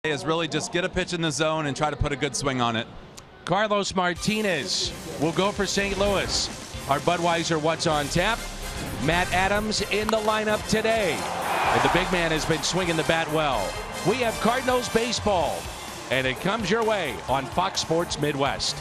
is really just get a pitch in the zone and try to put a good swing on it. Carlos Martinez will go for St. Louis. Our Budweiser What's on Tap. Matt Adams in the lineup today. And the big man has been swinging the bat well. We have Cardinals baseball. And it comes your way on Fox Sports Midwest.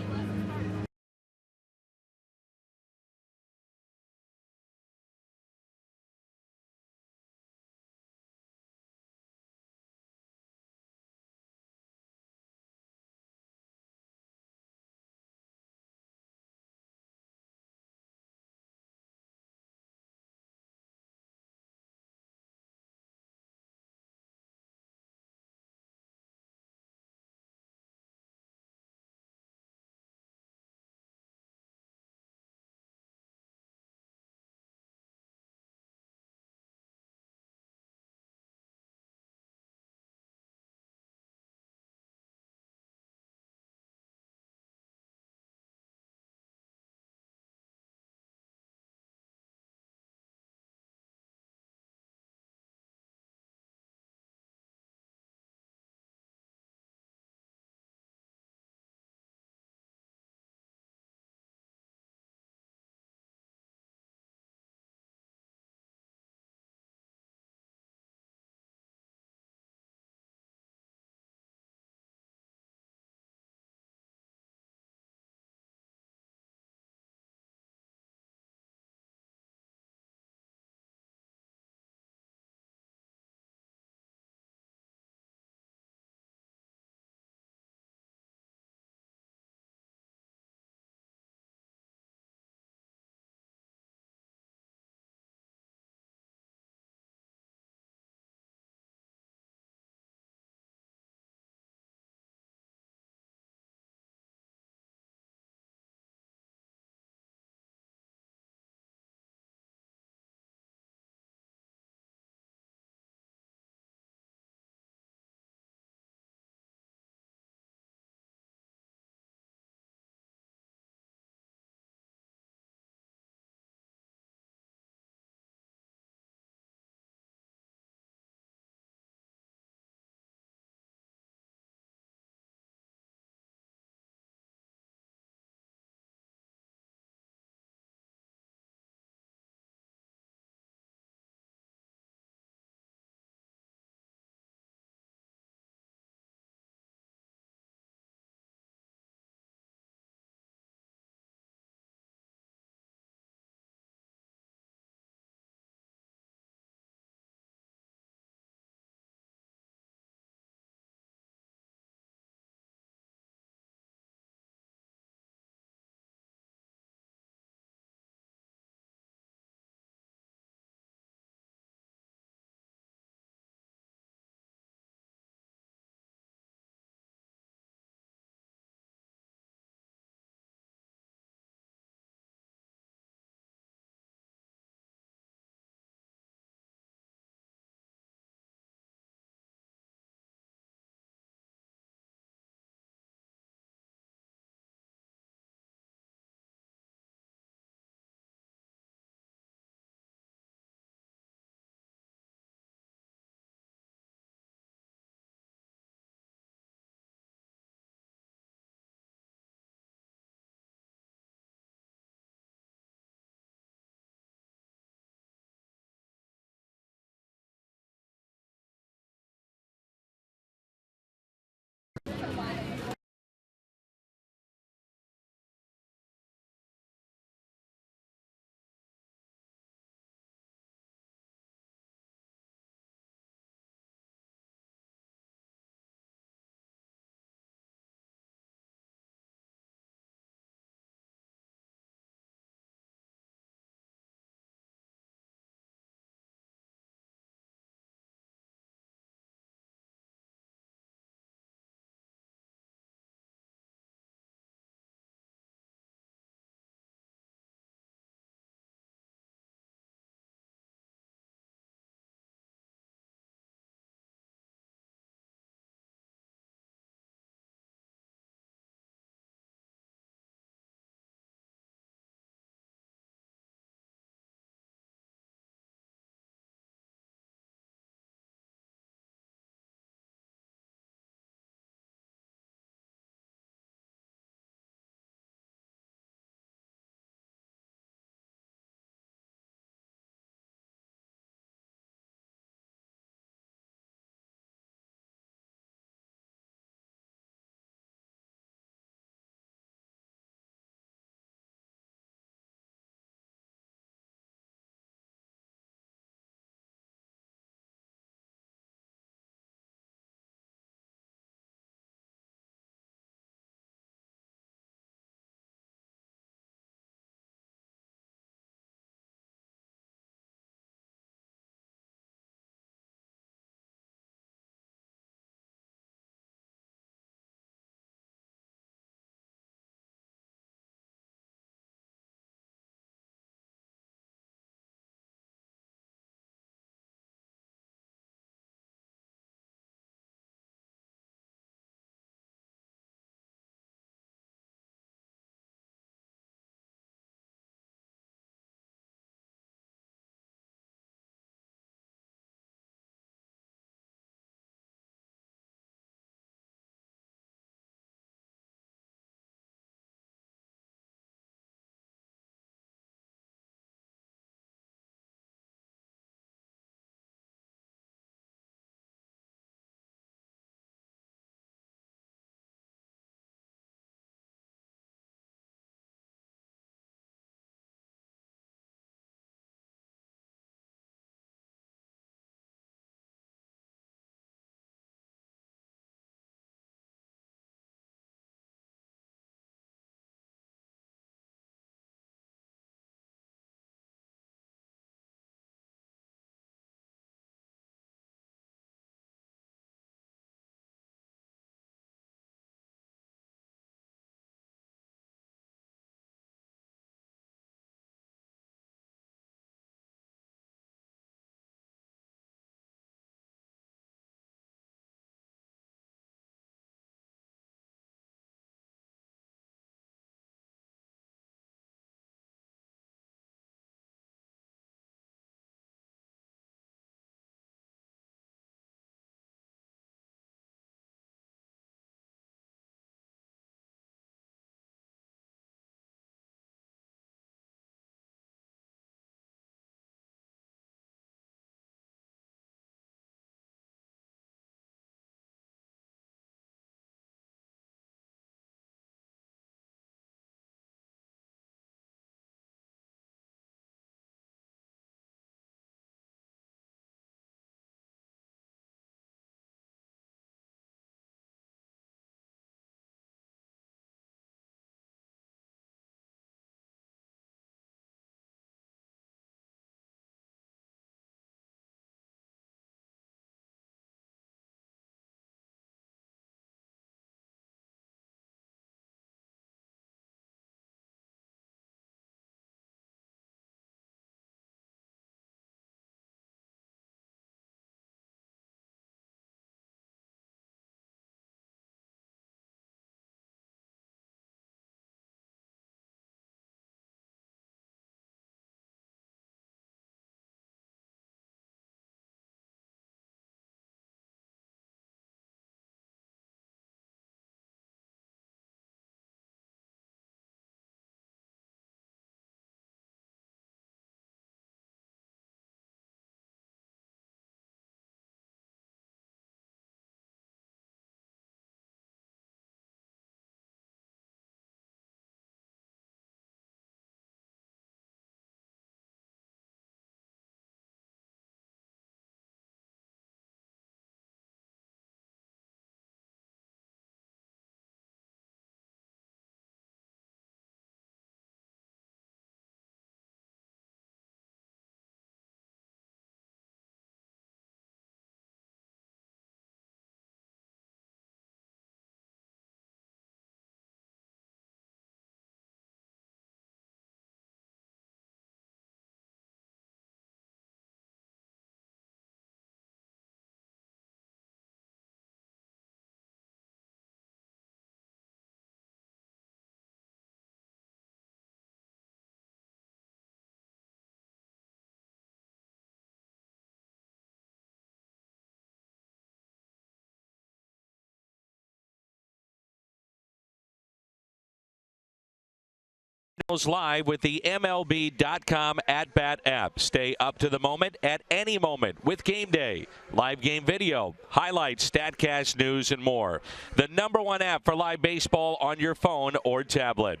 Live with the MLB.com at-bat app. Stay up to the moment at any moment with Game Day. Live game video, highlights, StatCast news, and more. The #1 app for live baseball on your phone or tablet.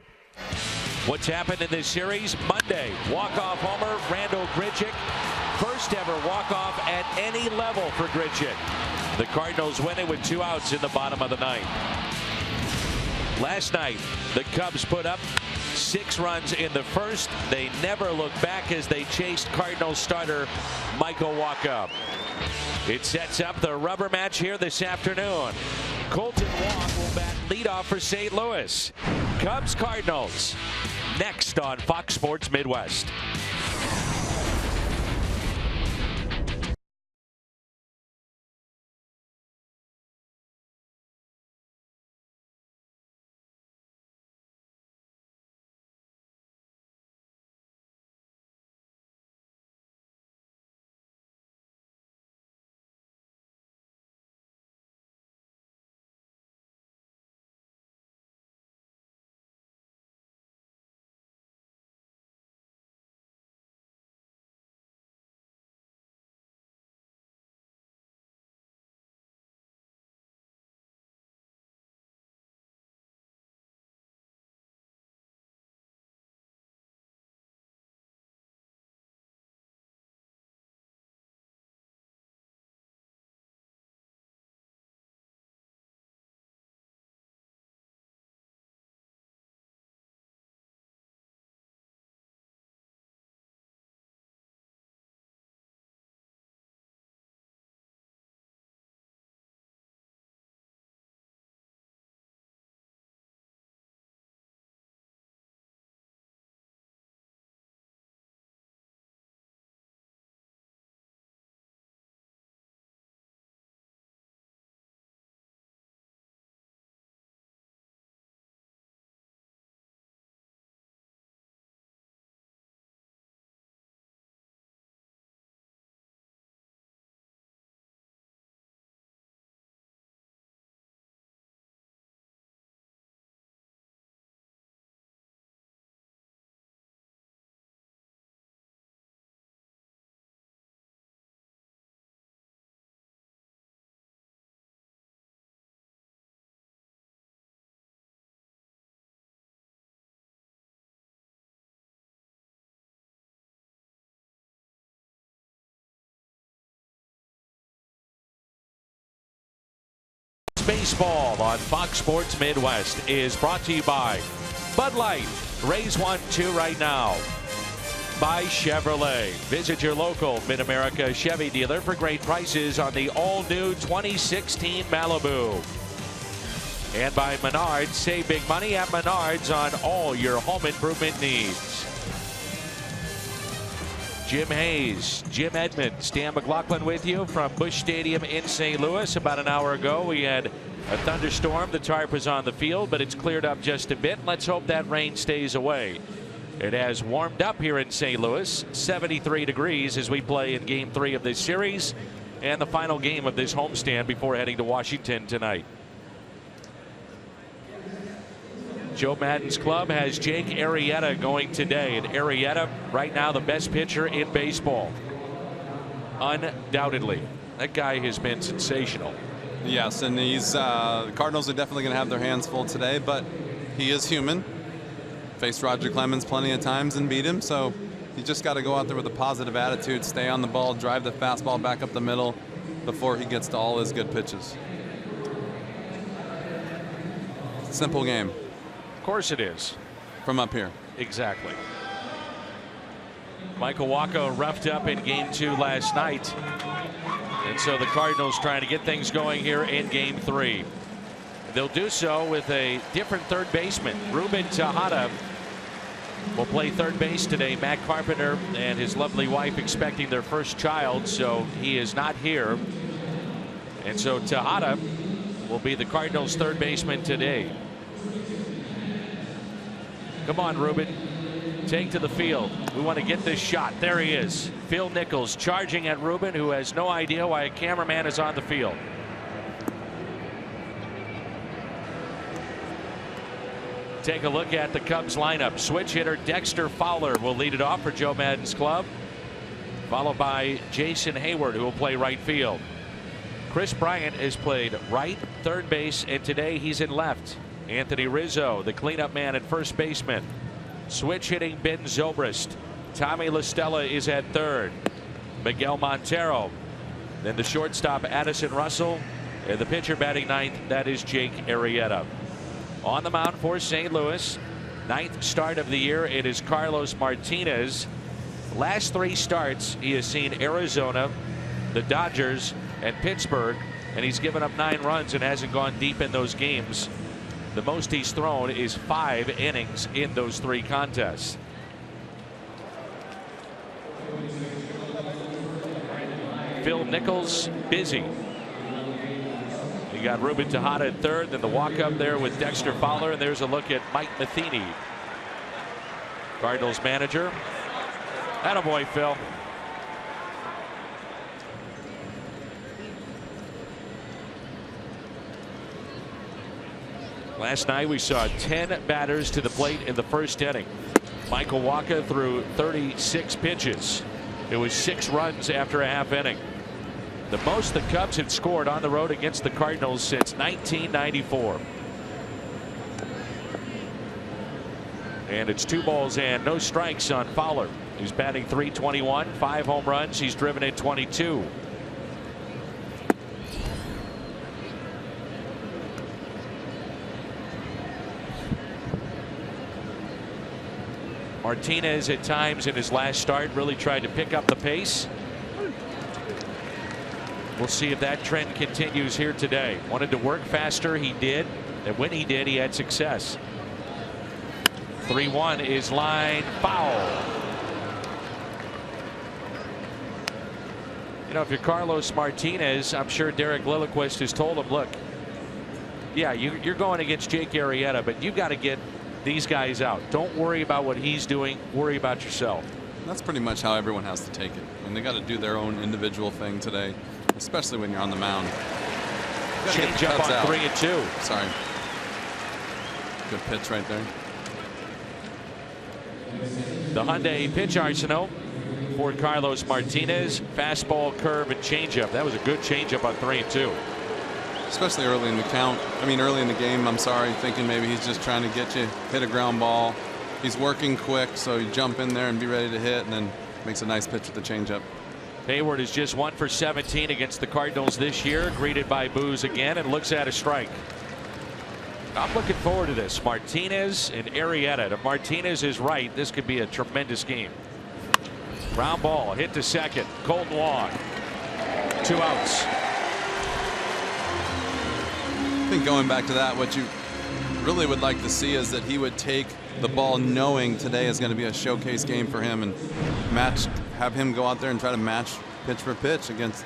What's happened in this series? Monday, walk-off homer, Randall Grichuk. First ever walk-off at any level for Grichuk. The Cardinals win it with 2 outs in the bottom of the 9th. Last night, the Cubs put up 6 runs in the first. They never looked back as they chased Cardinals starter Michael Wacha. It sets up the rubber match here this afternoon. Colton Wong will bat leadoff for St. Louis. Cubs Cardinals next on Fox Sports Midwest. Baseball on Fox Sports Midwest is brought to you by Bud Light. Raise 1-2 right now. By Chevrolet. Visit your local Mid-America Chevy dealer for great prices on the all-new 2016 Malibu. And by Menards. Save big money at Menards on all your home improvement needs. Jim Hayes, Jim Edmonds, Dan McLaughlin with you from Busch Stadium in St. Louis. About an hour ago, we had a thunderstorm. The tarp was on the field, but it's cleared up just a bit. Let's hope that rain stays away. It has warmed up here in St. Louis, 73 degrees as we play in Game 3 of this series and the final game of this homestand before heading to Washington tonight. Joe Madden's club has Jake Arrieta going today, and Arrieta right now the best pitcher in baseball. Undoubtedly. That guy has been sensational. Yes, and the Cardinals are definitely going to have their hands full today, but he is human. Faced Roger Clemens plenty of times and beat him, so you just got to go out there with a positive attitude, stay on the ball, drive the fastball back up the middle before he gets to all his good pitches. Simple game. Of course it is. From up here. Exactly. Michael Wacha roughed up in Game 2 last night. And so the Cardinals trying to get things going here in Game 3. They'll do so with a different third baseman. Ruben Tejada will play third base today. Matt Carpenter and his lovely wife expecting their first child, so he is not here. And so Tejada will be the Cardinals' third baseman today. Come on, Ruben. Take to the field. We want to get this shot. There he is. Phil Nichols charging at Ruben, who has no idea why a cameraman is on the field. Take a look at the Cubs lineup. Switch hitter Dexter Fowler will lead it off for Joe Maddon's club, followed by Jason Hayward, who will play right field. Chris Bryant has played right, third base, and today he's in left. Anthony Rizzo, the cleanup man at first baseman. Switch hitting Ben Zobrist. Tommy La Stella is at third. Miguel Montero. Then the shortstop Addison Russell. And the pitcher batting ninth, that is Jake Arrieta. On the mound for St. Louis, ninth start of the year, it is Carlos Martinez. Last three starts, he has seen Arizona, the Dodgers, and Pittsburgh, and he's given up 9 runs and hasn't gone deep in those games. The most he's thrown is 5 innings in those 3 contests. Phil Nichols busy. You got Ruben Tejada at third, then the walk up there with Dexter Fowler, and there's a look at Mike Matheny, Cardinals manager. Attaboy, Phil. Last night we saw 10 batters to the plate in the first inning. Michael Wacha threw 36 pitches. It was 6 runs after a half inning. The most the Cubs had scored on the road against the Cardinals since 1994. And it's 2 balls and no strikes on Fowler. He's batting .321, 5 home runs. He's driven in 22. Martinez at times in his last start really tried to pick up the pace. We'll see if that trend continues here today. Wanted to work faster, he did, and when he did, he had success. 3-1 is line foul. You know, if you're Carlos Martinez, I'm sure Derek Lilliquist has told him, look, yeah, you're going against Jake Arrieta, but you've got to get these guys out. Don't worry about what he's doing. Worry about yourself. That's pretty much how everyone has to take it. I mean, they got to do their own individual thing today, especially when you're on the mound. Change up on 3-2. Sorry. Good pitch right there. The Hyundai pitch arsenal for Carlos Martinez. Fastball, curve, and changeup. That was a good changeup on 3-2. Especially early in the count. I mean, early in the game, I'm sorry, thinking maybe he's just trying to get you, hit a ground ball. He's working quick, so you jump in there and be ready to hit, and then makes a nice pitch with the changeup. Hayward is just 1 for 17 against the Cardinals this year, greeted by boos again, and looks at a strike. I'm looking forward to this. Martinez and Arrieta. If Martinez is right, this could be a tremendous game. Ground ball hit to second. Colton Wong. 2 outs. I think going back to that, what you really would like to see is that he would take the ball knowing today is going to be a showcase game for him and have him go out there and try to match pitch for pitch against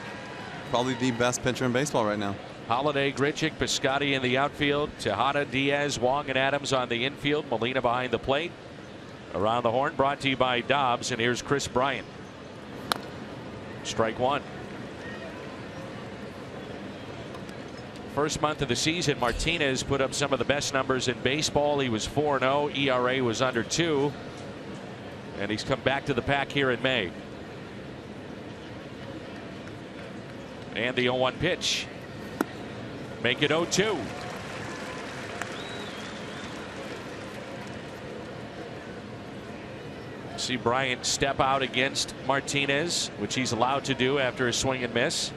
probably the best pitcher in baseball right now. Holiday, Grichuk, Piscotty in the outfield. Tejada, Diaz, Wong, and Adams on the infield. Molina behind the plate. Around the horn, brought to you by Dobbs, and here's Chris Bryant. Strike 1. First month of the season, Martinez put up some of the best numbers in baseball. He was 4-0. ERA was under 2. And he's come back to the pack here in May. And the 0-1 pitch. Make it 0-2. See Bryant step out against Martinez, which he's allowed to do after a swing and miss.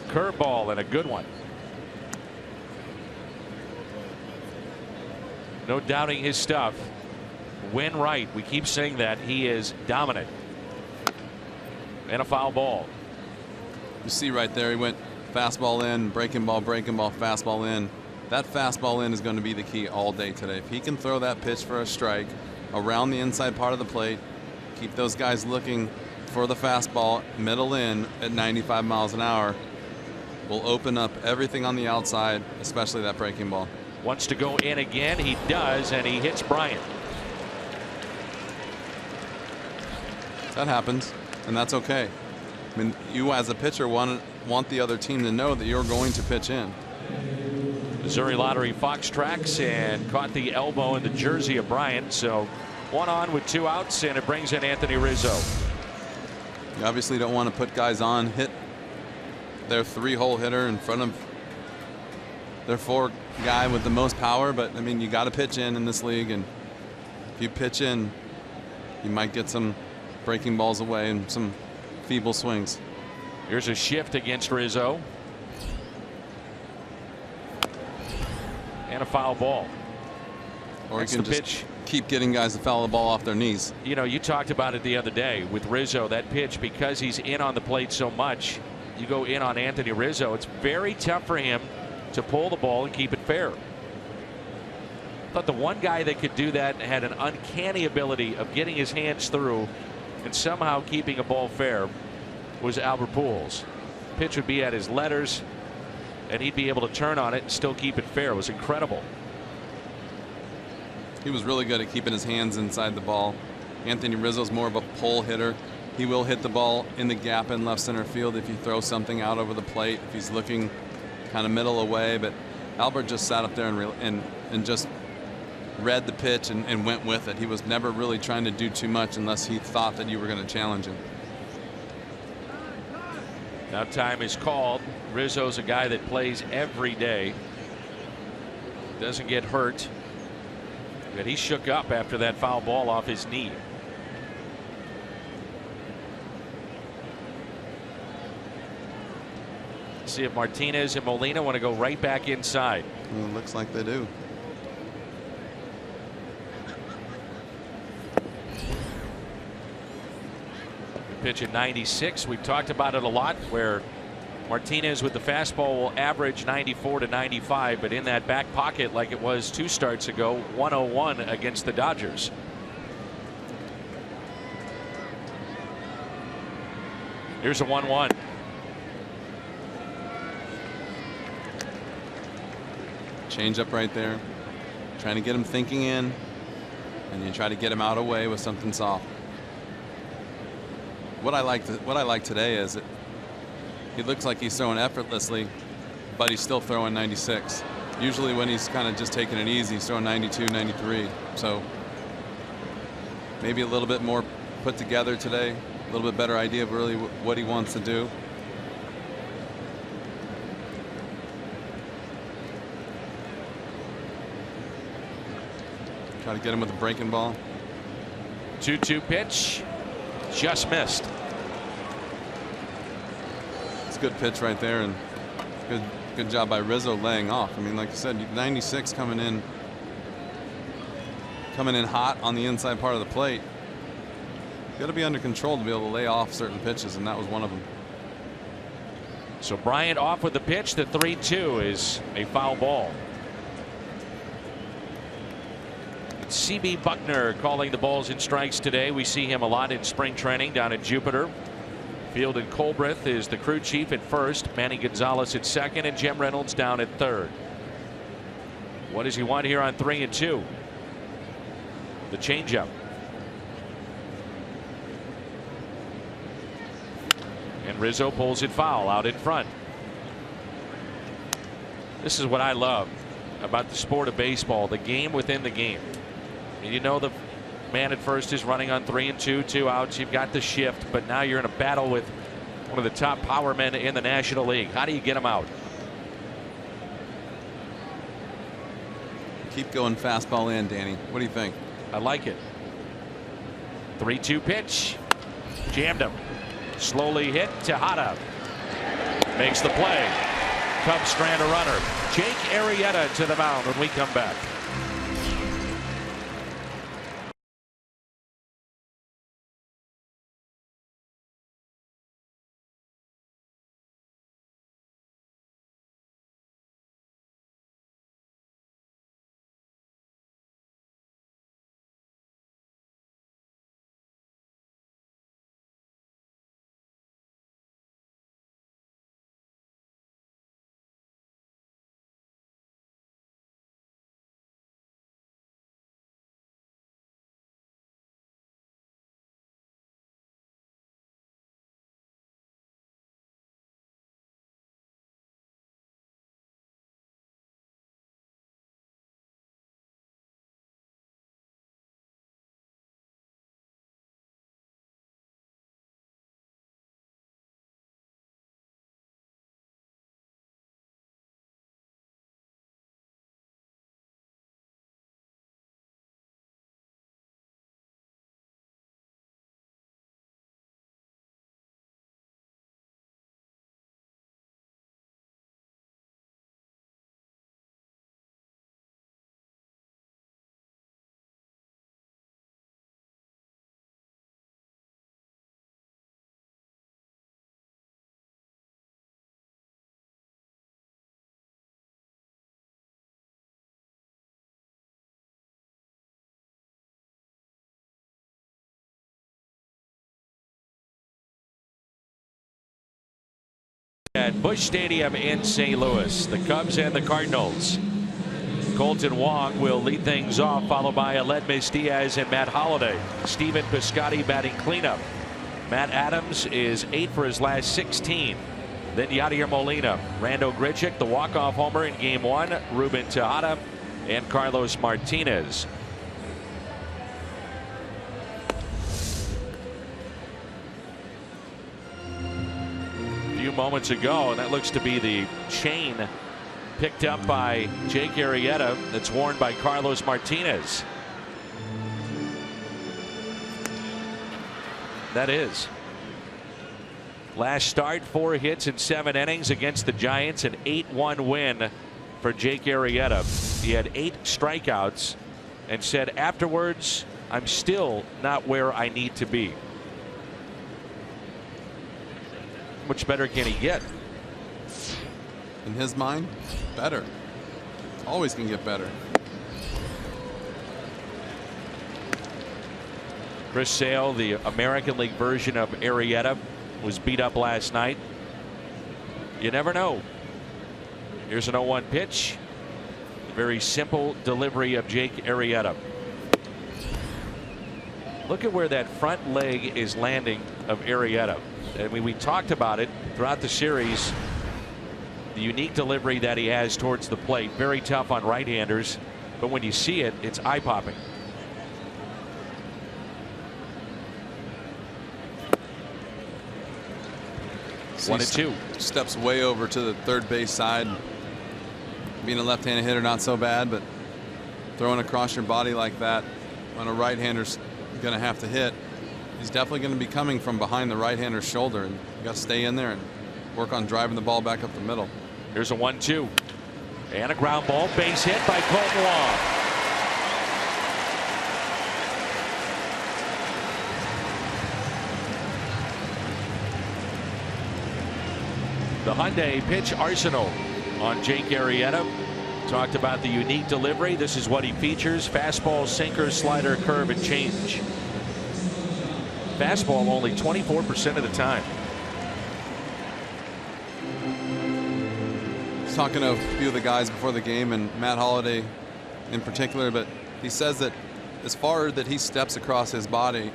Curveball and a good one. No doubting his stuff. When right, we keep saying that he is dominant. And a foul ball. You see right there, he went fastball in, breaking ball, fastball in. That fastball in is going to be the key all day today. If he can throw that pitch for a strike around the inside part of the plate, keep those guys looking for the fastball middle in at 95 miles an hour, will open up everything on the outside, especially that breaking ball. Wants to go in again. He does, and he hits Bryant. That happens, and that's okay. I mean, you as a pitcher want the other team to know that you're going to pitch in. The Missouri Lottery Fox tracks and caught the elbow in the jersey of Bryant. So 1 on with 2 outs, and it brings in Anthony Rizzo. You obviously don't want to put guys on, hit their 3-hole hitter in front of their 4 guy with the most power, but I mean, you got to pitch in this league, and if you pitch in, you might get some breaking balls away and some feeble swings. Here's a shift against Rizzo. And a foul ball. Or That's you can just pitch. Keep getting guys to foul the ball off their knees. You know, you talked about it the other day with Rizzo, that pitch, because he's in on the plate so much. You go in on Anthony Rizzo, it's very tough for him to pull the ball and keep it fair. I thought the one guy that could do that and had an uncanny ability of getting his hands through and somehow keeping a ball fair was Albert Pujols. Pitch would be at his letters, and he'd be able to turn on it and still keep it fair. It was incredible. He was really good at keeping his hands inside the ball. Anthony Rizzo's more of a pull hitter. He will hit the ball in the gap in left center field if you throw something out over the plate, if he's looking kind of middle away. But Albert just sat up there and just read the pitch and went with it. He was never really trying to do too much unless he thought that you were going to challenge him. Now time is called. Rizzo's a guy that plays every day. Doesn't get hurt. But he shook up after that foul ball off his knee. See if Martinez and Molina want to go right back inside. Well, it looks like they do. Pitch at 96. We've talked about it a lot, where Martinez with the fastball will average 94 to 95, but in that back pocket, like it was 2 starts ago, 101 against the Dodgers. Here's a 1-1. Change up right there, trying to get him thinking in, and you try to get him out away with something soft. What I like today is that he looks like he's throwing effortlessly, but he's still throwing 96. Usually when he's kind of just taking it easy, he's throwing 92, 93. So maybe a little bit more put together today, a little bit better idea of really what he wants to do. Try to get him with a breaking ball. 2-2 pitch. Just missed. It's a good pitch right there, and good job by Rizzo laying off. I mean, like you said, 96 coming in hot on the inside part of the plate. You got to be under control to be able to lay off certain pitches, and that was one of them. So Bryant off with the pitch. The 3-2 is a foul ball. C.B. Buckner calling the balls and strikes today. We see him a lot in spring training down at Jupiter. Field and Colbreth is the crew chief at first, Manny Gonzalez at second, and Jim Reynolds down at third. What does he want here on 3-2? The changeup. And Rizzo pulls it foul out in front. This is what I love about the sport of baseball, the game within the game. You know, the man at first is running on 3-2, 2 outs. You've got the shift, but now you're in a battle with one of the top power men in the National League. How do you get him out? Keep going fastball in, Danny. What do you think? I like it. 3-2 pitch. Jammed him. Slowly hit. Tejada makes the play. Cubs strand a runner. Jake Arrieta to the mound when we come back. at Busch Stadium in St. Louis. The Cubs and the Cardinals. Colton Wong will lead things off, followed by Aledmys Diaz and Matt Holliday. Stephen Piscotty batting cleanup. Matt Adams is 8 for his last 16. Then Yadier Molina, Rando Grichuk, the walk-off homer in Game 1, Ruben Tejada, and Carlos Martinez. A few moments ago, and that looks to be the chain picked up by Jake Arrieta that's worn by Carlos Martinez. That is. Last start, 4 hits in 7 innings against the Giants, an 8-1 win for Jake Arrieta. He had 8 strikeouts and said afterwards, I'm still not where I need to be. How much better can he get? In his mind, better. Always can get better. Chris Sale, the American League version of Arrieta, was beat up last night. You never know. Here's an 0-1 pitch. Very simple delivery of Jake Arrieta. Look at where that front leg is landing of Arrieta. I mean, we talked about it throughout the series. The unique delivery that he has towards the plate. Very tough on right-handers. But when you see it, it's eye-popping. One and two. Steps way over to the third base side. Being a left-handed hitter, not so bad, but throwing across your body like that when a right-hander's going to have to hit, he's definitely going to be coming from behind the right-hander's shoulder, and you got to stay in there and work on driving the ball back up the middle. Here's a 1-2 and a ground ball, base hit by Colton Wong. The Hyundai pitch arsenal on Jake Arrieta. Talked about the unique delivery. This is what he features: fastball, sinker, slider, curve, and change. Fastball only 24% of the time. I was talking to a few of the guys before the game, and Matt Holliday in particular, but he says that as far that he steps across his body,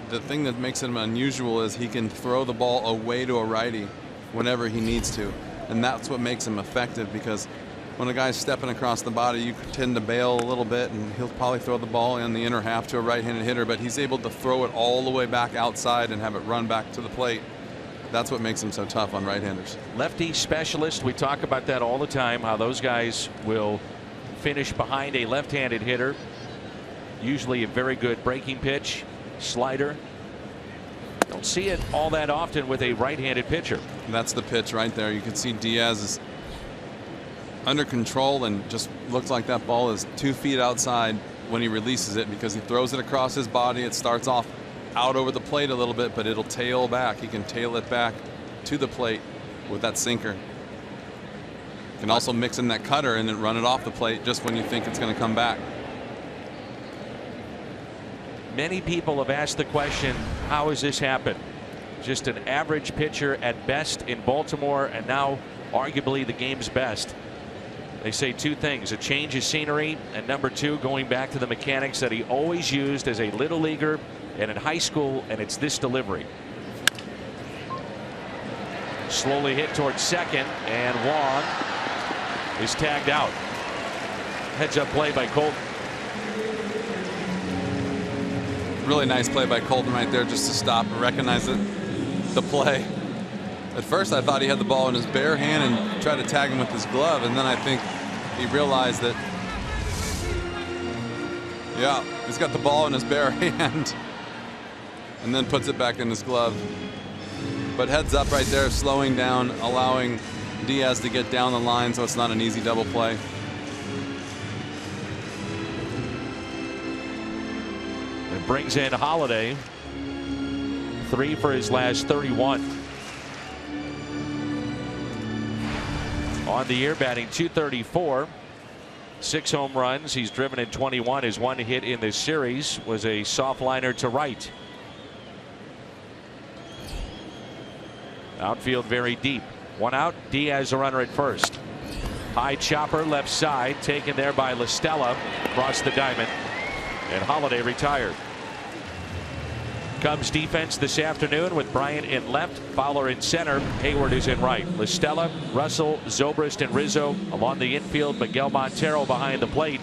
the thing that makes him unusual is he can throw the ball away to a righty whenever he needs to, and that's what makes him effective, because when a guy's stepping across the body, you tend to bail a little bit, and he'll probably throw the ball in the inner half to a right-handed hitter, but he's able to throw it all the way back outside and have it run back to the plate. That's what makes him so tough on right-handers. Lefty specialist, we talk about that all the time, how those guys will finish behind a left-handed hitter. Usually a very good breaking pitch, slider. Don't see it all that often with a right-handed pitcher. That's the pitch right there. You can see Diaz is under control and just looks like that ball is 2 feet outside when he releases it, because he throws it across his body. It starts off out over the plate a little bit, but it'll tail back. He can tail it back to the plate with that sinker. You can also mix in that cutter and then run it off the plate just when you think it's going to come back. Many people have asked the question, how has this happened? Just an average pitcher at best in Baltimore, and now arguably the game's best. They say 2 things: a change of scenery, and number 2, going back to the mechanics that he always used as a little leaguer and in high school, and it's this delivery. Slowly hit towards second, and Wong is tagged out. Heads up play by Colton. Really nice play by Colton right there, just to stop and recognize the play. At first I thought he had the ball in his bare hand and tried to tag him with his glove, and then I think he realized that, yeah, he's got the ball in his bare hand and then puts it back in his glove. But heads up right there, slowing down, allowing Diaz to get down the line so it's not an easy double play. It brings in Holliday. 3 for his last 31. On the year, batting .234. 6 home runs. He's driven in 21. His 1 hit in this series was a soft liner to right. Outfield very deep. 1 out. Diaz a runner at first. High chopper left side taken there by LaStella across the diamond, and Holiday retired. Cubs defense this afternoon with Bryant in left, Fowler in center, Hayward is in right. LaStella, Russell, Zobrist, and Rizzo along the infield. Miguel Montero behind the plate,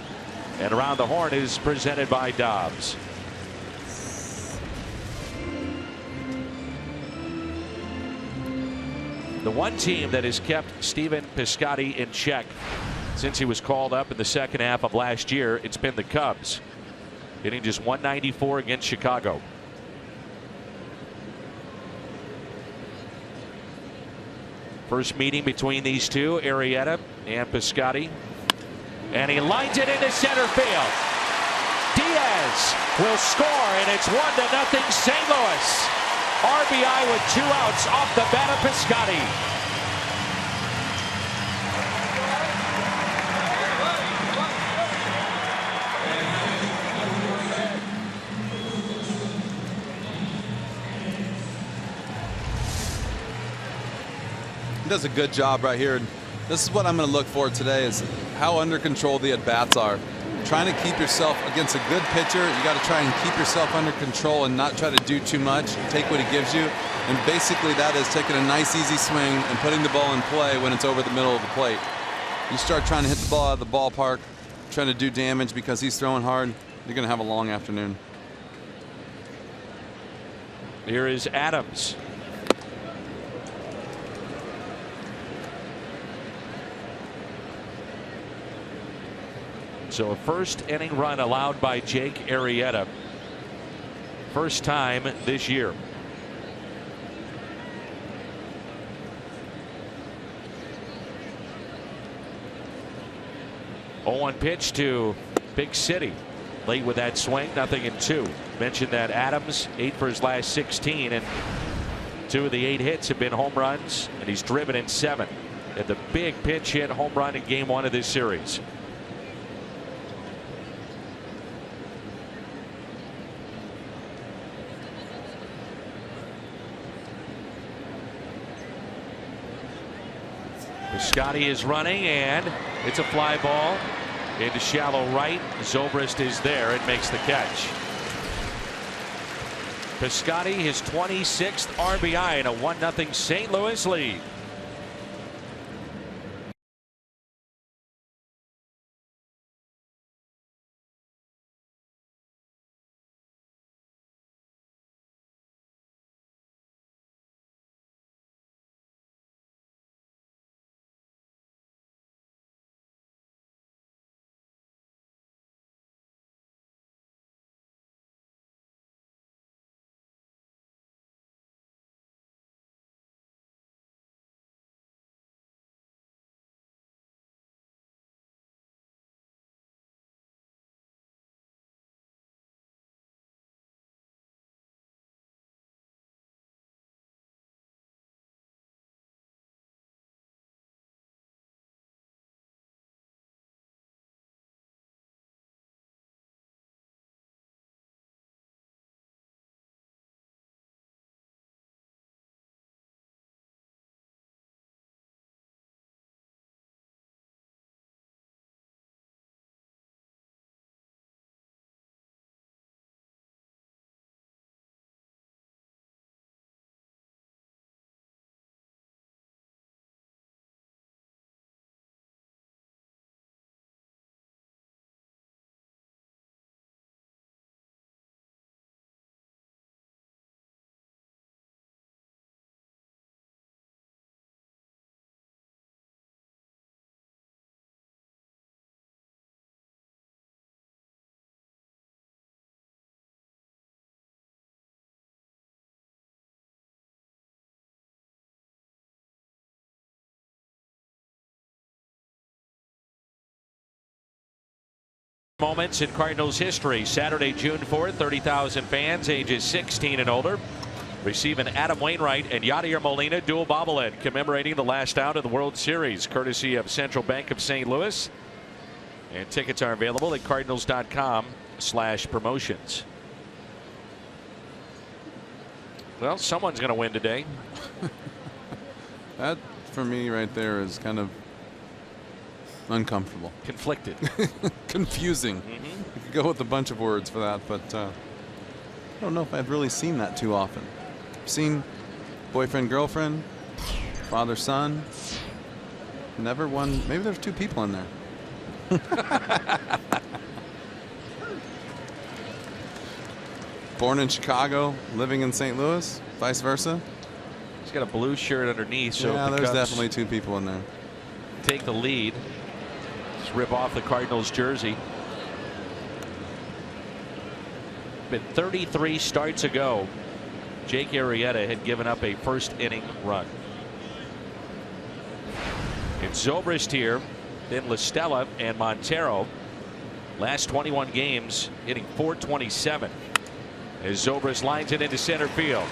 and around the horn is presented by Dobbs. The one team that has kept Stephen Piscotty in check since he was called up in the second half of last year, it's been the Cubs, hitting just 194 against Chicago. First meeting between these two, Arrieta and Piscotty, and he lines it into center field. Diaz will score, and it's 1-0 St. Louis. RBI with 2 outs off the bat of Piscotty. He does a good job right here. This is what I'm going to look for today, is how under control the at-bats are. Trying to keep yourself against a good pitcher, you got to try and keep yourself under control and not try to do too much. Take what he gives you, and basically that is taking a nice easy swing and putting the ball in play when it's over the middle of the plate. You start trying to hit the ball out of the ballpark, trying to do damage because he's throwing hard, you're going to have a long afternoon. Here is Adams. So a first inning run allowed by Jake Arrieta. First time this year. Oh, pitch to Big City. Late with that swing, 0-2. Mentioned that Adams 8 for his last 16, and 2 of the 8 hits have been home runs, and he's driven in 7. At the big pitch hit home run in game 1 of this series. Piscotty is running, and it's a fly ball into shallow right. Zobrist is there and makes the catch. Piscotty, his 26th RBI, and a 1-0 St. Louis lead. Moments in Cardinals history. Saturday, June 4th, 30,000 fans ages 16 and older receiving Adam Wainwright and Yadier Molina dual bobblehead commemorating the last out of the World Series, courtesy of Central Bank of St. Louis. And tickets are available at cardinals.com/promotions. Well, someone's going to win today. That, for me, right there is kind of uncomfortable. Conflicted. Confusing. You could go with a bunch of words for that, but I don't know if I've really seen that too often. I've seen boyfriend, girlfriend, father, son. Never one. Maybe there's two people in there. Born in Chicago, living in St. Louis, vice versa. He's got a blue shirt underneath, so yeah, the there's Cubs definitely two people in there. take the lead. Just rip off the Cardinals jersey. Been 33 starts ago, Jake Arrieta had given up a first inning run. It's Zobrist here, then LaStella and Montero. Last 21 games hitting .427 as Zobrist lines it into center field.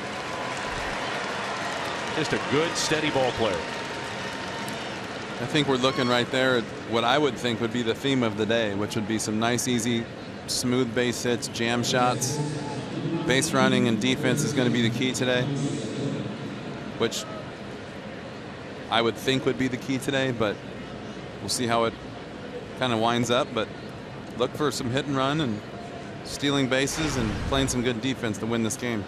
Just a good steady ball player. I think we're looking right there at what I would think would be the theme of the day, which would be some nice, easy, smooth base hits, jam shots. Base running and defense is going to be the key today, which I would think would be the key today, but we'll see how it kind of winds up. But look for some hit and run and stealing bases and playing some good defense to win this game.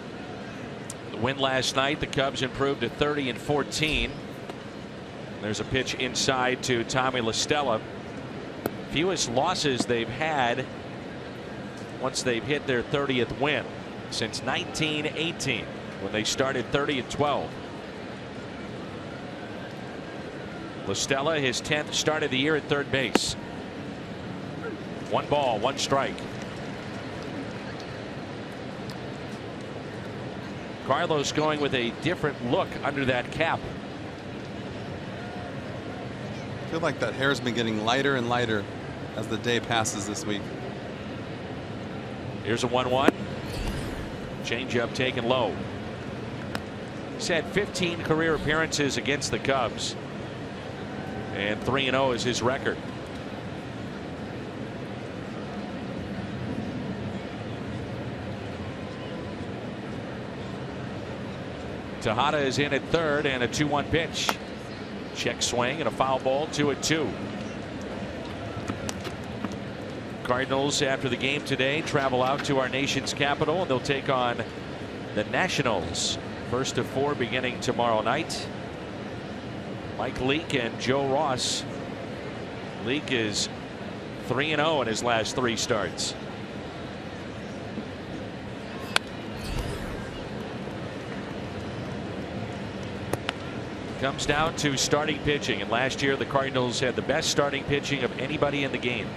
The win last night, the Cubs improved to 30-14. There's a pitch inside to Tommy LaStella. Fewest losses they've had once they've hit their 30th win since 1918 when they started 30-12. LaStella, his 10th start of the year at third base. 1 ball, 1 strike. Carlos going with a different look under that cap. I feel like that hair's been getting lighter and lighter as the day passes this week. Here's a 1-1. Changeup taken low. He's had 15 career appearances against the Cubs, and 3-0 is his record. Tejada is in at third, and a 2-1 pitch. Check swing and a foul ball, 2-2. Cardinals, after the game today, travel out to our nation's capital, and they'll take on the Nationals. First of 4 beginning tomorrow night. Mike Leake and Joe Ross. Leake is 3-0 in his last 3 starts. Comes down to starting pitching, and last year the Cardinals had the best starting pitching of anybody in the game,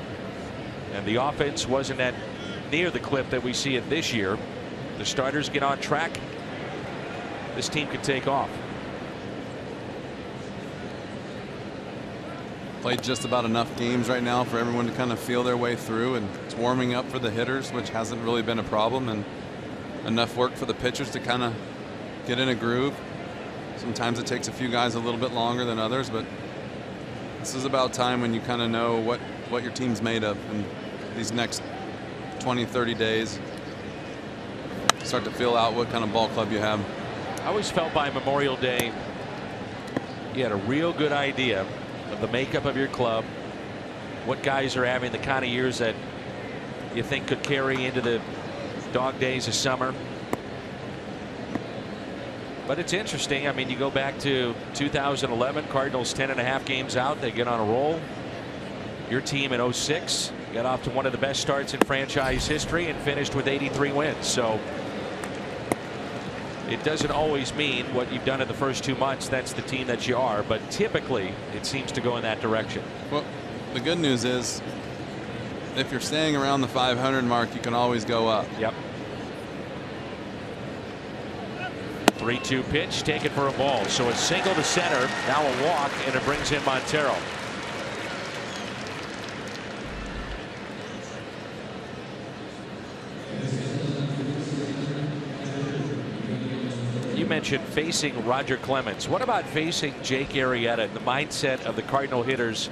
and the offense wasn't at near the clip that we see it this year. The starters get on track, this team could take off. Played just about enough games right now for everyone to kind of feel their way through, and it's warming up for the hitters, which hasn't really been a problem, and enough work for the pitchers to kind of get in a groove. Sometimes it takes a few guys a little bit longer than others, but this is about time when you kind of know what your team's made of in these next 20-30 days. Start to feel out what kind of ball club you have. I always felt by Memorial Day you had a real good idea of the makeup of your club, what guys are having the kind of years that you think could carry into the dog days of summer. But it's interesting. I mean, you go back to 2011, Cardinals 10.5 games out. They get on a roll. Your team in 06 got off to one of the best starts in franchise history and finished with 83 wins. So it doesn't always mean what you've done in the first 2 months. That's the team that you are. But typically, it seems to go in that direction. Well, the good news is if you're staying around the 500 mark, you can always go up. Yep. 3-2 pitch taken for a ball. So a single to center, now a walk, and it brings in Montero. You mentioned facing Roger Clemens. What about facing Jake Arrieta, the mindset of the Cardinal hitters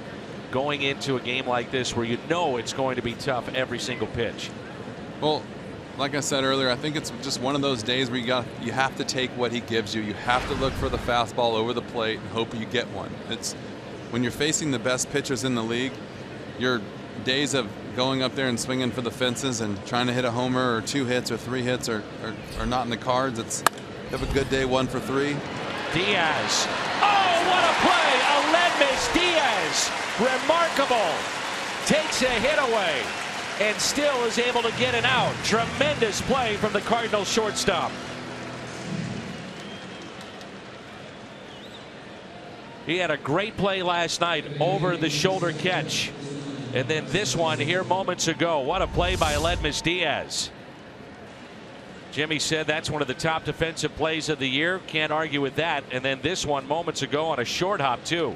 going into a game like this where you know it's going to be tough every single pitch? Well, like I said earlier, I think it's just one of those days where you have to take what he gives you. You have to look for the fastball over the plate and hope you get one. It's when you're facing the best pitchers in the league, your days of going up there and swinging for the fences and trying to hit a homer or 2 hits or 3 hits are not in the cards. It's have a good day, 1 for 3. Diaz. Oh, what a play! Aledmys Diaz, remarkable. Takes a hit away and still is able to get it out. Tremendous play from the Cardinals shortstop. He had a great play last night over the shoulder catch. And then this one here moments ago. What a play by Aledmys Diaz. Jimmy said that's one of the top defensive plays of the year. Can't argue with that. And then this one moments ago on a short hop too.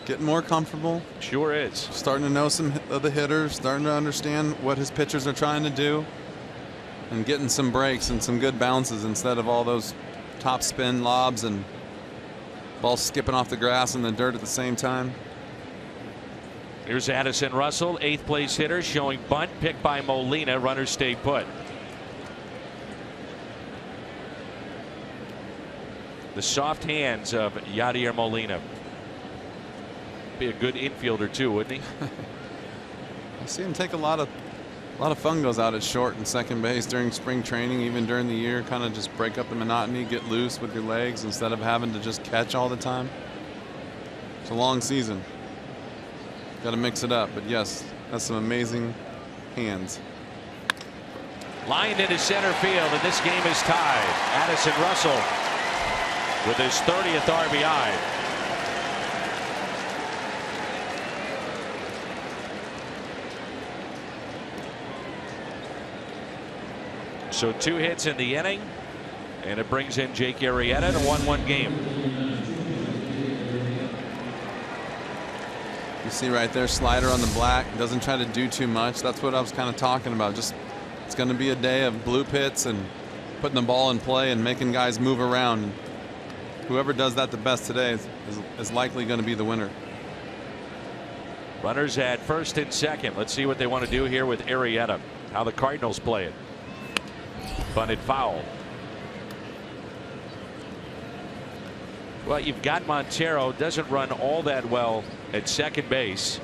Getting more comfortable. Sure is. Starting to know some of the hitters, starting to understand what his pitchers are trying to do, and getting some breaks and some good bounces instead of all those top spin lobs and balls skipping off the grass and the dirt at the same time. Here's Addison Russell, 8th place hitter, showing bunt, picked by Molina. Runners stay put. The soft hands of Yadier Molina. Be a good infielder too, wouldn't he? I see him take a lot of fun goes out at short and second base during spring training, even during the year. Kind of just break up the monotony, get loose with your legs instead of having to just catch all the time. It's a long season. Got to mix it up, but yes, that's some amazing hands. Lined into center field, and this game is tied. Addison Russell with his 30th RBI. So 2 hits in the inning, and it brings in Jake Arrieta to 1-1 game. You see right there, slider on the black, doesn't try to do too much. That's what I was kind of talking about. Just it's going to be a day of blue pits and putting the ball in play and making guys move around. Whoever does that the best today is likely going to be the winner. Runners at first and second. Let's see what they want to do here with Arrieta. How the Cardinals play it. Bunted foul. Well, you've got Montero, doesn't run all that well at second base.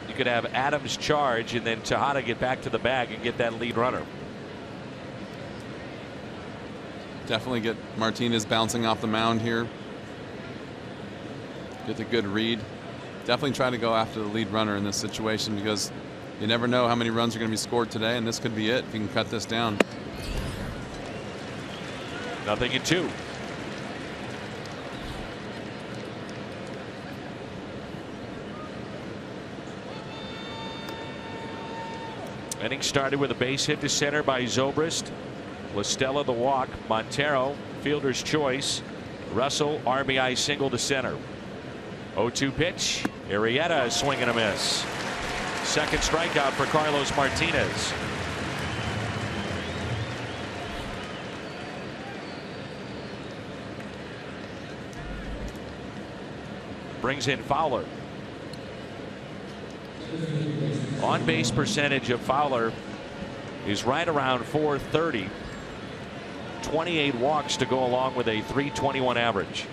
You could have Adams charge and then Tejada get back to the bag and get that lead runner. Definitely get Martinez bouncing off the mound here. Get a good read. Definitely try to go after the lead runner in this situation because you never know how many runs are going to be scored today, and this could be it if you can cut this down. 0-2. Inning started with a base hit to center by Zobrist. Listella the walk. Montero fielder's choice. Russell RBI single to center. 0-2 pitch. Arrieta swing and a miss. Second strikeout for Carlos Martinez. Brings in Fowler. On base percentage of Fowler is right around .430. 28 walks to go along with a .321 average.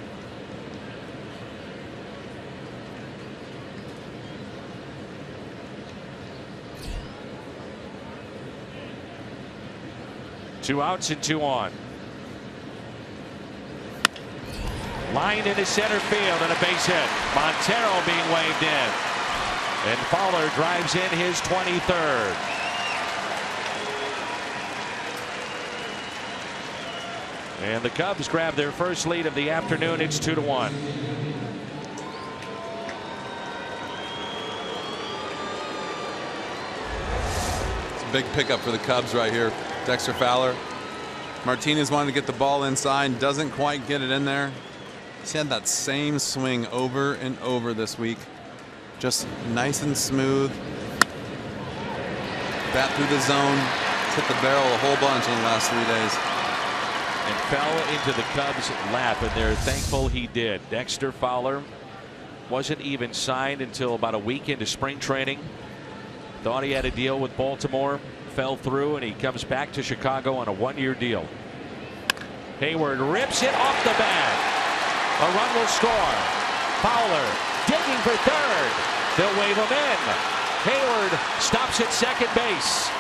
Two outs and 2 on. Lined into center field and a base hit. Montero being waved in. And Fowler drives in his 23rd. And the Cubs grab their first lead of the afternoon. It's 2-1. It's a big pickup for the Cubs right here. Dexter Fowler. Martinez wanted to get the ball inside, doesn't quite get it in there. He's had that same swing over and over this week. Just nice and smooth. Bat through the zone. He's hit the barrel a whole bunch in the last 3 days. And fell into the Cubs' lap, and they're thankful he did. Dexter Fowler wasn't even signed until about a week into spring training. Thought he had a deal with Baltimore, fell through, and he comes back to Chicago on a 1-year deal. Hayward rips it off the bag. A run will score. Fowler digging for third. They'll wave him in. Hayward stops at second base.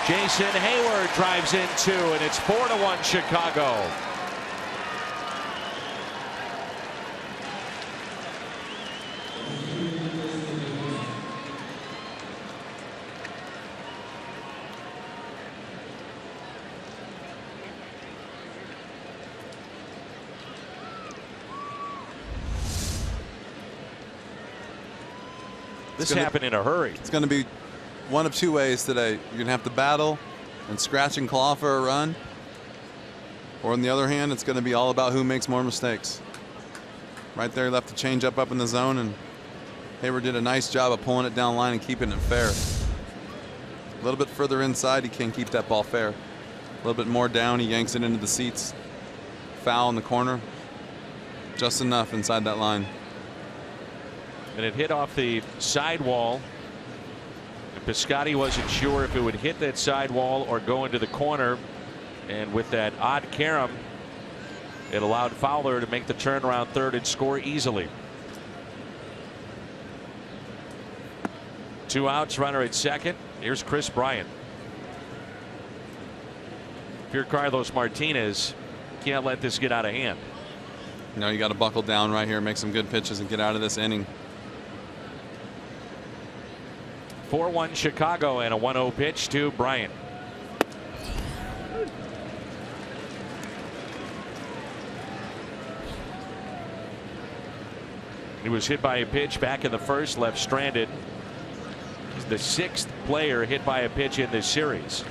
Jason Hayward drives in 2, and it's 4-1 Chicago. This happened in a hurry. It's going to be one of 2 ways today. You're going to have to battle and scratch and claw for a run. Or on the other hand, it's going to be all about who makes more mistakes. Right there, left the changeup up in the zone, and Hayward did a nice job of pulling it down line and keeping it fair. A little bit further inside, he can't keep that ball fair. A little bit more down, he yanks it into the seats. Foul in the corner. Just enough inside that line. And it hit off the sidewall. And Piscotty wasn't sure if it would hit that sidewall or go into the corner. And with that odd carom, it allowed Fowler to make the turnaround third and score easily. 2 outs, runner at second. Here's Chris Bryant. If you're Carlos Martinez, you can't let this get out of hand. No, you got to buckle down right here, make some good pitches, and get out of this inning. 4-1 Chicago, and a 1-0 pitch to Bryant. He was hit by a pitch back in the first, left stranded. He's the 6th player hit by a pitch in this series.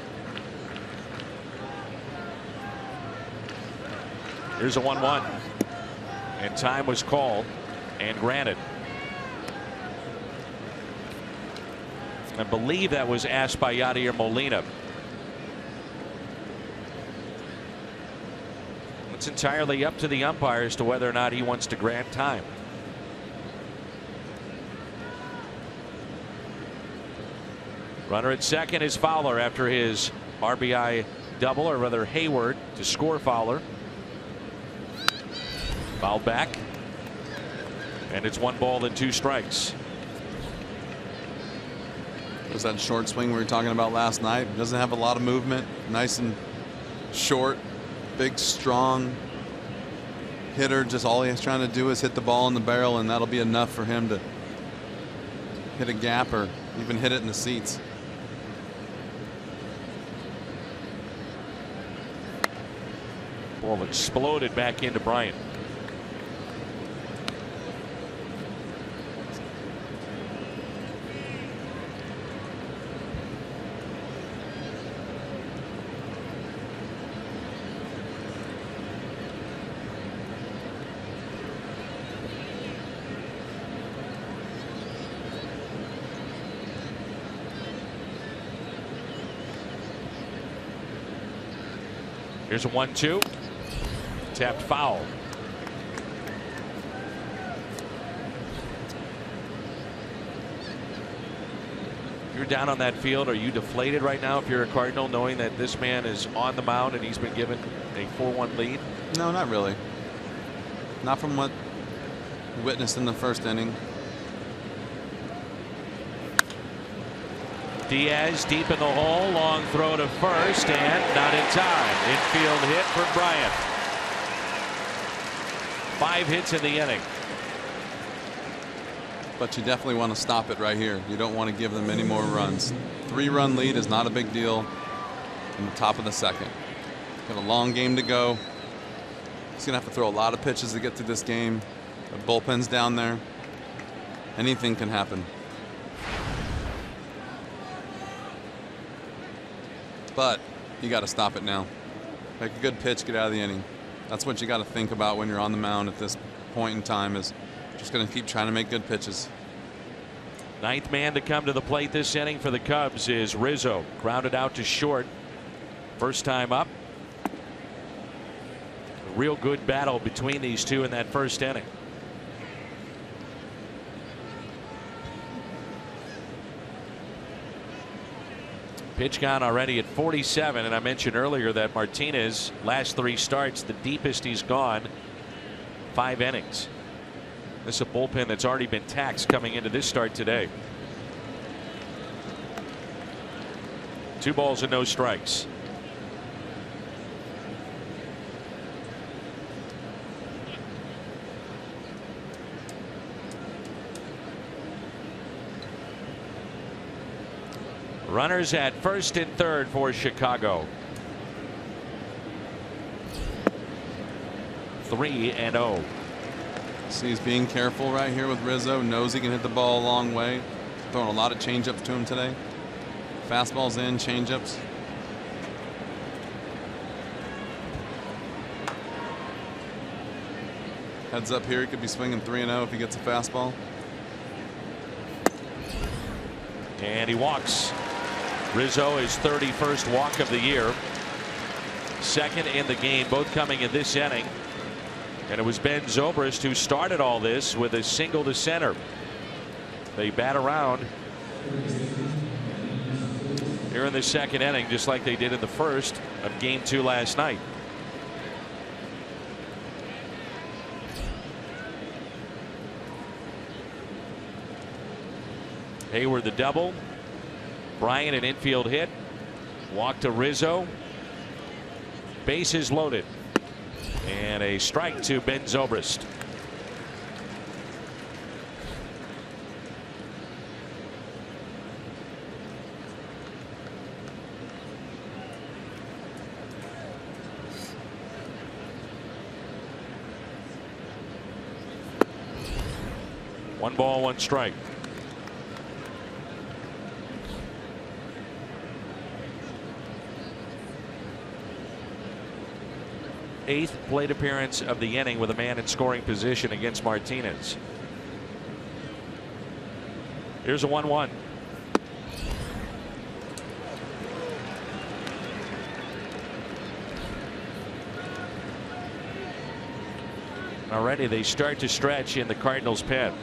Here's a 1-1, and time was called and granted. I believe that was asked by Yadier Molina. It's entirely up to the umpire as to whether or not he wants to grant time. Runner at second is Fowler after his RBI double, or rather Hayward to score Fowler. Foul back, and it's 1 ball and 2 strikes. There's that short swing we were talking about last night. Doesn't have a lot of movement. Nice and short. Big, strong hitter. Just all he's trying to do is hit the ball in the barrel, and that'll be enough for him to hit a gap or even hit it in the seats. Ball exploded back into Bryant. Here's a 1-2. Tapped foul. You're down on that field. Are you deflated right now if you're a Cardinal, knowing that this man is on the mound and he's been given a 4-1 lead? No, not really. Not from what we witnessed in the first inning. Diaz deep in the hole, long throw to first, and not in time. Infield hit for Bryant. 5 hits in the inning. But you definitely want to stop it right here. You don't want to give them any more runs. 3-run lead is not a big deal in the top of the second. Got a long game to go. He's going to have to throw a lot of pitches to get through this game. The bullpen's down there. Anything can happen. But you got to stop it now. Make a good pitch, get out of the inning. That's what you got to think about when you're on the mound at this point in time, is just going to keep trying to make good pitches. 9th man to come to the plate this inning for the Cubs is Rizzo. Grounded out to short. First time up. A real good battle between these two in that first inning. Pitch count already at 47, and I mentioned earlier that Martinez last 3 starts, the deepest he's gone, 5 innings. This is a bullpen that's already been taxed coming into this start today. 2 balls and no strikes. Runners at first and third for Chicago. 3-0. See, he's being careful right here with Rizzo. Knows he can hit the ball a long way. Throwing a lot of changeups to him today. Fastballs in, changeups. Heads up here, he could be swinging 3-0 if he gets a fastball. And he walks. Rizzo, his 31st walk of the year. 2nd in the game, both coming in this inning. And it was Ben Zobrist who started all this with a single to center. They bat around here in the 2nd inning, just like they did in the 1st of Game 2 last night. Hayward the double. Bryant an infield hit. Walk to Rizzo. Bases loaded. And a strike to Ben Zobrist. One ball, one strike. Eighth plate appearance of the inning with a man in scoring position against Martinez. Here's a 1-1. Already they start to stretch in the Cardinals pen.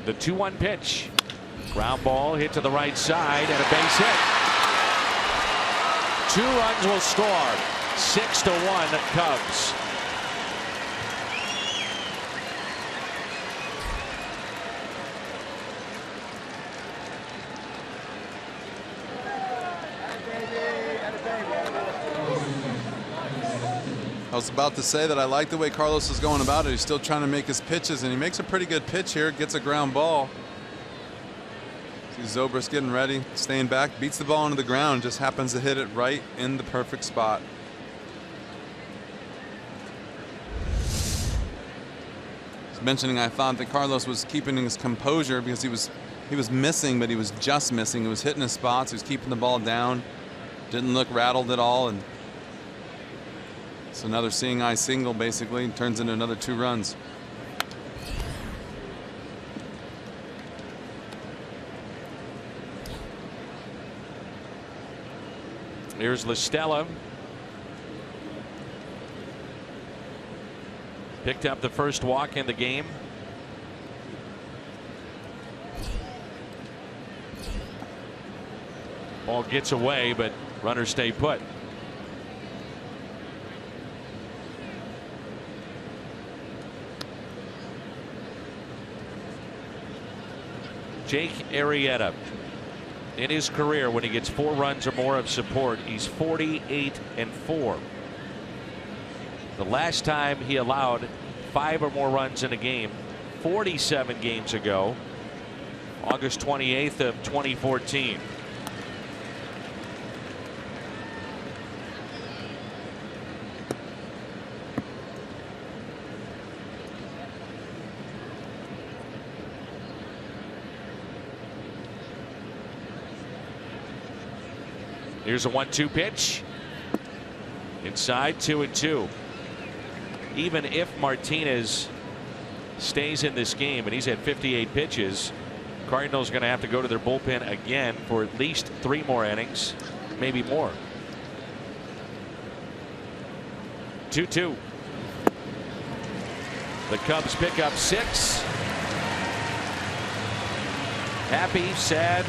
The 2-1 pitch. Ground ball hit to the right side and a base hit. 2 runs will score. 6-1 Cubs. I was about to say that I like the way Carlos is going about it. He's still trying to make his pitches, and he makes a pretty good pitch here. Gets a ground ball. See Zobrist getting ready, staying back, beats the ball into the ground, just happens to hit it right in the perfect spot. I was mentioning I thought that Carlos was keeping his composure because he was missing, but he was just missing. He was hitting his spots. He was keeping the ball down. Didn't look rattled at all, and it's another seeing eye single, basically. Turns into another 2 runs. Here's LaStella. Picked up the first walk in the game. Ball gets away, but runners stay put. Jake Arrieta, in his career, when he gets 4 runs or more of support, he's 48-4. The last time he allowed 5 or more runs in a game, 47 games ago, August 28th of 2014. Here's a 1-2 pitch. Inside, 2-2. Even if Martinez stays in this game, and he's had 58 pitches, Cardinals are going to have to go to their bullpen again for at least 3 more innings, maybe more. 2-2. The Cubs pick up 6. Happy, sad,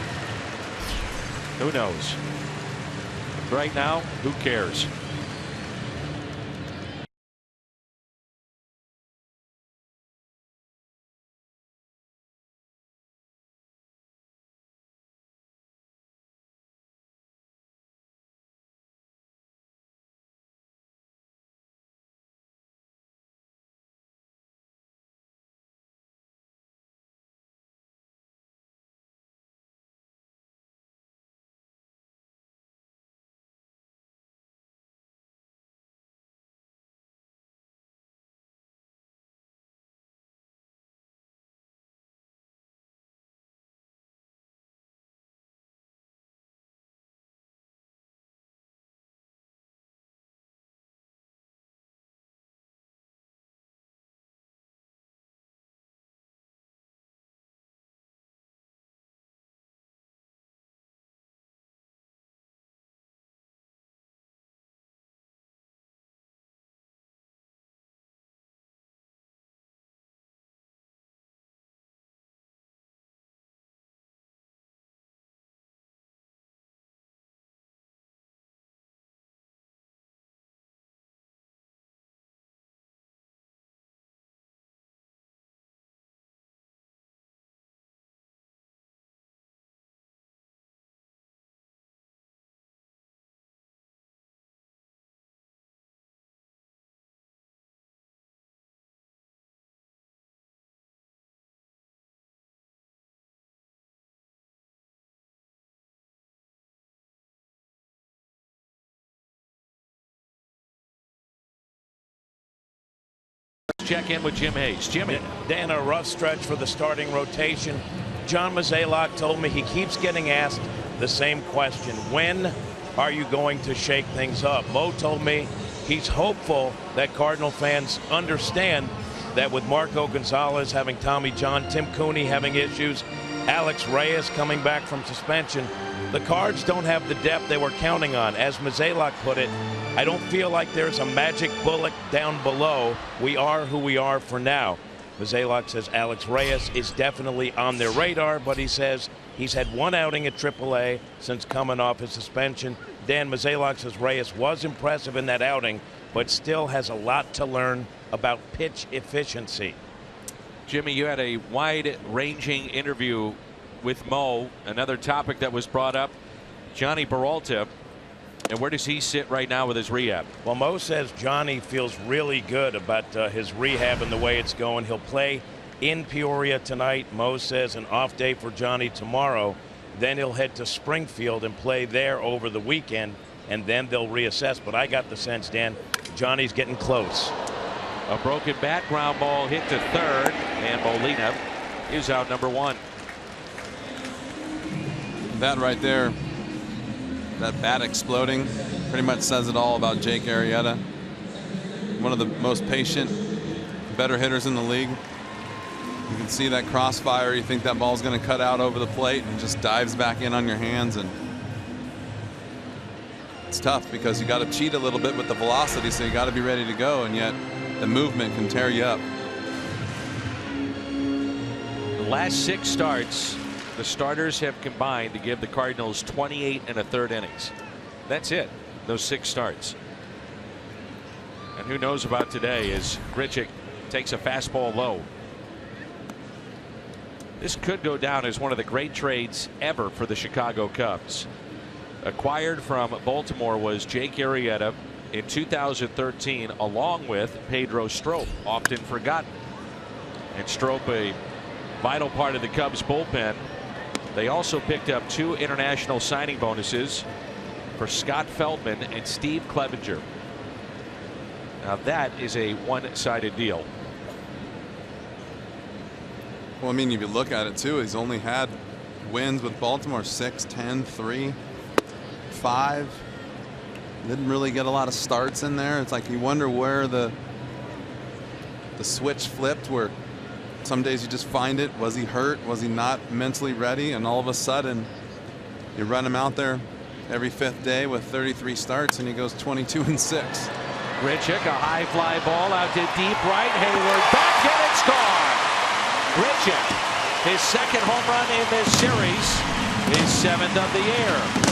who knows? Right now, who cares? Check in with Jim Hayes. Jimmy. Dan, a rough stretch for the starting rotation. John Mozeliak told me he keeps getting asked the same question. When are you going to shake things up? Mo told me he's hopeful that Cardinal fans understand that with Marco Gonzalez having Tommy John, Tim Cooney having issues, Alex Reyes coming back from suspension, the Cards don't have the depth they were counting on. As Mozeliak put it, I don't feel like there's a magic bullet down below. We are who we are for now. Mozeliak says Alex Reyes is definitely on their radar, but he says he's had one outing at AAA since coming off his suspension. Dan, Mozeliak says Reyes was impressive in that outing, but still has a lot to learn about pitch efficiency. Jimmy, you had a wide-ranging interview with Mo. Another topic that was brought up, Johnny Peralta. And where does he sit right now with his rehab? Well, Mo says Johnny feels really good about his rehab and the way it's going. He'll play in Peoria tonight. Mo says an off day for Johnny tomorrow. Then he'll head to Springfield and play there over the weekend, and then they'll reassess. But I got the sense, Dan, Johnny's getting close. A broken bat, ground ball hit to third, and Molina is out number 1. That right there, that bat exploding, pretty much says it all about Jake Arrieta. One of the most patient, better hitters in the league. You can see that crossfire. You think that ball's going to cut out over the plate, and just dives back in on your hands. And it's tough because you got to cheat a little bit with the velocity, so you got to be ready to go, and yet the movement can tear you up. The last 6 starts, the starters have combined to give the Cardinals 28 1/3 innings. That's it, those 6 starts. And who knows about today as Grichuk takes a fastball low. This could go down as one of the great trades ever for the Chicago Cubs. Acquired from Baltimore was Jake Arrieta in 2013, along with Pedro Strop, often forgotten. And Strop, a vital part of the Cubs bullpen. They also picked up 2 international signing bonuses for Scott Feldman and Steve Clevenger. Now that is a one-sided deal. Well, I mean, if you look at it too, he's only had wins with Baltimore 6, 10, 3, 5. Didn't really get a lot of starts in there. It's like you wonder where the switch flipped, where some days you just find it. Was he hurt? Was he not mentally ready? And all of a sudden you run him out there every 5th day with 33 starts and he goes 22-6. Grichuk, a high fly ball out to deep right. Hayward back, and it's gone. Grichuk, his second home run in this series, his 7th of the year.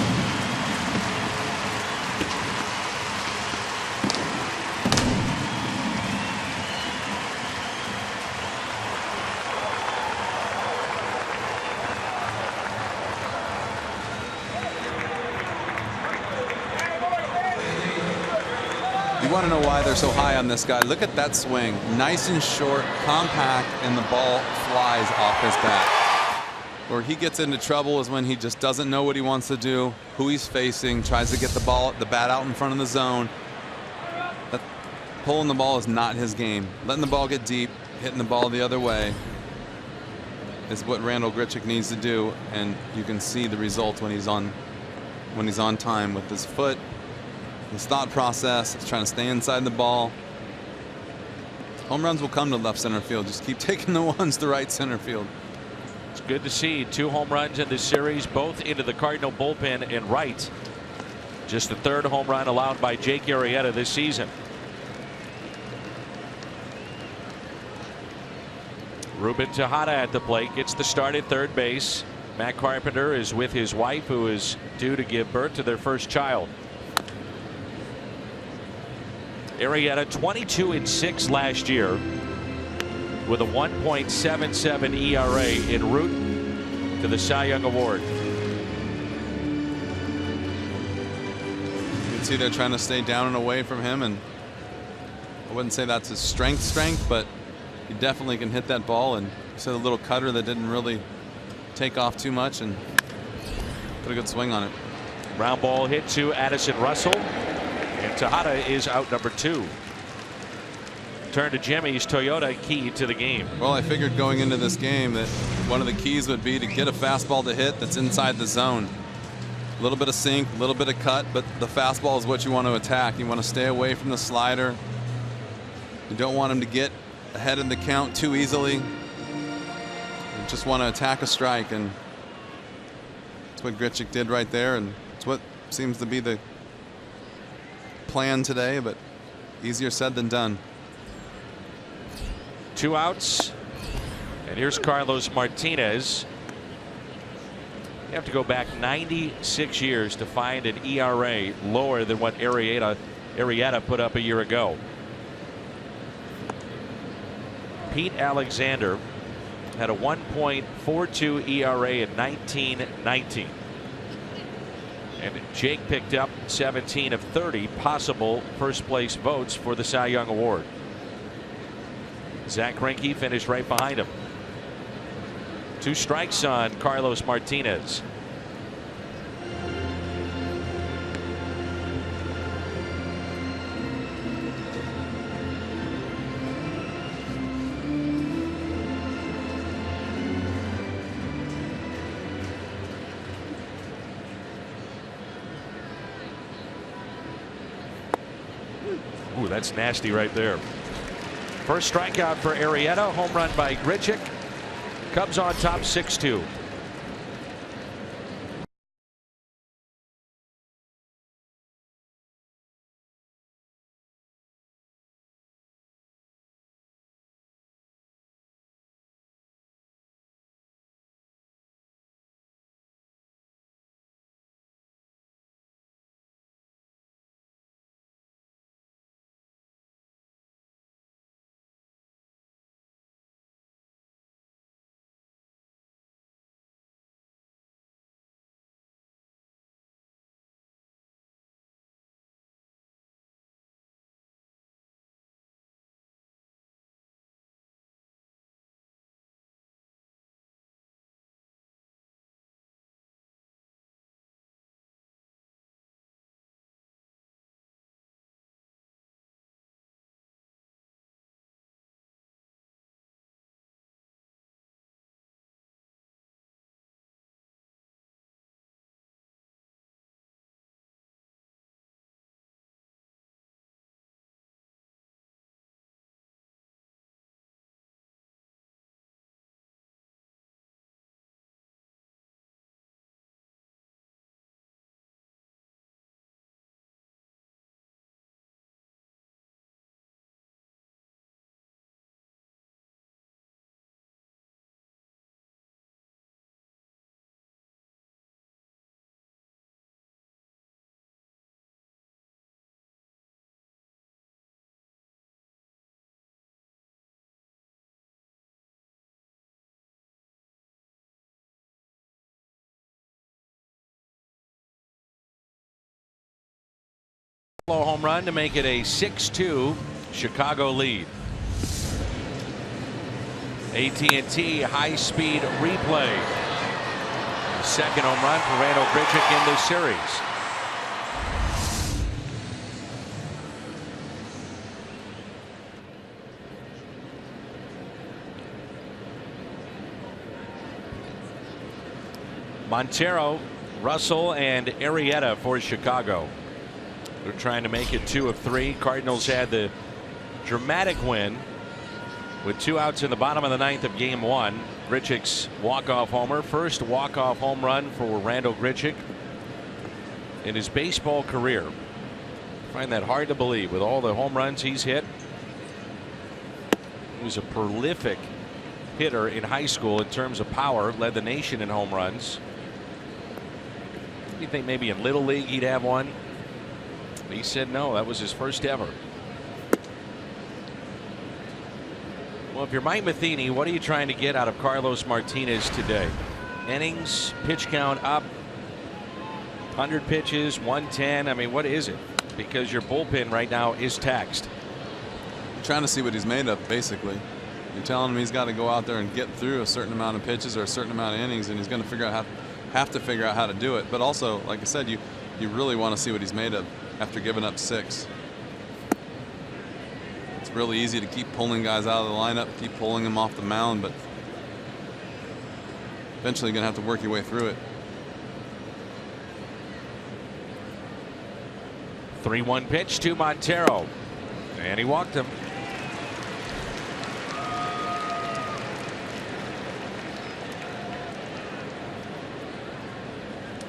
You want to know why they're so high on this guy? Look at that swing. Nice and short, compact, and the ball flies off his bat. Where he gets into trouble is when he just doesn't know what he wants to do, who he's facing, tries to get the bat out in front of the zone. Pulling the ball is not his game. Letting the ball get deep, hitting the ball the other way is what Randal Grichuk needs to do, and you can see the results when he's on time with his foot. His thought process is trying to stay inside the ball. Home runs will come to left center field. Just keep taking the ones to right center field. It's good to see 2 home runs in this series, both into the Cardinal bullpen and right. Just the 3rd home run allowed by Jake Arrieta this season. Ruben Tejada at the plate, gets the start at third base. Matt Carpenter is with his wife, who is due to give birth to their first child. Arrieta 22-6 last year with a 1.77 ERA en route to the Cy Young Award. You can see they're trying to stay down and away from him, and I wouldn't say that's his strength, but he definitely can hit that ball, and you said a little cutter that didn't really take off too much and put a good swing on it. Ground ball hit to Addison Russell. And Tejada is out number 2. Turn to Jimmy's Toyota, key to the game. Well, I figured going into this game that one of the keys would be to get a fastball to hit that's inside the zone. A little bit of sink, a little bit of cut, but the fastball is what you want to attack. You want to stay away from the slider. You don't want him to get ahead in the count too easily. You just want to attack a strike, and that's what Grichuk did right there, and it's what seems to be the plan today, but easier said than done. 2 outs, and here's Carlos Martinez. You have to go back 96 years to find an ERA lower than what Arrieta put up a year ago. Pete Alexander had a 1.42 ERA in 1919. And Jake picked up 17 of 30 possible first place votes for the Cy Young Award. Zach Greinke finished right behind him. 2 strikes on Carlos Martinez. Ooh, that's nasty right there. First strikeout for Arrieta, home run by Grichuk. Cubs on top 6-2. home run to make it a 6-2 Chicago lead. AT&T high-speed replay. Second home run for Randal Grichuk in this series. Montero, Russell, and Arrieta for Chicago. They're trying to make it 2 of 3. Cardinals had the dramatic win with 2 outs in the bottom of the 9th of game 1. Grichuk's walk-off homer, first walk-off home run for Randal Grichuk in his baseball career. I find that hard to believe with all the home runs he's hit. He was a prolific hitter in high school in terms of power, led the nation in home runs. You think maybe in Little League he'd have one? He said no, that was his first ever. Well, if you're Mike Matheny, what are you trying to get out of Carlos Martinez today? Innings, pitch count up, 100 pitches, 110. I mean, what is it? Because your bullpen right now is taxed. You're trying to see what he's made of, basically. You're telling him he's got to go out there and get through a certain amount of pitches or a certain amount of innings, and he's going to have to figure out how to do it. But also, like I said, you really want to see what he's made of after giving up 6. It's really easy to keep pulling guys out of the lineup, keep pulling them off the mound, but eventually you're going to have to work your way through it. 3-1 pitch to Montero, and he walked him.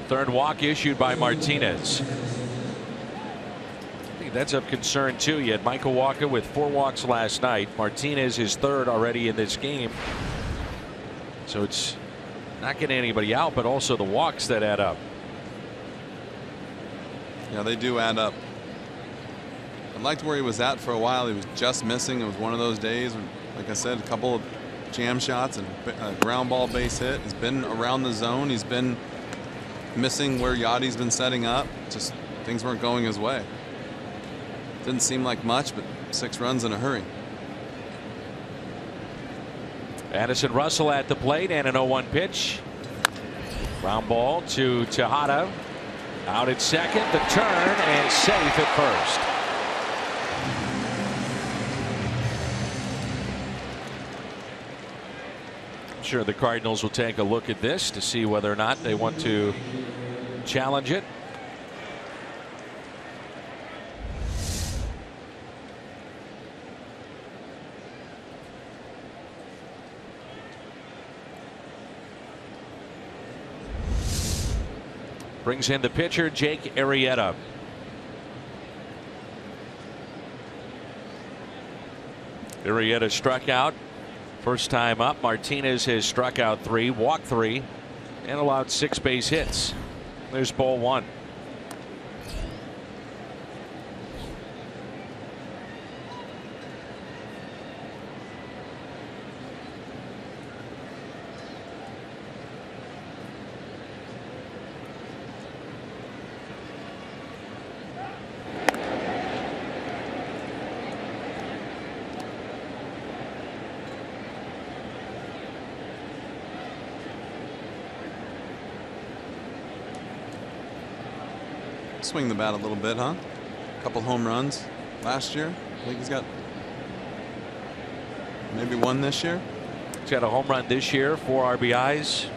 Third walk issued by Martinez. I think that's of concern too. You had Michael Walker with 4 walks last night. Martinez is 3rd already in this game. So it's not getting anybody out, but also the walks that add up. Yeah, they do add up. I liked where he was at for a while. He was just missing. It was one of those days, like I said, a couple of jam shots and a ground ball base hit. He's been around the zone. He's been missing where Yadi's been setting up. Just things weren't going his way. Didn't seem like much, but 6 runs in a hurry. Addison Russell at the plate and an 0-1 pitch. Ground ball to Tejada. Out at second, the turn, and safe at first. I'm sure the Cardinals will take a look at this to see whether or not they want to challenge it. Brings in the pitcher, Jake Arrieta. Arrieta struck out first time up. Martinez has struck out 3, walked 3, and allowed 6 base hits. There's ball 1. Swing the bat a little bit, huh? A couple home runs last year. I think he's got maybe 1 this year. He's got a home run this year, 4 RBIs,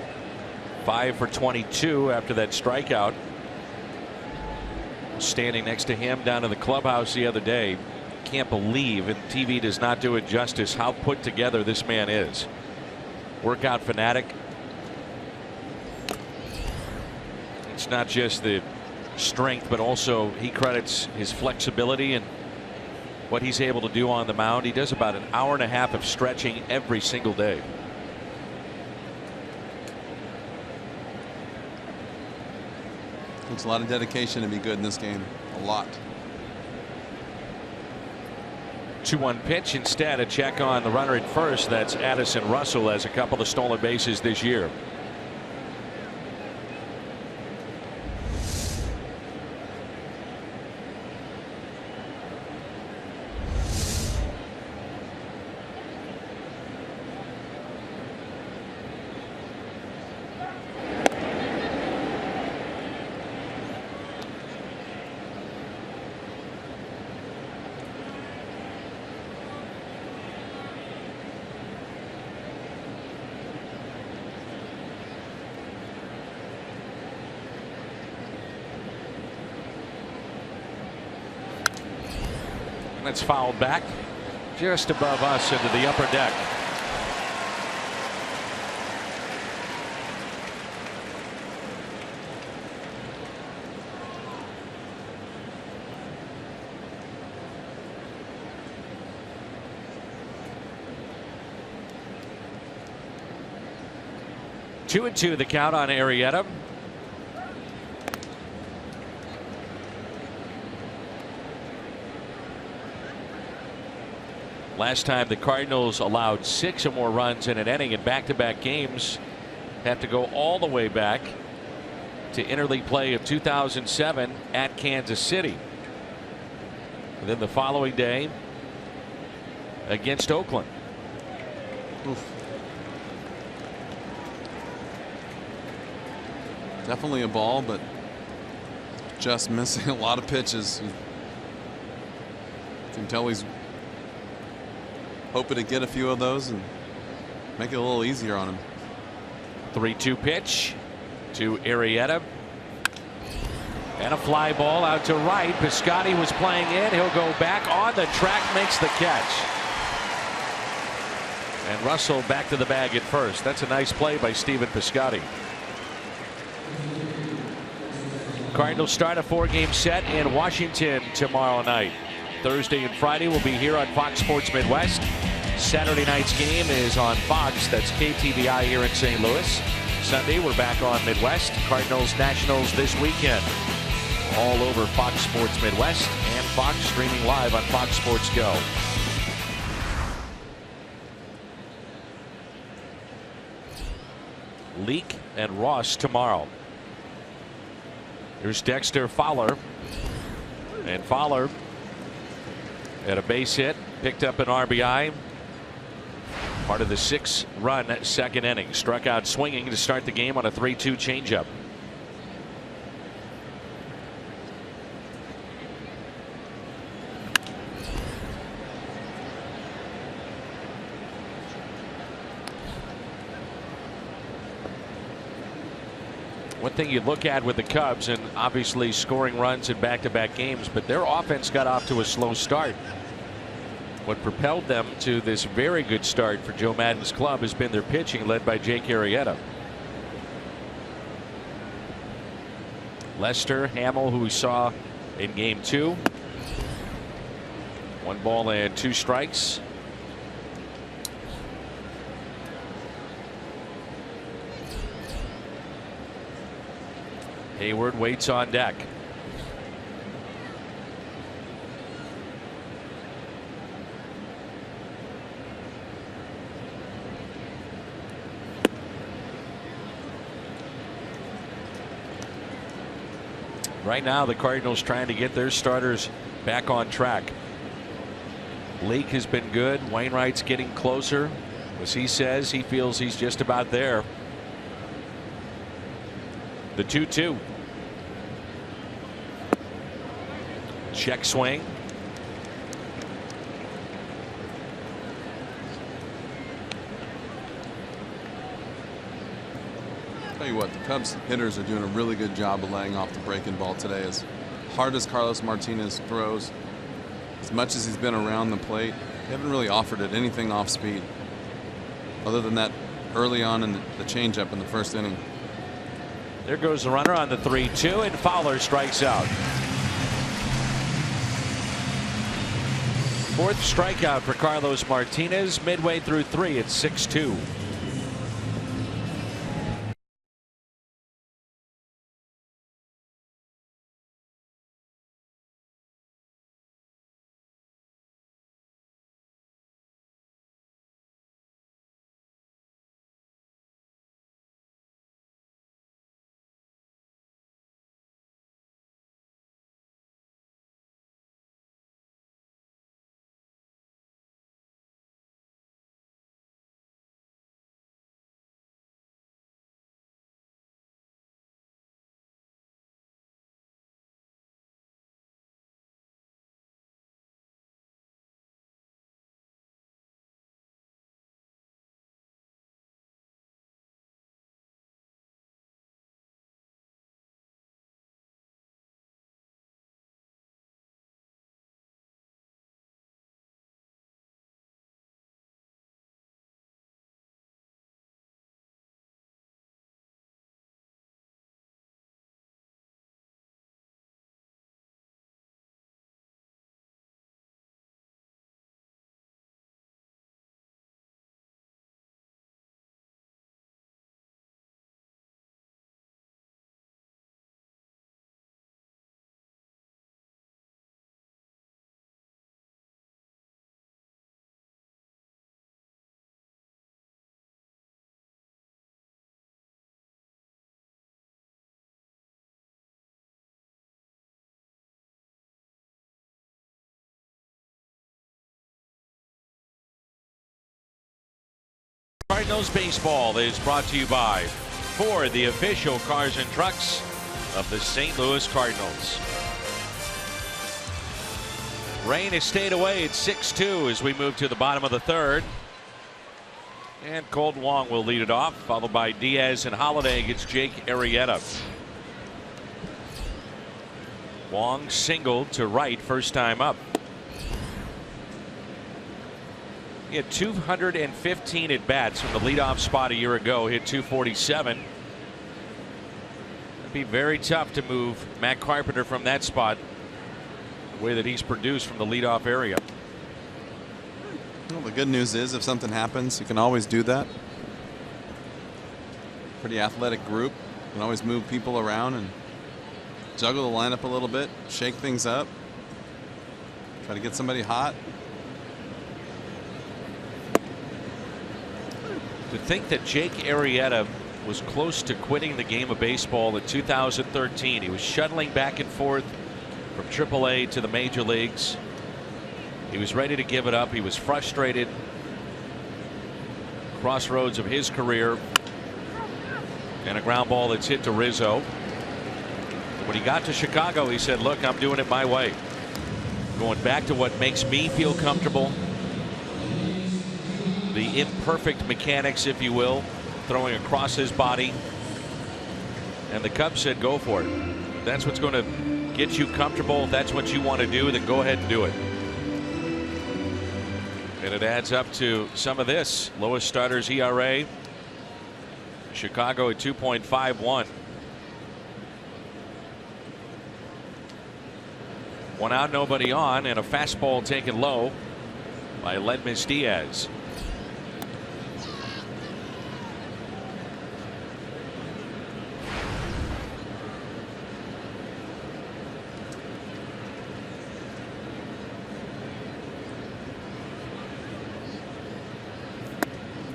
5 for 22 after that strikeout. Standing next to him down in the clubhouse the other day. Can't believe, and TV does not do it justice, how put together this man is. Workout fanatic. It's not just the strength, but also he credits his flexibility and what he's able to do on the mound. He does about an hour and a half of stretching every single day. Takes a lot of dedication to be good in this game. A lot. 2-1 pitch. Instead, a check on the runner at first. That's Addison Russell, has a couple of stolen bases this year. That's fouled back just above us into the upper deck. Two and two the count on Arrieta. Last time the Cardinals allowed 6 or more runs in an inning in back-to-back games. Have to go all the way back to interleague play of 2007 at Kansas City. And then the following day against Oakland. Oof. Definitely a ball, but just missing a lot of pitches. You can tell he's hoping to get a few of those and make it a little easier on him. 3-2 pitch to Arrieta. And a fly ball out to right. Piscotty was playing in. He'll go back on the track, makes the catch. And Russell back to the bag at first. That's a nice play by Stephen Piscotty. Cardinals start a 4-game set in Washington tomorrow night. Thursday and Friday will be here on Fox Sports Midwest. Saturday night's game is on Fox. That's KTVI here in St. Louis. Sunday we're back on Midwest. Cardinals Nationals this weekend. All over Fox Sports Midwest and Fox streaming live on Fox Sports Go. Leake and Ross tomorrow. Here's Dexter Fowler. And Fowler at a base hit, picked up an RBI. Part of the 6-run second inning. Struck out swinging to start the game on a 3-2 changeup. One thing you look at with the Cubs, and obviously scoring runs in back-to-back games, but their offense got off to a slow start. What propelled them to this very good start for Joe Maddon's club has been their pitching, led by Jake Arrieta. Lester, Hamill, who we saw in game 2. 1 ball and 2 strikes. Hayward waits on deck. Right now the Cardinals trying to get their starters back on track. Leake has been good. Wainwright's getting closer. As he says, he feels he's just about there. The 2-2. Check swing. Tell you what, the Cubs hitters are doing a really good job of laying off the breaking ball today. As hard as Carlos Martinez throws, as much as he's been around the plate, they haven't really offered it anything off speed, other than that early on in the changeup in the first inning. There goes the runner on the 3-2, and Fowler strikes out. 4th strikeout for Carlos Martinez. Midway through 3, it's 6-2. Cardinals baseball is brought to you by Ford, the official cars and trucks of the St. Louis Cardinals. Rain has stayed away at 6-2 as we move to the bottom of the third. And Colt Wong will lead it off, followed by Diaz and Holiday against Jake Arrieta. Wong singled to right first time up. He had 215 at bats from the leadoff spot a year ago. Hit 247. It'd be very tough to move Matt Carpenter from that spot the way that he's produced from the leadoff area. Well, the good news is if something happens, you can always do that. Pretty athletic group. You can always move people around and juggle the lineup a little bit, shake things up, try to get somebody hot. To think that Jake Arrieta was close to quitting the game of baseball in 2013. He was shuttling back and forth from AAA to the major leagues. He was ready to give it up. He was frustrated. Crossroads of his career. And a ground ball that's hit to Rizzo. When he got to Chicago, he said, look, I'm doing it my way. Going back to what makes me feel comfortable. The imperfect mechanics, if you will, throwing across his body. And the Cubs said, go for it. That's what's going to get you comfortable. If that's what you want to do, then go ahead and do it. And it adds up to some of this. Lowest starters ERA. Chicago at 2.51. One out, nobody on, and a fastball taken low by Ledmus Diaz.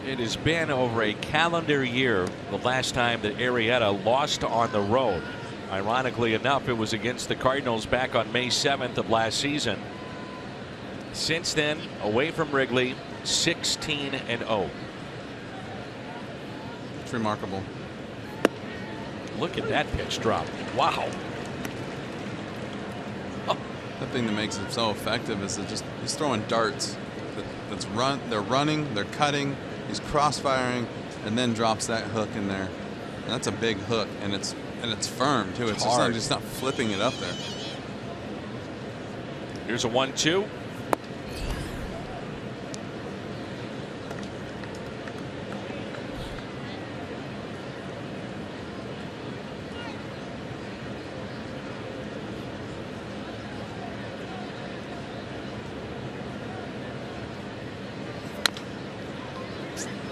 It has been over a calendar year the last time that Arrieta lost on the road. Ironically enough, it was against the Cardinals back on May 7th of last season. Since then, away from Wrigley, 16-0. It's remarkable. Look at that pitch drop. Wow. Oh. The thing that makes it so effective is that he's throwing darts. They're running, they're cutting, he's crossfiring, and then drops that hook in there. And that's a big hook, and it's firm too. It's just not flipping it up there. Here's a 1-2.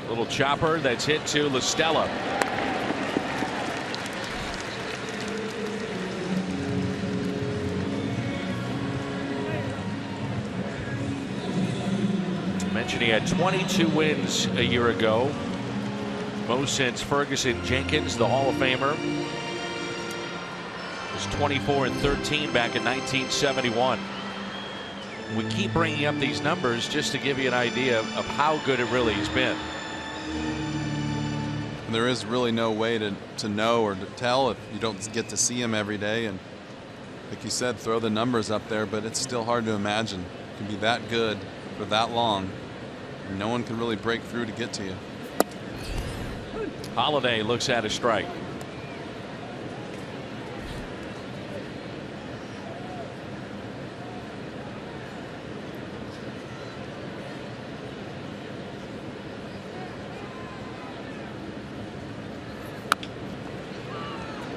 Little chopper that's hit to La Stella. Mentioned he had 22 wins a year ago. Most since Ferguson Jenkins, the Hall of Famer. Was 24-13 back in 1971. We keep bringing up these numbers just to give you an idea of how good it really has been. There is really no way to know or to tell if you don't get to see him every day. And like you said, throw the numbers up there, but it's still hard to imagine it can be that good for that long. No one can really break through to get to you. Holiday looks at a strike.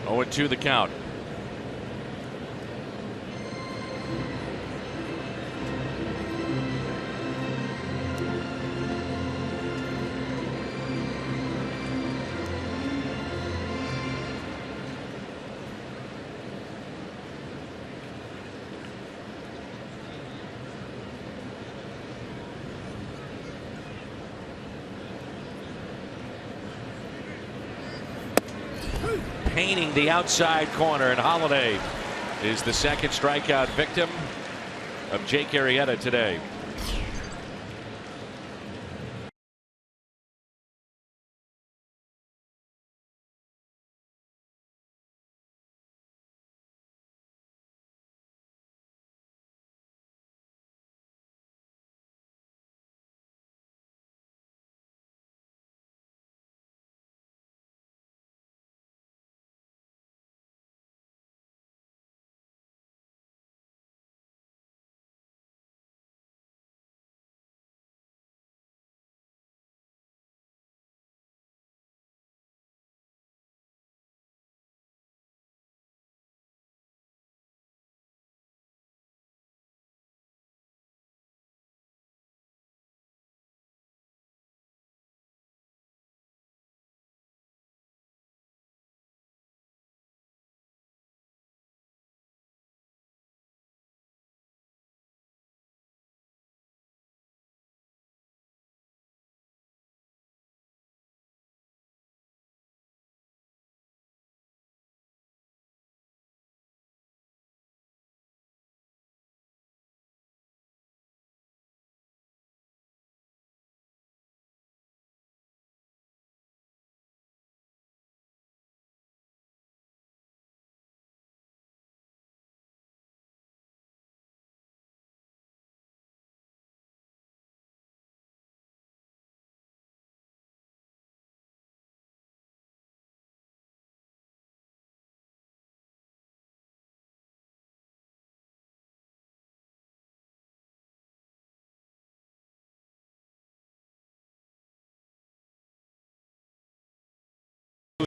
Oh, 2 the count. Painting the outside corner, and Holiday is the second strikeout victim of Jake Arrieta today.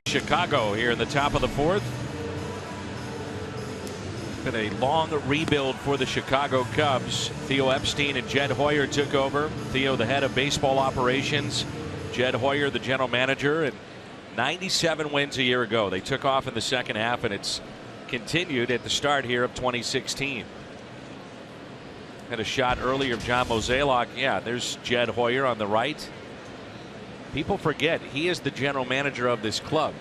Chicago here in the top of the fourth. Been a long rebuild for the Chicago Cubs. Theo Epstein and Jed Hoyer took over. Theo, the head of baseball operations. Jed Hoyer, the general manager. And 97 wins a year ago. They took off in the second half, and it's continued at the start here of 2016. Had a shot earlier of John Mozeliak. Yeah, there's Jed Hoyer on the right. People forget he is the general manager of this club.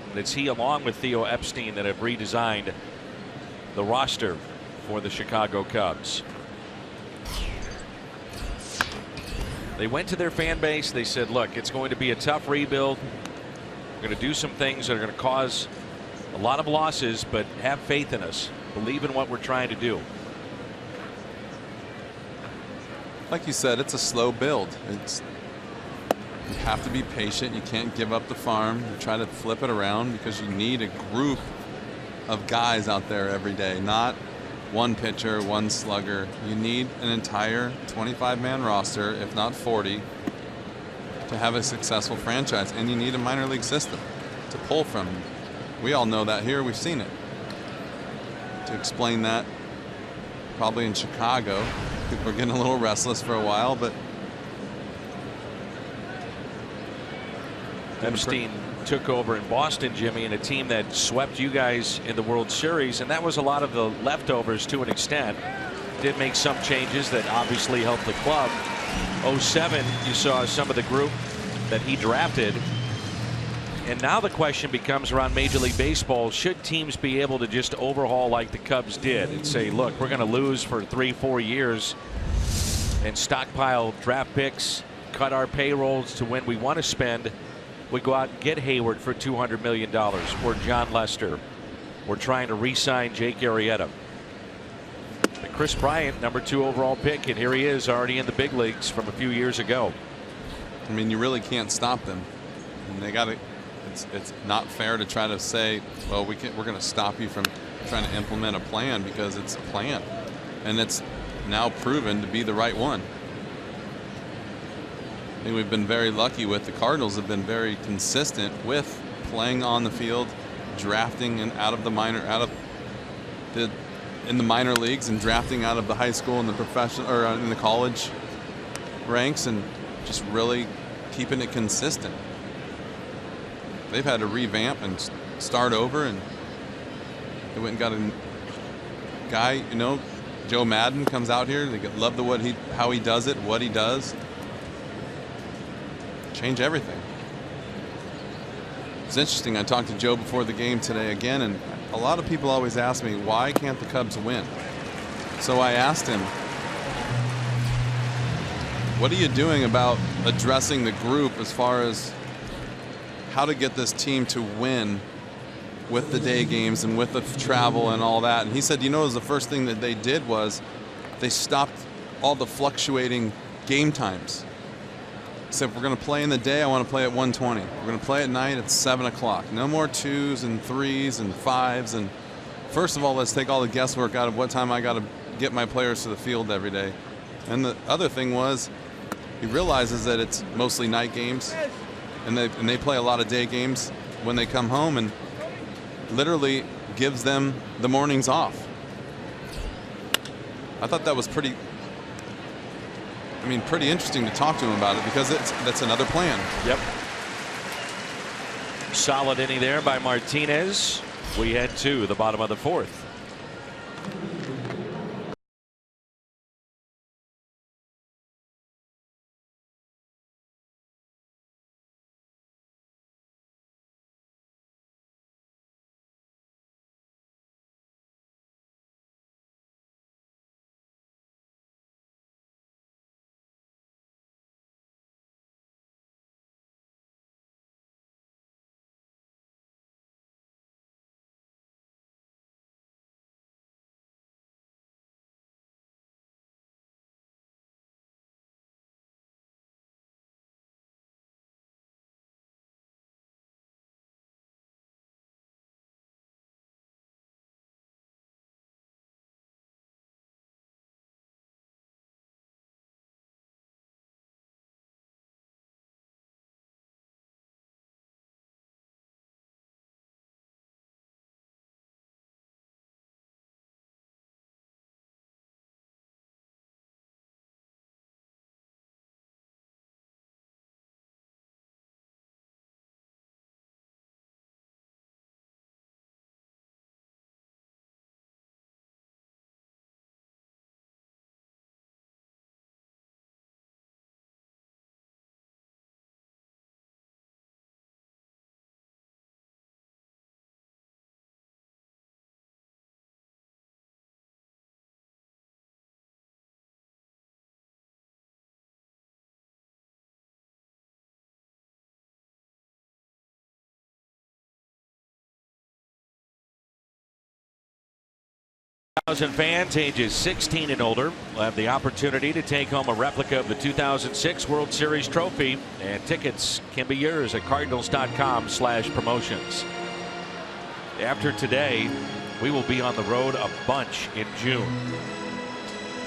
And it's he, along with Theo Epstein, that have redesigned the roster for the Chicago Cubs. They went to their fan base. They said, look, it's going to be a tough rebuild. We're going to do some things that are going to cause a lot of losses, but have faith in us. Believe in what we're trying to do. Like you said, it's a slow build. You have to be patient. You can't give up the farm. You try to flip it around because you need a group of guys out there every day, not one pitcher, one slugger. You need an entire 25-man roster, if not 40, to have a successful franchise, and you need a minor league system to pull from. We all know that here. We've seen it. To explain that, probably in Chicago, people are getting a little restless for a while, but Epstein took over in Boston, Jimmy, in a team that swept you guys in the World Series, and that was a lot of the leftovers to an extent. Did make some changes that obviously helped the club. 07, you saw some of the group that he drafted. And now the question becomes around Major League Baseball, should teams be able to just overhaul like the Cubs did and say, look, we're going to lose for 3-4 years and stockpile draft picks, cut our payrolls to when we want to spend. We go out and get Hayward for $200 million, or John Lester. We're trying to re-sign Jake Arrieta. Chris Bryant, #2 overall pick, and here he is already in the big leagues from a few years ago. I mean, you really can't stop them. And they got to. It's not fair to try to say, well, we're going to stop you from trying to implement a plan, because it's a plan, and it's now proven to be the right one. I think we've been very lucky with the Cardinals. Have been very consistent with playing on the field, drafting and in the minor leagues, and drafting out of the high school and the professional or in the college ranks, and just really keeping it consistent. They've had to revamp and start over, and they went and got a guy, you know, Joe Madden comes out here. They love how he does it, what he does. Change everything. It's interesting. I talked to Joe before the game today again, and a lot of people always ask me, why can't the Cubs win? So I asked him, what are you doing about addressing the group as far as how to get this team to win with the day games and with the travel and all that? And he said, you know, the first thing that they did was they stopped all the fluctuating game times. So if we're going to play in the day, I want to play at 1:20. We're going to play at night at 7 o'clock. No more 2s and 3s and 5s. And first of all, let's take all the guesswork out of what time I got to get my players to the field every day. And the other thing was, he realizes that it's mostly night games, and they play a lot of day games when they come home, and literally gives them the mornings off. I thought that was pretty interesting to talk to him about it, because that's another plan. Yep. Solid inning there by Martinez. We head to the bottom of the fourth. 10,000 fans ages 16 and older will have the opportunity to take home a replica of the 2006 World Series trophy, and tickets can be yours at cardinals.com/promotions. After today, we will be on the road a bunch in June.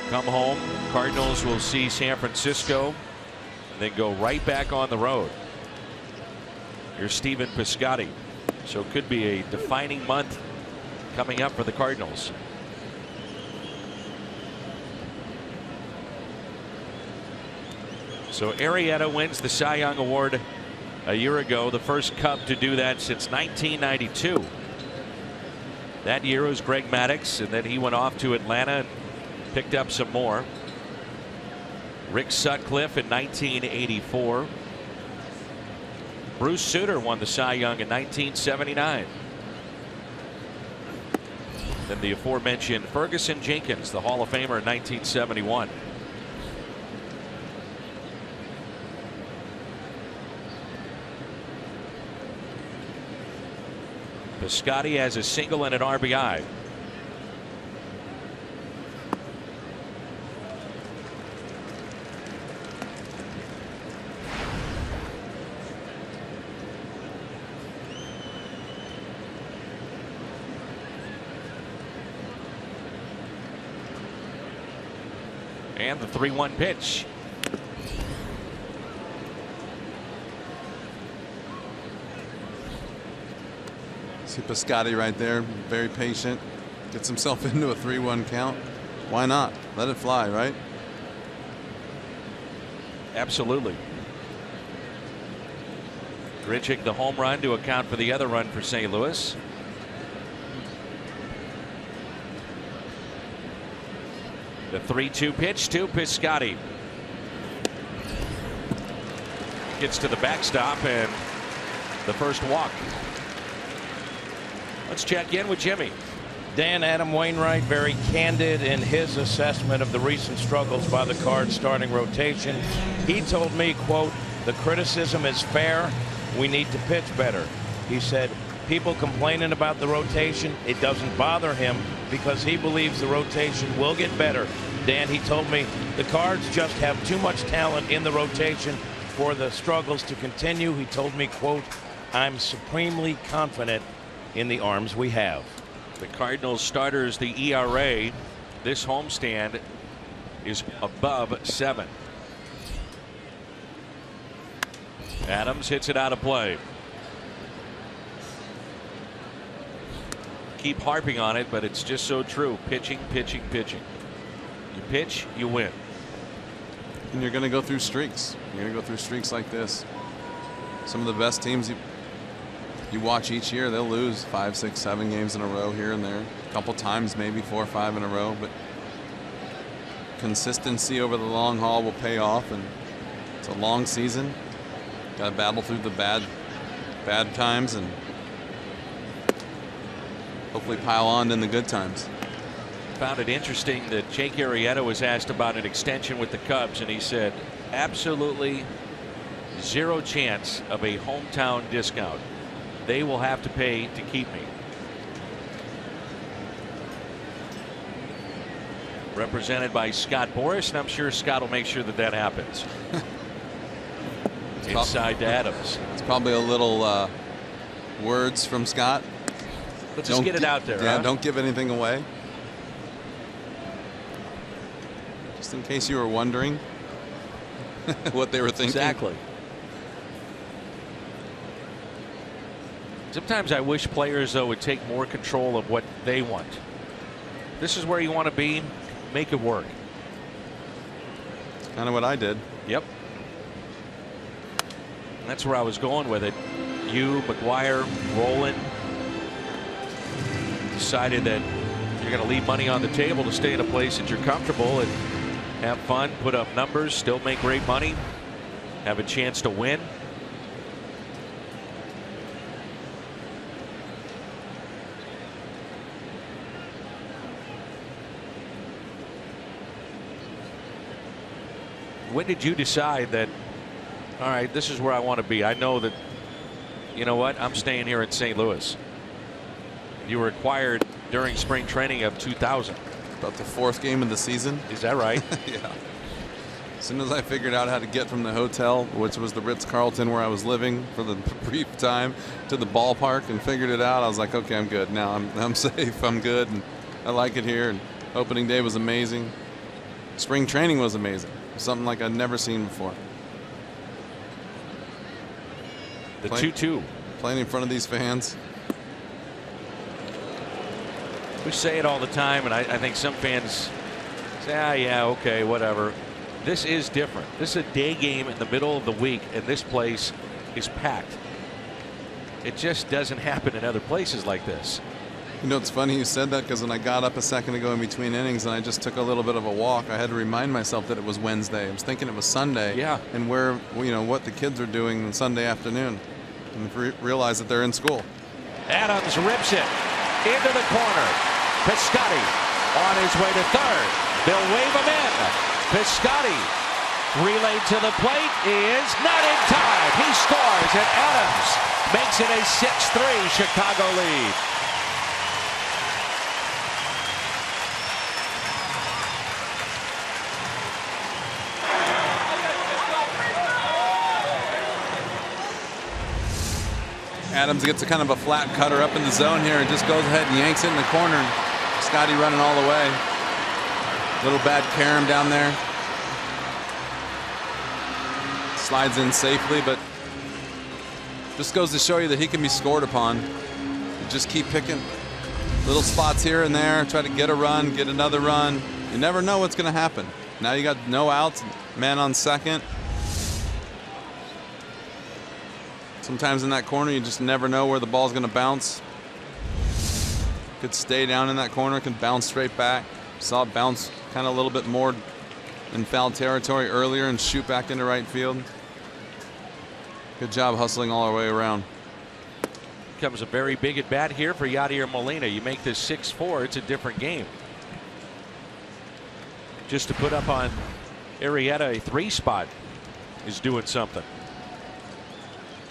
Come home, Cardinals will see San Francisco, and then go right back on the road. Here's Stephen Piscotty. So it could be a defining month coming up for the Cardinals. So Arrieta wins the Cy Young Award a year ago, the first Cub to do that since 1992. That year was Greg Maddux, and then he went off to Atlanta and picked up some more. Rick Sutcliffe in 1984. Bruce Sutter won the Cy Young in 1979. Then the aforementioned Ferguson Jenkins, the Hall of Famer, in 1971. Piscotty has a single and an RBI. And the 3-1 pitch. See Piscotty right there, very patient, gets himself into a 3-1 count. Why not? Let it fly, right? Absolutely. Grichuk the home run to account for the other run for St. Louis. The 3-2 pitch to Piscotty. Gets to the backstop and the first walk. Let's check in with Jimmy. Dan, Adam Wainwright very candid in his assessment of the recent struggles by the Cards starting rotation. He told me, quote, "The criticism is fair. We need to pitch better." He said, people complaining about the rotation, it doesn't bother him because he believes the rotation will get better. Dan, he told me the Cards just have too much talent in the rotation for the struggles to continue. He told me, quote, "I'm supremely confident in the arms we have." The Cardinals starters, the ERA this homestand is above 7. Adams hits it out of play. Keep harping on it, but it's just so true. Pitching, pitching, pitching. You pitch, you win. And you're going to go through streaks. You're going to go through streaks like this. Some of the best teams you watch each year, they'll lose 5, 6, 7 games in a row here and there. A couple times, maybe 4 or 5 in a row. But consistency over the long haul will pay off, and it's a long season. Got to battle through the bad times and hopefully pile on in the good times. Found it interesting that Jake Arrieta was asked about an extension with the Cubs, and he said absolutely 0 chance of a hometown discount. They will have to pay to keep me. Represented by Scott Boras, and I'm sure Scott will make sure that that happens. Inside to Adams. It's probably a little words from Scott. Let's just get it out there. Yeah, huh? Don't give anything away. Just in case you were wondering what they were thinking. Exactly. Sometimes I wish players, though, would take more control of what they want. This is where you want to be. Make it work. That's kind of what I did. Yep. And that's where I was going with it. You, McGuire, Rowland decided that you're going to leave money on the table to stay in a place that you're comfortable and have fun, put up numbers, still make great money, have a chance to win. When did you decide that, all right, this is where I want to be? I know that, you know what, I'm staying here in St. Louis. You were acquired during spring training of 2000. about the 4th game of the season. Is that right? Yeah. As soon as I figured out how to get from the hotel, which was the Ritz-Carlton where I was living for the brief time, to the ballpark and figured it out, I was like, okay, I'm good. Now I'm safe. I'm good. And I like it here. And opening day was amazing. Spring training was amazing. Something like I'd never seen before. The 2-2. Playing in front of these fans. We say it all the time, and I think some fans say, yeah, okay, whatever. This is different. This is a day game in the middle of the week, and this place is packed. It just doesn't happen in other places like this. You know, it's funny you said that, because when I got up a second ago in between innings and I just took a little bit of a walk, I had to remind myself that it was Wednesday. I was thinking it was Sunday. Yeah. And where, you know, what the kids are doing on Sunday afternoon. And realize that they're in school. Adams rips it into the corner. Piscotty on his way to third. They'll wave him in. Piscotty relayed to the plate is not in time. He scores, and Adams makes it a 6-3 Chicago lead. Adams gets a kind of a flat cutter up in the zone here and just goes ahead and yanks it in the corner. Scotty running all the way. Little bad carom down there. Slides in safely, but just goes to show you that he can be scored upon. You just keep picking little spots here and there, try to get a run, get another run. You never know what's going to happen. Now you got no outs, man on second. Sometimes in that corner, you just never know where the ball's going to bounce. Could stay down in that corner, can bounce straight back. Saw it bounce kind of a little bit more in foul territory earlier and shoot back into right field. Good job hustling all our way around. Comes a very big at bat here for Yadier Molina. You make this 6-4, it's a different game. Just to put up on Arrieta, a 3 spot is doing something.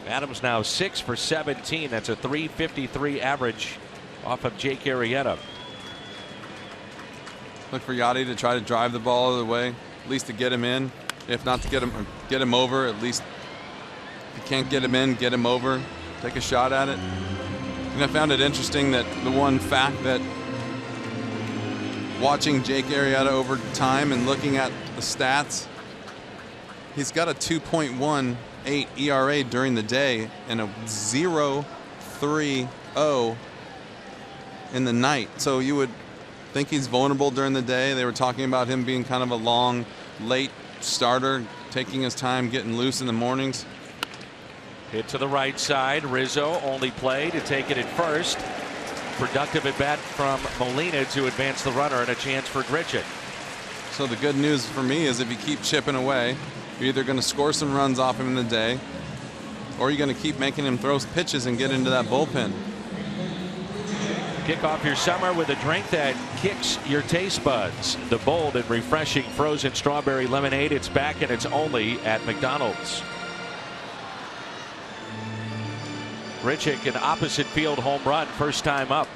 Adams now 6 for 17. That's a .353 average off of Jake Arrieta. Look for Yachty to try to drive the ball out of the way, at least to get him in. If not to get him over, at least if you can't get him in, get him over. Take a shot at it. And I found it interesting that the one fact that watching Jake Arrieta over time and looking at the stats, he's got a 2.18 ERA during the day and a 0.30 in the night. So you would think he's vulnerable during the day. They were talking about him being kind of a long, late starter, taking his time, getting loose in the mornings. Hit to the right side. Rizzo only play to take it at first. Productive at bat from Molina to advance the runner and a chance for Grichuk. So the good news for me is if you keep chipping away, you're either going to score some runs off him in the day, or you're going to keep making him throw pitches and get into that bullpen. Kick off your summer with a drink that kicks your taste buds. The bold and refreshing frozen strawberry lemonade. It's back and it's only at McDonald's. Grichuk, an opposite field home run, first time up.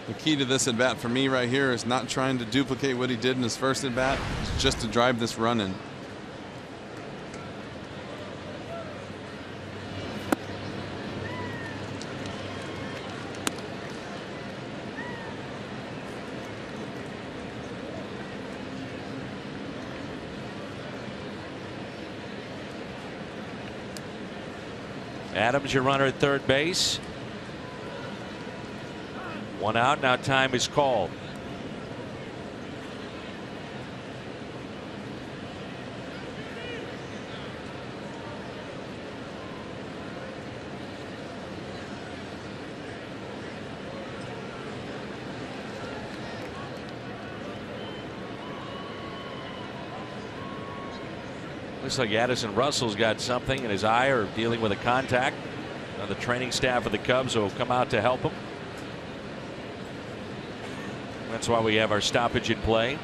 The key to this at bat for me right here is not trying to duplicate what he did in his first at bat, just to drive this run in. Adams, your runner at third base. 1 out. Now time is called. Looks like Addison Russell's got something in his eye or dealing with a contact. Now the training staff of the Cubs will come out to help him. That's why we have our stoppage in play.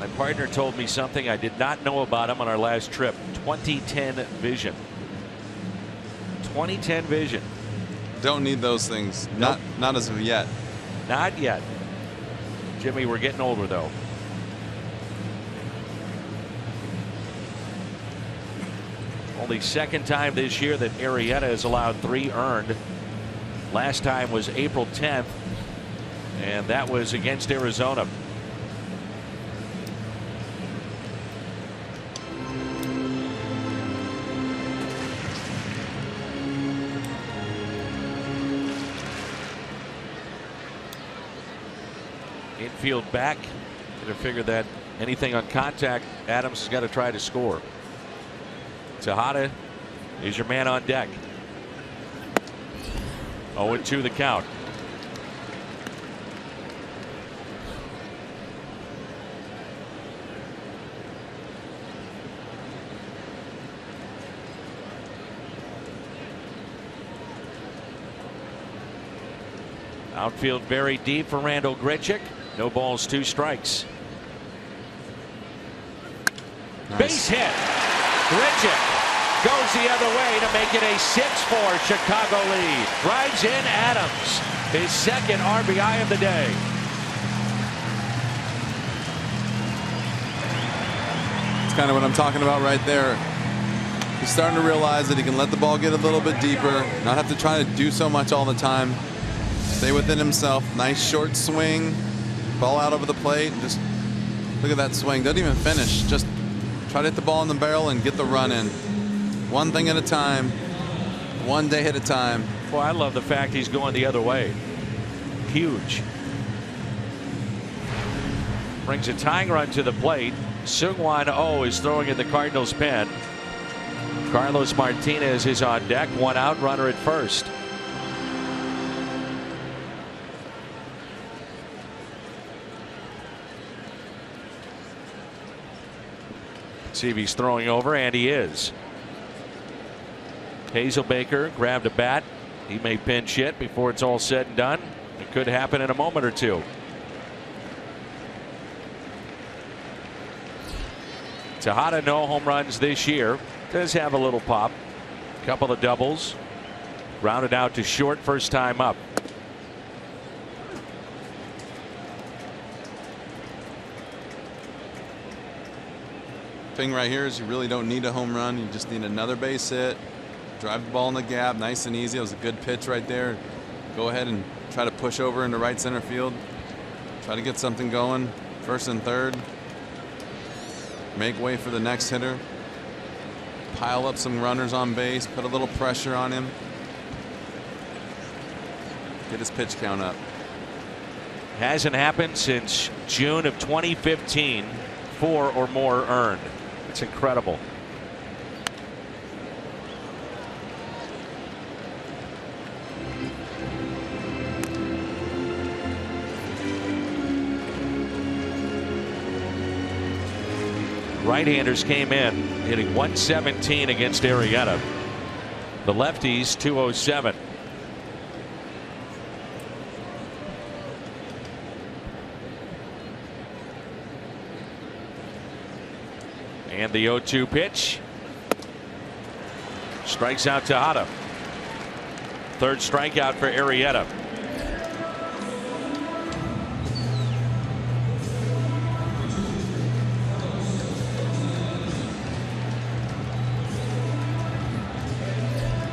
My partner told me something I did not know about him on our last trip. 2010 vision. 2010 vision. Don't need those things. Nope. Not as of yet. Not yet. Jimmy, we're getting older though. Only second time this year that Arrieta has allowed 3 earned. Last time was April 10th, and that was against Arizona. Infield back. Gonna figure that anything on contact, Adams has got to try to score. Tejada is your man on deck. 0-2 the count. Outfield very deep for Randall Grichuk. No balls, 2 strikes. Nice. Base hit. Grichuk goes the other way to make it a 6-4 Chicago lead. Drives in Adams, his second RBI of the day. It's kind of what I'm talking about right there. He's starting to realize that he can let the ball get a little bit deeper, not have to try to do so much all the time. Stay within himself. Nice short swing. Ball out over the plate. Just look at that swing. Doesn't even finish. Just try to hit the ball in the barrel and get the run in. One thing at a time. One day at a time. Well, I love the fact he's going the other way. Huge. Brings a tying run to the plate. Seung-Hwan Oh is throwing in the Cardinals pen. Carlos Martinez is on deck. 1 out, runner at first. See if he's throwing over, and he is. Hazelbaker grabbed a bat. He may pinch hit before it's all said and done. It could happen in a moment or two. Tejada, no home runs this year. Does have a little pop. Couple of doubles. Grounded out to short first time up. Thing right here is you really don't need a home run. You just need another base hit. Drive the ball in the gap, nice and easy. It was a good pitch right there. Go ahead and try to push over into right center field. Try to get something going. First and third. Make way for the next hitter. Pile up some runners on base. Put a little pressure on him. Get his pitch count up. Hasn't happened since June of 2015. 4 or more earned. It's incredible. Right-handers came in hitting 117 against Arrieta. The lefties 207. And the 0-2 pitch. Strikes out Tejada. Third strikeout for Arrieta.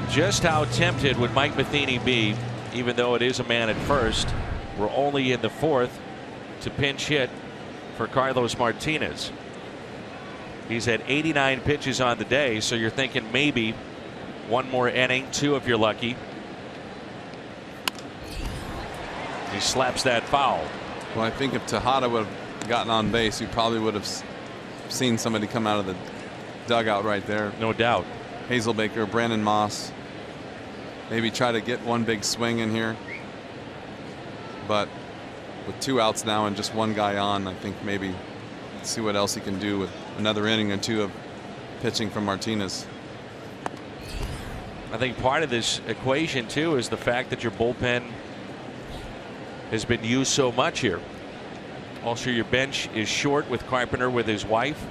Just how tempted would Mike Matheny be, even though it is a man at first? We're only in the 4th to pinch hit for Carlos Martinez. He's had 89 pitches on the day, so you're thinking maybe one more inning, 2 if you're lucky. He slaps that foul. Well, I think if Tejada would have gotten on base, you probably would have seen somebody come out of the dugout right there. No doubt. Hazelbaker, Brandon Moss. Maybe try to get one big swing in here. But with 2 outs now and just 1 guy on, I think maybe see what else he can do with another inning or 2 of pitching from Martinez. I think part of this equation too is the fact that your bullpen has been used so much here. Also, your bench is short with Carpenter with his wife.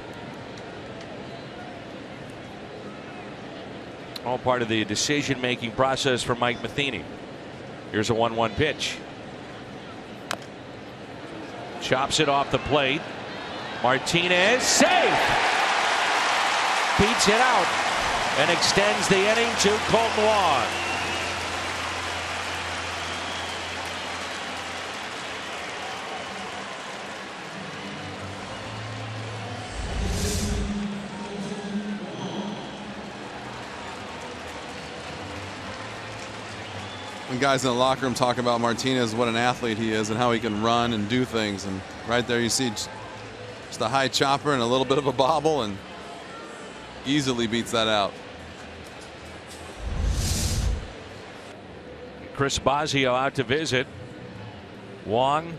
All part of the decision-making process for Mike Matheny. Here's a 1-1 pitch. Chops it off the plate. Martinez, safe! Beats it out and extends the inning to Colton Wong. When guys in the locker room talk about Martinez, what an athlete he is and how he can run and do things, and right there you see just a high chopper and a little bit of a bobble, and easily beats that out. Chris Bosio out to visit. Wong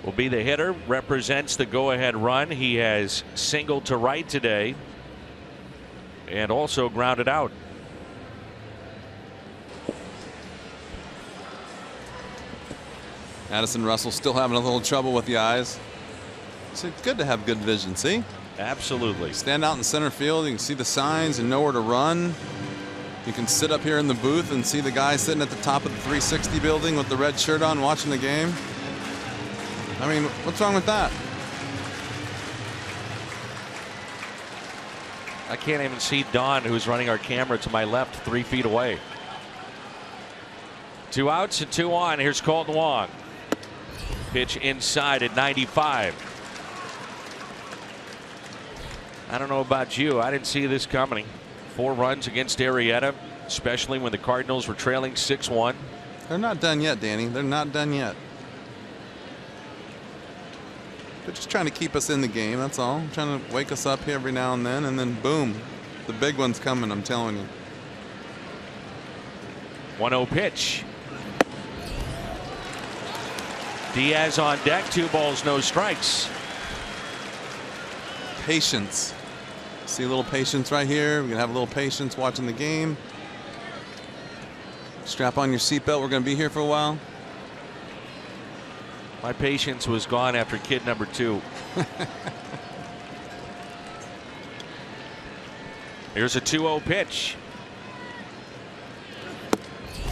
will be the hitter, represents the go-ahead run. He has singled to right today and also grounded out. Addison Russell still having a little trouble with the eyes. It's good to have good vision, see? Absolutely. Stand out in center field, you can see the signs and know where to run. You can sit up here in the booth and see the guy sitting at the top of the 360 building with the red shirt on watching the game. I mean, what's wrong with that? I can't even see Don, who's running our camera to my left, 3 feet away. 2 outs and 2 on. Here's Colton Wong. Pitch inside at 95. I don't know about you. I didn't see this coming. 4 runs against Arrieta, especially when the Cardinals were trailing 6-1. They're not done yet, Danny. They're not done yet. They're just trying to keep us in the game, that's all. Trying to wake us up here every now and then boom, the big one's coming, I'm telling you. 1-0 pitch. Diaz on deck, 2 balls, no strikes. Patience. See a little patience right here. We're going to have a little patience watching the game. Strap on your seatbelt. We're going to be here for a while. My patience was gone after kid number 2. Here's a 2-0 pitch.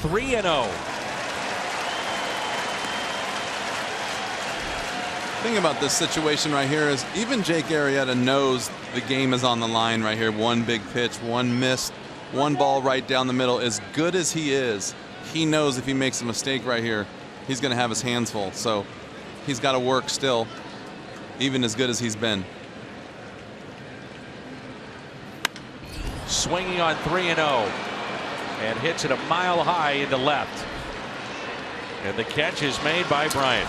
3-0. Thing about this situation right here is even Jake Arrieta knows the game is on the line right here. 1 big pitch, 1 miss, 1 ball right down the middle. As good as he is, he knows if he makes a mistake right here, he's going to have his hands full. So he's got to work still, even as good as he's been. Swinging on 3-0 and hits it a mile high into left. And the catch is made by Bryant.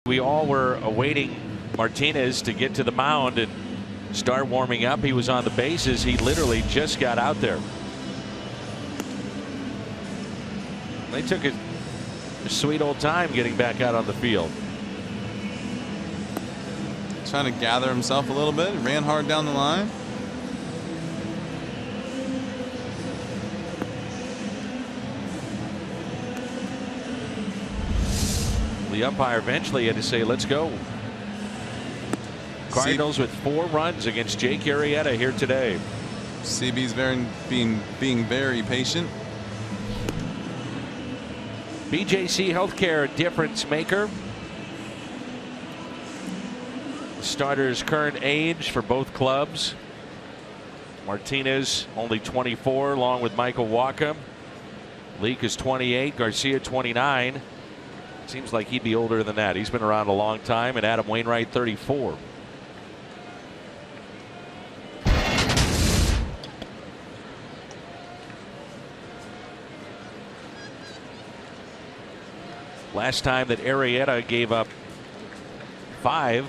We all were awaiting Martinez to get to the mound and start warming up. He was on the bases. He literally just got out there. They took a sweet old time getting back out on the field. Trying to gather himself a little bit. Ran hard down the line. The umpire eventually had to say, let's go. Cardinals with 4 runs against Jake Arrieta here today. CB's being very patient. BJC Healthcare difference maker. Starters' current age for both clubs. Martinez only 24, along with Michael Wacha. Leake is 28, Garcia 29. Seems like he'd be older than that. He's been around a long time. And Adam Wainwright 34. Last time that Arrieta gave up 5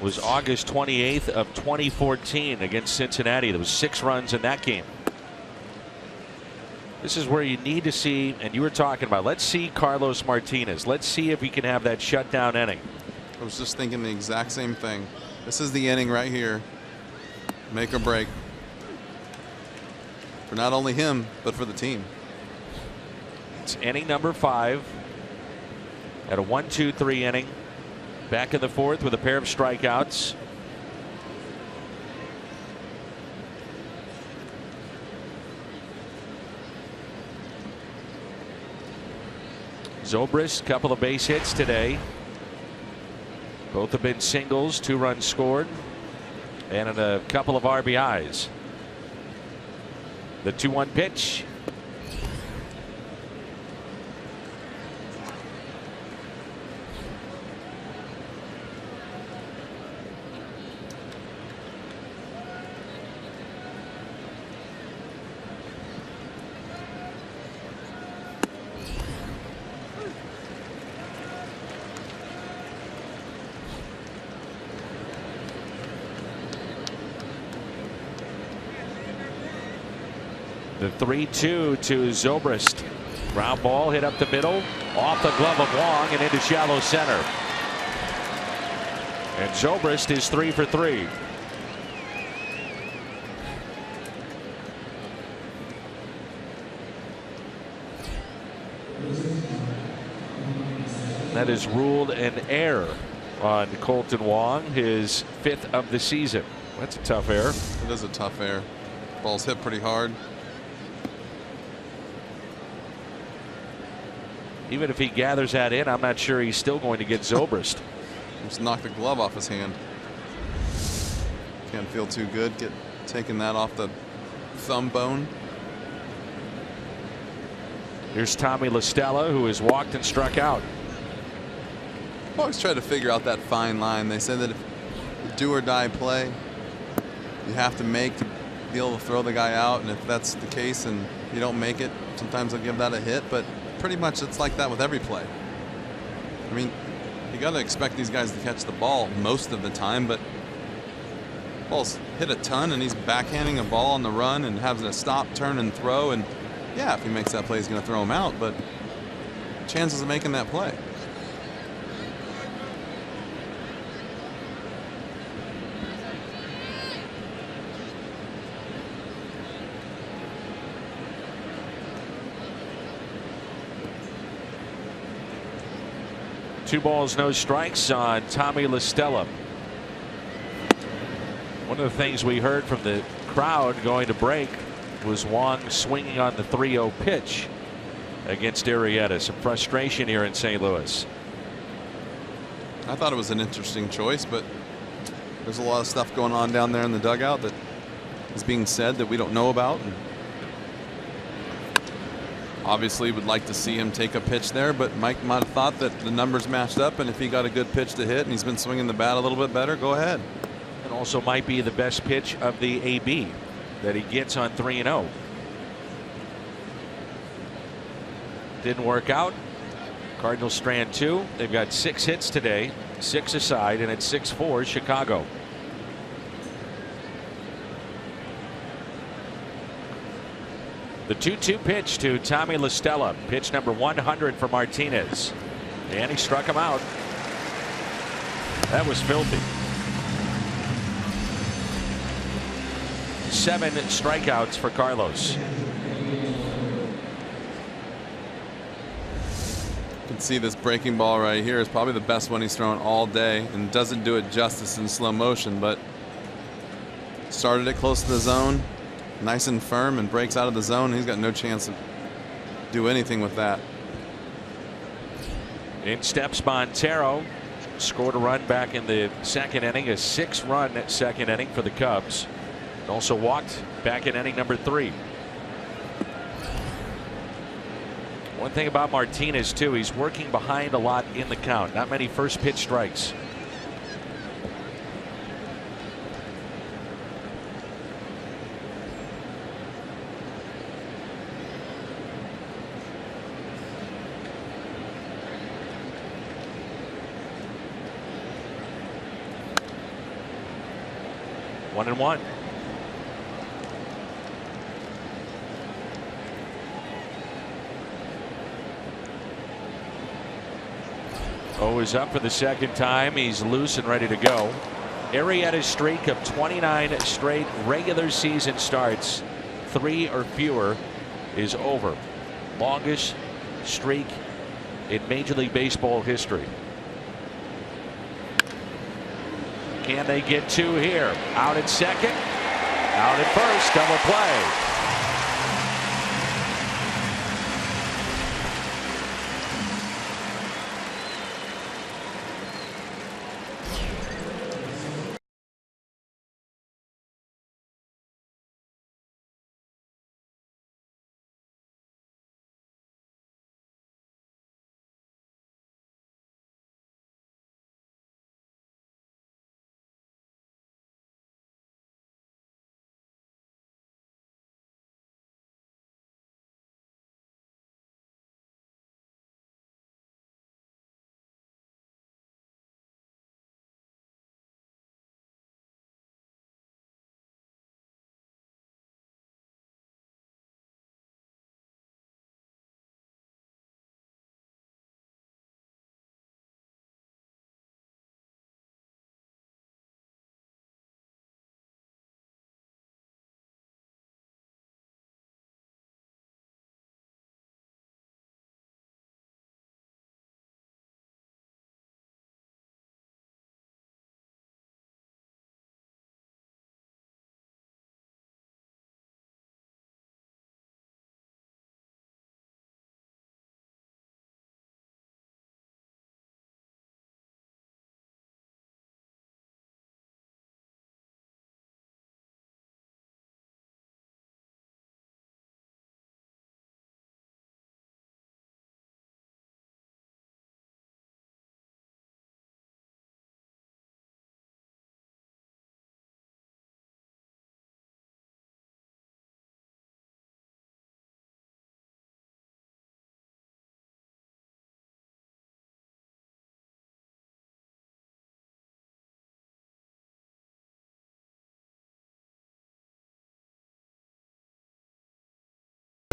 was August 28th of 2014 against Cincinnati. There was 6 runs in that game. This is where you need to see, and you were talking about, let's see Carlos Martinez. Let's see if he can have that shutdown inning. I was just thinking the exact same thing. This is the inning right here. Make or break. For not only him, but for the team. It's inning number 5 at a 1-2-3 inning. Back in the 4th with a pair of strikeouts. Zobrist, couple of base hits today. Both have been singles, 2 runs scored, and a couple of RBIs. The 2-1 pitch. The 3-2 to Zobrist. Ground ball hit up the middle, off the glove of Wong and into shallow center. And Zobrist is 3 for 3. That is ruled an error on Colton Wong, his 5th of the season. That's a tough error. It is a tough error. Ball's hit pretty hard. Even if he gathers that in, I'm not sure he's still going to get Zobrist. Just knocked the glove off his hand. Can't feel too good taking that off the thumb bone. Here's Tommy La Stella, who has walked and struck out. I've always tried to figure out that fine line. They say that if you do or die play, you have to make to be able to throw the guy out, and if that's the case and you don't make it, sometimes they'll give that a hit, but pretty much it's like that with every play. I mean, you got to expect these guys to catch the ball most of the time, but ball's hit a ton and he's backhanding a ball on the run and having to stop, turn, and throw, and yeah, if he makes that play, he's going to throw him out, but chances of making that play. Two balls, no strikes on Tommy La Stella. One of the things we heard from the crowd going to break was Wong swinging on the 3-0 pitch against Arrieta. Some frustration here in St. Louis. I thought it was an interesting choice, but there's a lot of stuff going on down there in the dugout that is being said that we don't know about. And obviously would like to see him take a pitch there, but Mike might have thought that the numbers matched up, and if he got a good pitch to hit and he's been swinging the bat a little bit better, go ahead. And also might be the best pitch of the AB that he gets on 3-0. Didn't work out. Cardinals strand 2. They've got 6 hits today, 6 aside, and it's 6-4 Chicago. The 2-2 pitch to Tommy La Stella. Pitch number 100 for Martinez. And he struck him out. That was filthy. 7 strikeouts for Carlos. You can see this breaking ball right here is probably the best one he's thrown all day, and doesn't do it justice in slow motion, but started it close to the zone, nice and firm, and breaks out of the zone. He's got no chance to do anything with that. In steps Montero. Scored a run back in the second inning, a 6-run second inning for the Cubs. Also walked back in inning number 3. One thing about Martinez too, he's working behind a lot in the count. Not many first pitch strikes. One and one. Oh is up for the second time. He's loose and ready to go. Arrieta's streak of 29 straight regular season starts, 3 or fewer, is over. Longest streak in Major League Baseball history. Can they get 2 here? Out at second, out at first, double play.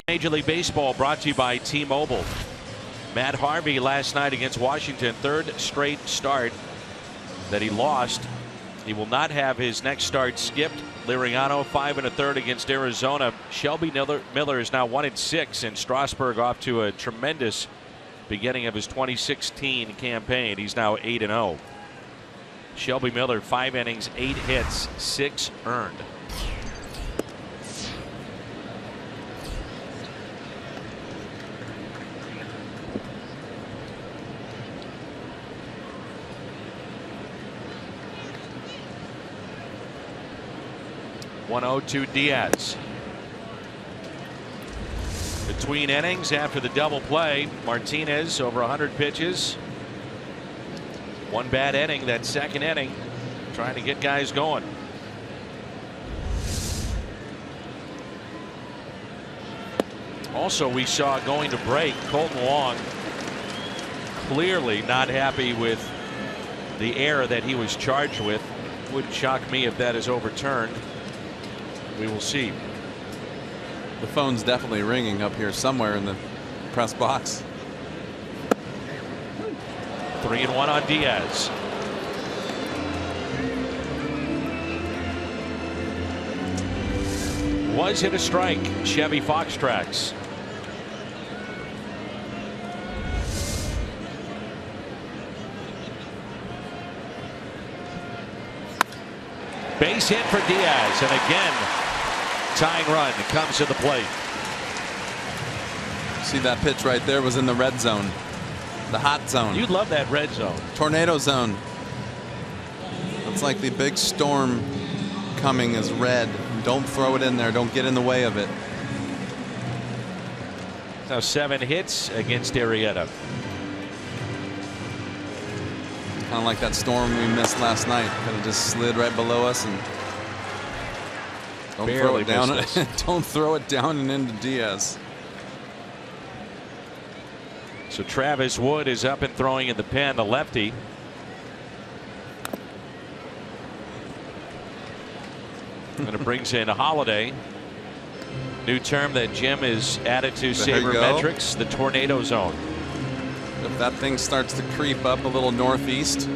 Major League Baseball brought to you by T-Mobile. Matt Harvey last night against Washington, 3rd straight start that he lost. He will not have his next start skipped. Liriano 5 1/3 against Arizona. Shelby Miller is now 1-6, and Strasburg off to a tremendous beginning of his 2016 campaign. He's now 8-0. Shelby Miller 5 innings, 8 hits, 6 earned. To Diaz. Between innings after the double play, Martinez over 100 pitches. One bad inning, that second inning, trying to get guys going. Also, we saw going to break, Colton Wong clearly not happy with the error that he was charged with. Wouldn't shock me if that is overturned. We will see. The phone's definitely ringing up here somewhere in the press box. 3-1 on Diaz. Was hit a strike. Chevy Fox tracks. Base hit for Diaz, and again tying run comes to the plate. See, that pitch right there was in the red zone, the hot zone. You'd love that red zone. Tornado zone. It's like the big storm coming is red. Don't throw it in there. Don't get in the way of it. Now 7 hits against Arrieta. Kind of like that storm we missed last night. Kind of just slid right below us, and don't throw it down. Don't throw it down and into Diaz. So Travis Wood is up and throwing in the pen, the lefty. And it brings in a Holiday. New term that Jim has added to sabermetrics, the tornado zone. If that thing starts to creep up a little northeast,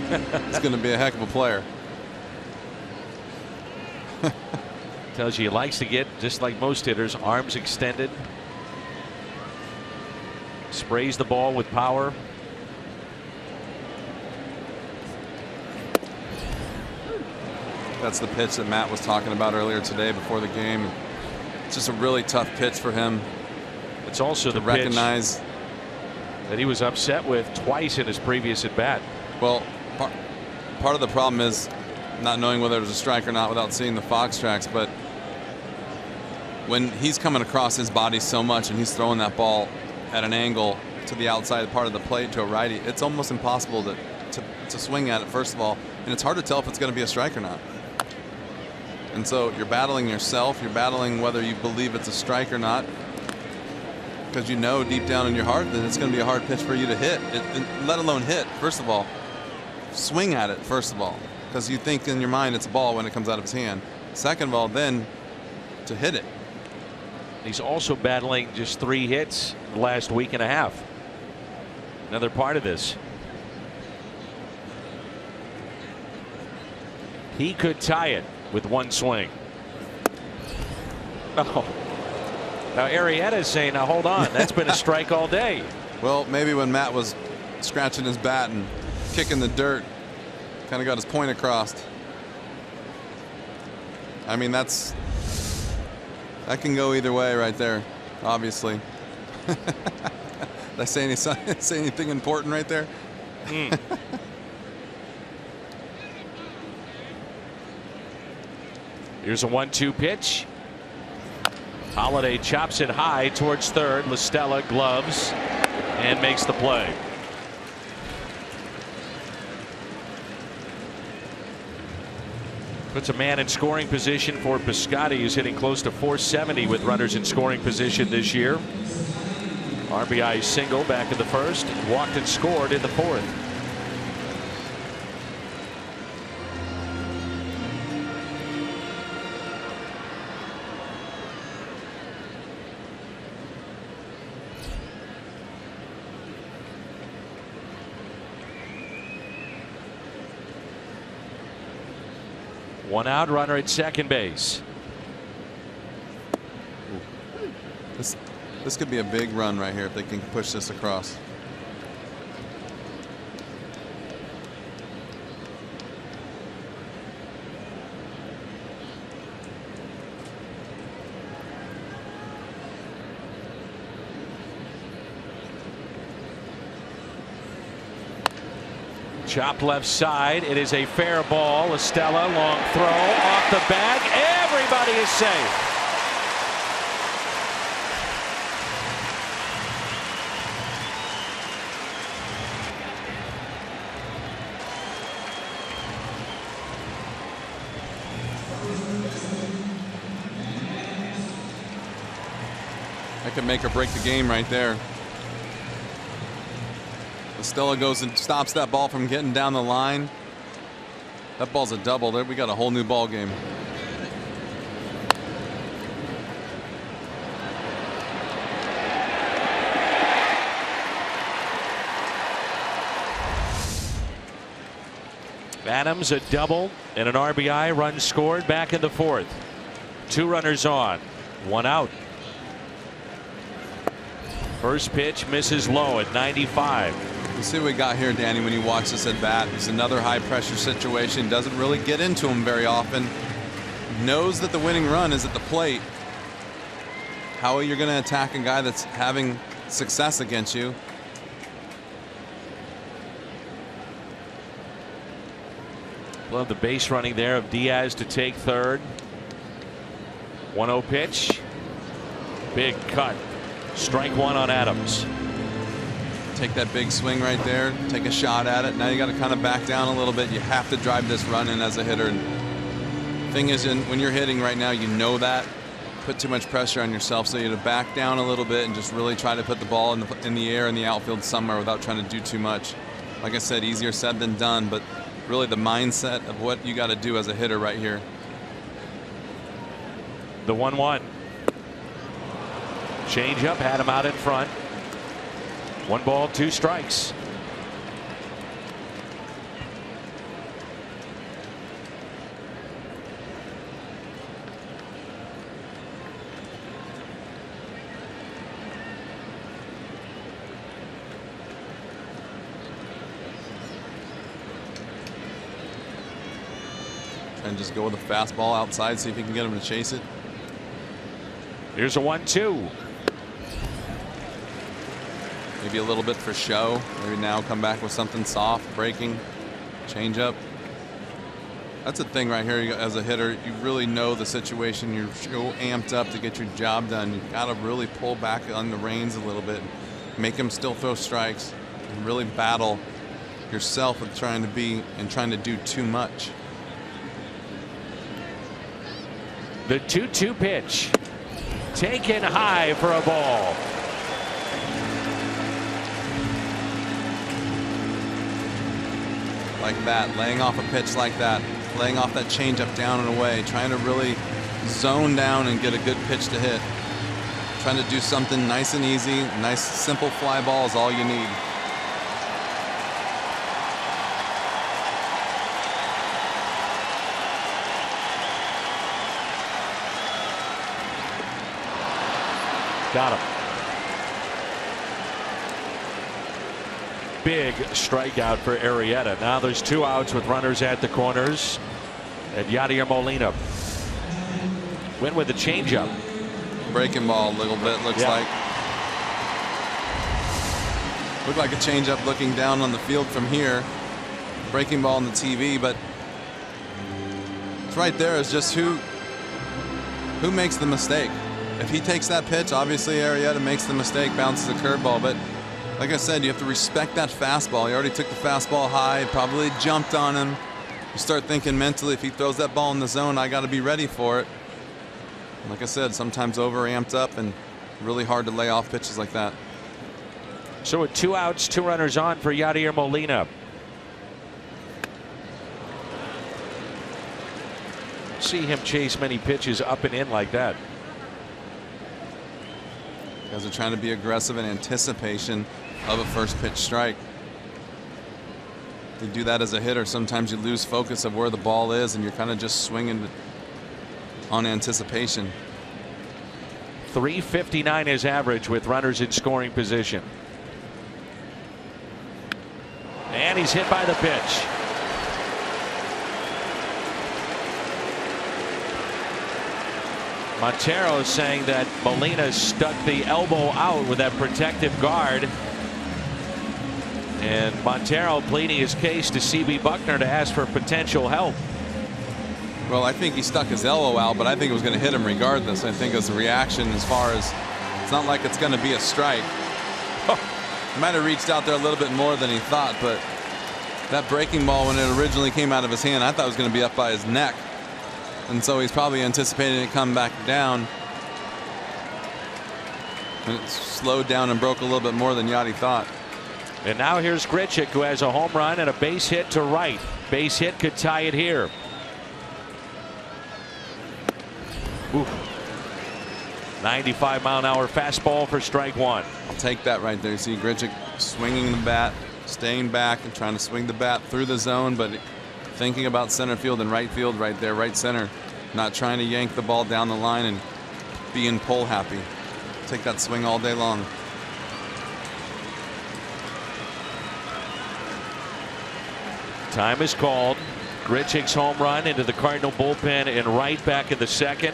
it's going to be a heck of a player. Tells you he likes to get, just like most hitters, arms extended. Sprays the ball with power. That's the pitch that Matt was talking about earlier today before the game. It's just a really tough pitch for him. It's also the recognize that he was upset with twice in his previous at bat. Well, part of the problem is not knowing whether it was a strike or not without seeing the Fox tracks. But when he's coming across his body so much and he's throwing that ball at an angle to the outside part of the plate to a righty, it's almost impossible to swing at it, first of all, and it's hard to tell if it's going to be a strike or not. And so you're battling yourself. You're battling whether you believe it's a strike or not, because you know deep down in your heart that it's going to be a hard pitch for you to hit, let alone hit. First of all, swing at it, first of all, because you think in your mind it's a ball when it comes out of his hand. Second of all, then to hit it. He's also battling just 3 hits the last week and a half. Another part of this. He could tie it with 1 swing. Oh. Now Arrieta is saying, now hold on, that's been a strike all day. Well, maybe when Matt was scratching his bat and kicking the dirt, kind of got his point across. I mean, that can go either way right there, obviously. Did I say anything important right there? Here's a 1-2 pitch. Holiday chops it high towards third. La Stella gloves and makes the play. Puts a man in scoring position for Piscotty, who's hitting close to 470 with runners in scoring position this year. RBI single back in the first, walked and scored in the fourth. One out, runner at second base. This could be a big run right here if they can push this across. Chop left side. It is a fair ball. Estella, long throw off the bag. Everybody is safe. That could make or break the game right there. Estella goes and stops that ball from getting down the line. That ball's a double. There, we got a whole new ball game. Adams a double and an RBI, run scored back in the fourth. 2 runners on, 1 out. First pitch misses low at 95. You see what we got here, Danny, when you watch this at bat. It's another high pressure situation. Doesn't really get into him very often. Knows that the winning run is at the plate. How are you going to attack a guy that's having success against you? Love the base running there of Diaz to take third. 1-0 pitch. Big cut. Strike 1 on Adams. Take that big swing right there. Take a shot at it. Now you got to kind of back down a little bit. You have to drive this run in as a hitter. Thing is, when you're hitting right now, you know that. Put too much pressure on yourself, so you have to back down a little bit and just really try to put the ball in the air in the outfield somewhere without trying to do too much. Like I said, easier said than done, but really the mindset of what you got to do as a hitter right here. The 1-1. Change up, had him out in front. 1 ball, 2 strikes. And just go with a fastball outside, see if you can get him to chase it. Here's a 1-2. Maybe a little bit for show. Maybe now come back with something soft, breaking, change up. That's the thing right here. As a hitter, you really know the situation. You're so amped up to get your job done. You've got to really pull back on the reins a little bit, make him still throw strikes, and really battle yourself with trying to do too much. The 2-2 pitch. Taken high for a ball. Like that, laying off a pitch like that, laying off that changeup down and away, trying to really zone down and get a good pitch to hit. Trying to do something nice and easy, nice simple fly ball is all you need. Got him. Big strikeout for Arrieta. Now there's 2 outs with runners at the corners. And Yadier Molina went with the changeup. Breaking ball a little bit, looks like. Looked like a changeup looking down on the field from here. Breaking ball on the TV, but it's right there is just who makes the mistake. If he takes that pitch, obviously Arrieta makes the mistake, bounces a curveball. But like I said, you have to respect that fastball. He already took the fastball high, probably jumped on him. You start thinking mentally, if he throws that ball in the zone, I got to be ready for it. Like I said, sometimes over amped up and really hard to lay off pitches like that. So with 2 outs, 2 runners on for Yadier Molina. See him chase many pitches up and in like that. Guys are trying to be aggressive in anticipation of a first pitch strike. You do that as a hitter, sometimes you lose focus of where the ball is and you're kind of just swinging on anticipation. 359 is average with runners in scoring position. And he's hit by the pitch. Montero is saying that Molina stuck the elbow out with that protective guard. And Montero pleading his case to CB Buckner to ask for potential help. Well, I think he stuck his elbow out, but I think it was going to hit him regardless. I think it was a reaction as far as it's not like it's going to be a strike. He might have reached out there a little bit more than he thought, but that breaking ball, when it originally came out of his hand, I thought it was going to be up by his neck. And so he's probably anticipating it come back down. And it slowed down and broke a little bit more than Yachty thought. And now here's Grichuk, who has a home run and a base hit to right. Base hit could tie it here. Ooh. 95-mile-an-hour fastball for strike one. I'll take that right there. You see Grichuk swinging the bat, staying back and trying to swing the bat through the zone, but thinking about center field and right field right there, right center. Not trying to yank the ball down the line and being pull happy. Take that swing all day long. Time is called. Grichuk's home run into the Cardinal bullpen and right back in the second.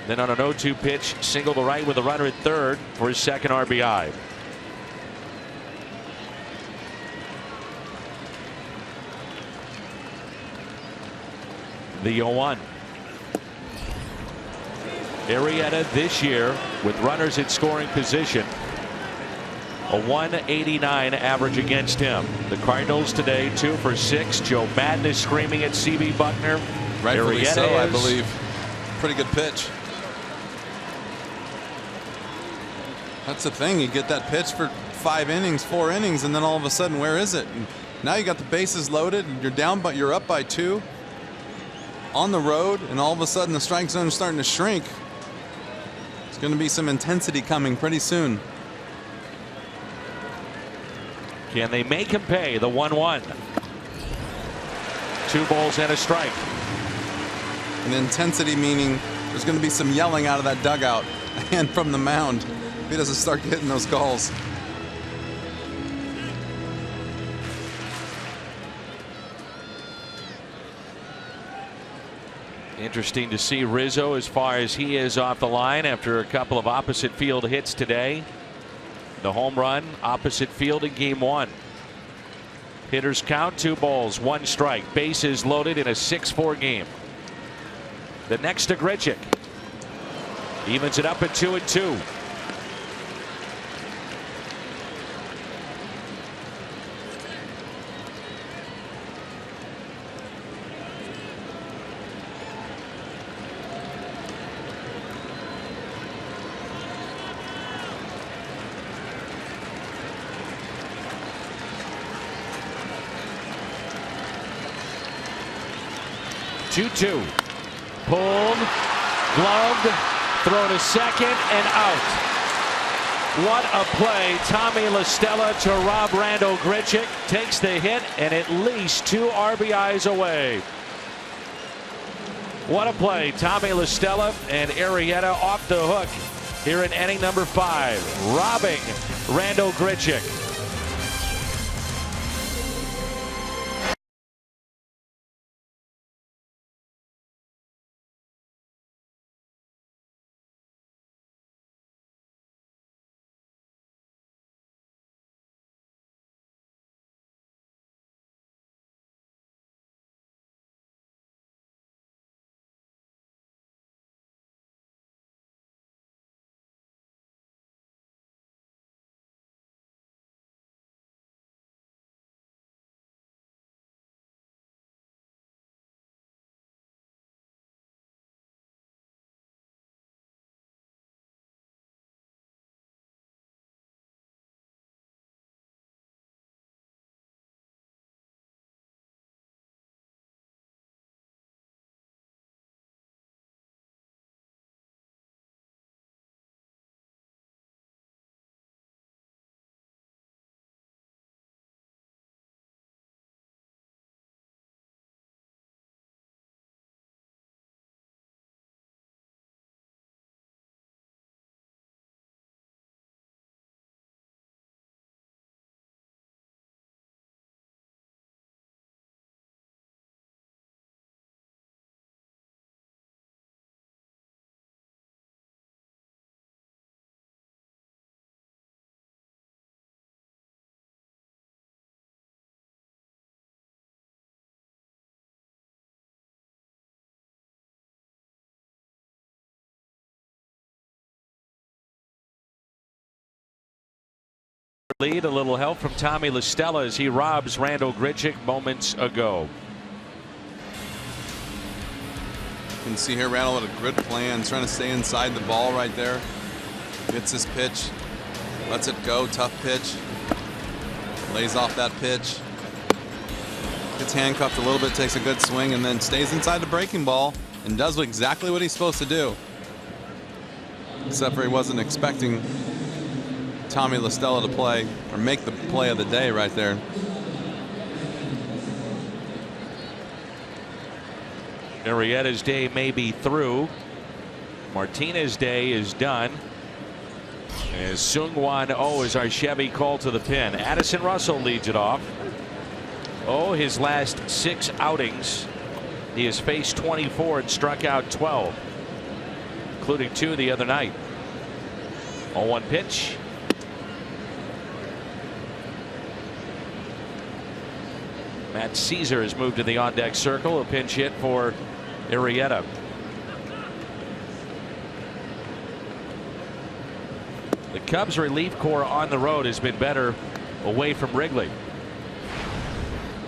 Then on an 0-2 pitch, single to right with a runner at third for his second RBI. The 0-1. Arrieta this year with runners in scoring position. A 189 average against him. The Cardinals today 2 for 6. Joe Madden is screaming at C.B. Buckner. Rightfully so, I believe. Pretty good pitch. That's the thing. You get that pitch for 5 innings, 4 innings, and then all of a sudden, where is it? And now you got the bases loaded, and you're down, but you're up by 2 on the road, and all of a sudden the strike zone is starting to shrink. There's going to be some intensity coming pretty soon. Can they make him pay? The 1-1. 2 balls and a strike. And intensity meaning there's going to be some yelling out of that dugout and from the mound if he doesn't start getting those calls. Interesting to see Rizzo as far as he is off the line after a couple of opposite field hits today. The home run opposite field in game 1. Hitters count 2 balls, 1 strike. Bases loaded in a 6-4 game. The next to Grichuk. Evens it up at 2-2. Pulled, gloved, throw to second and out. What a play. Tommy La Stella to rob Randall Grichuk. Takes the hit and at least 2 RBIs away. What a play. Tommy La Stella and Arrieta off the hook here in inning number 5. Robbing Randall Grichuk. Lead, a little help from Tommy La Stella as he robs Randall Grichuk moments ago. You can see here Randall had a good plan, trying to stay inside the ball right there. Gets his pitch, lets it go, tough pitch. Lays off that pitch. Gets handcuffed a little bit, takes a good swing, and then stays inside the breaking ball and does exactly what he's supposed to do. Except for he wasn't expecting Tommy La Stella to play or make the play of the day right there. Arrieta's day may be through. Martinez's day is done. As Seung-Hwan Oh is our Chevy call to the pin. Addison Russell leads it off. Oh, his last 6 outings, he has faced 24 and struck out 12, including 2 the other night. 0-1 pitch. Matt Caesar has moved to the on-deck circle. A pinch hit for Arrieta. The Cubs relief corps on the road has been better away from Wrigley.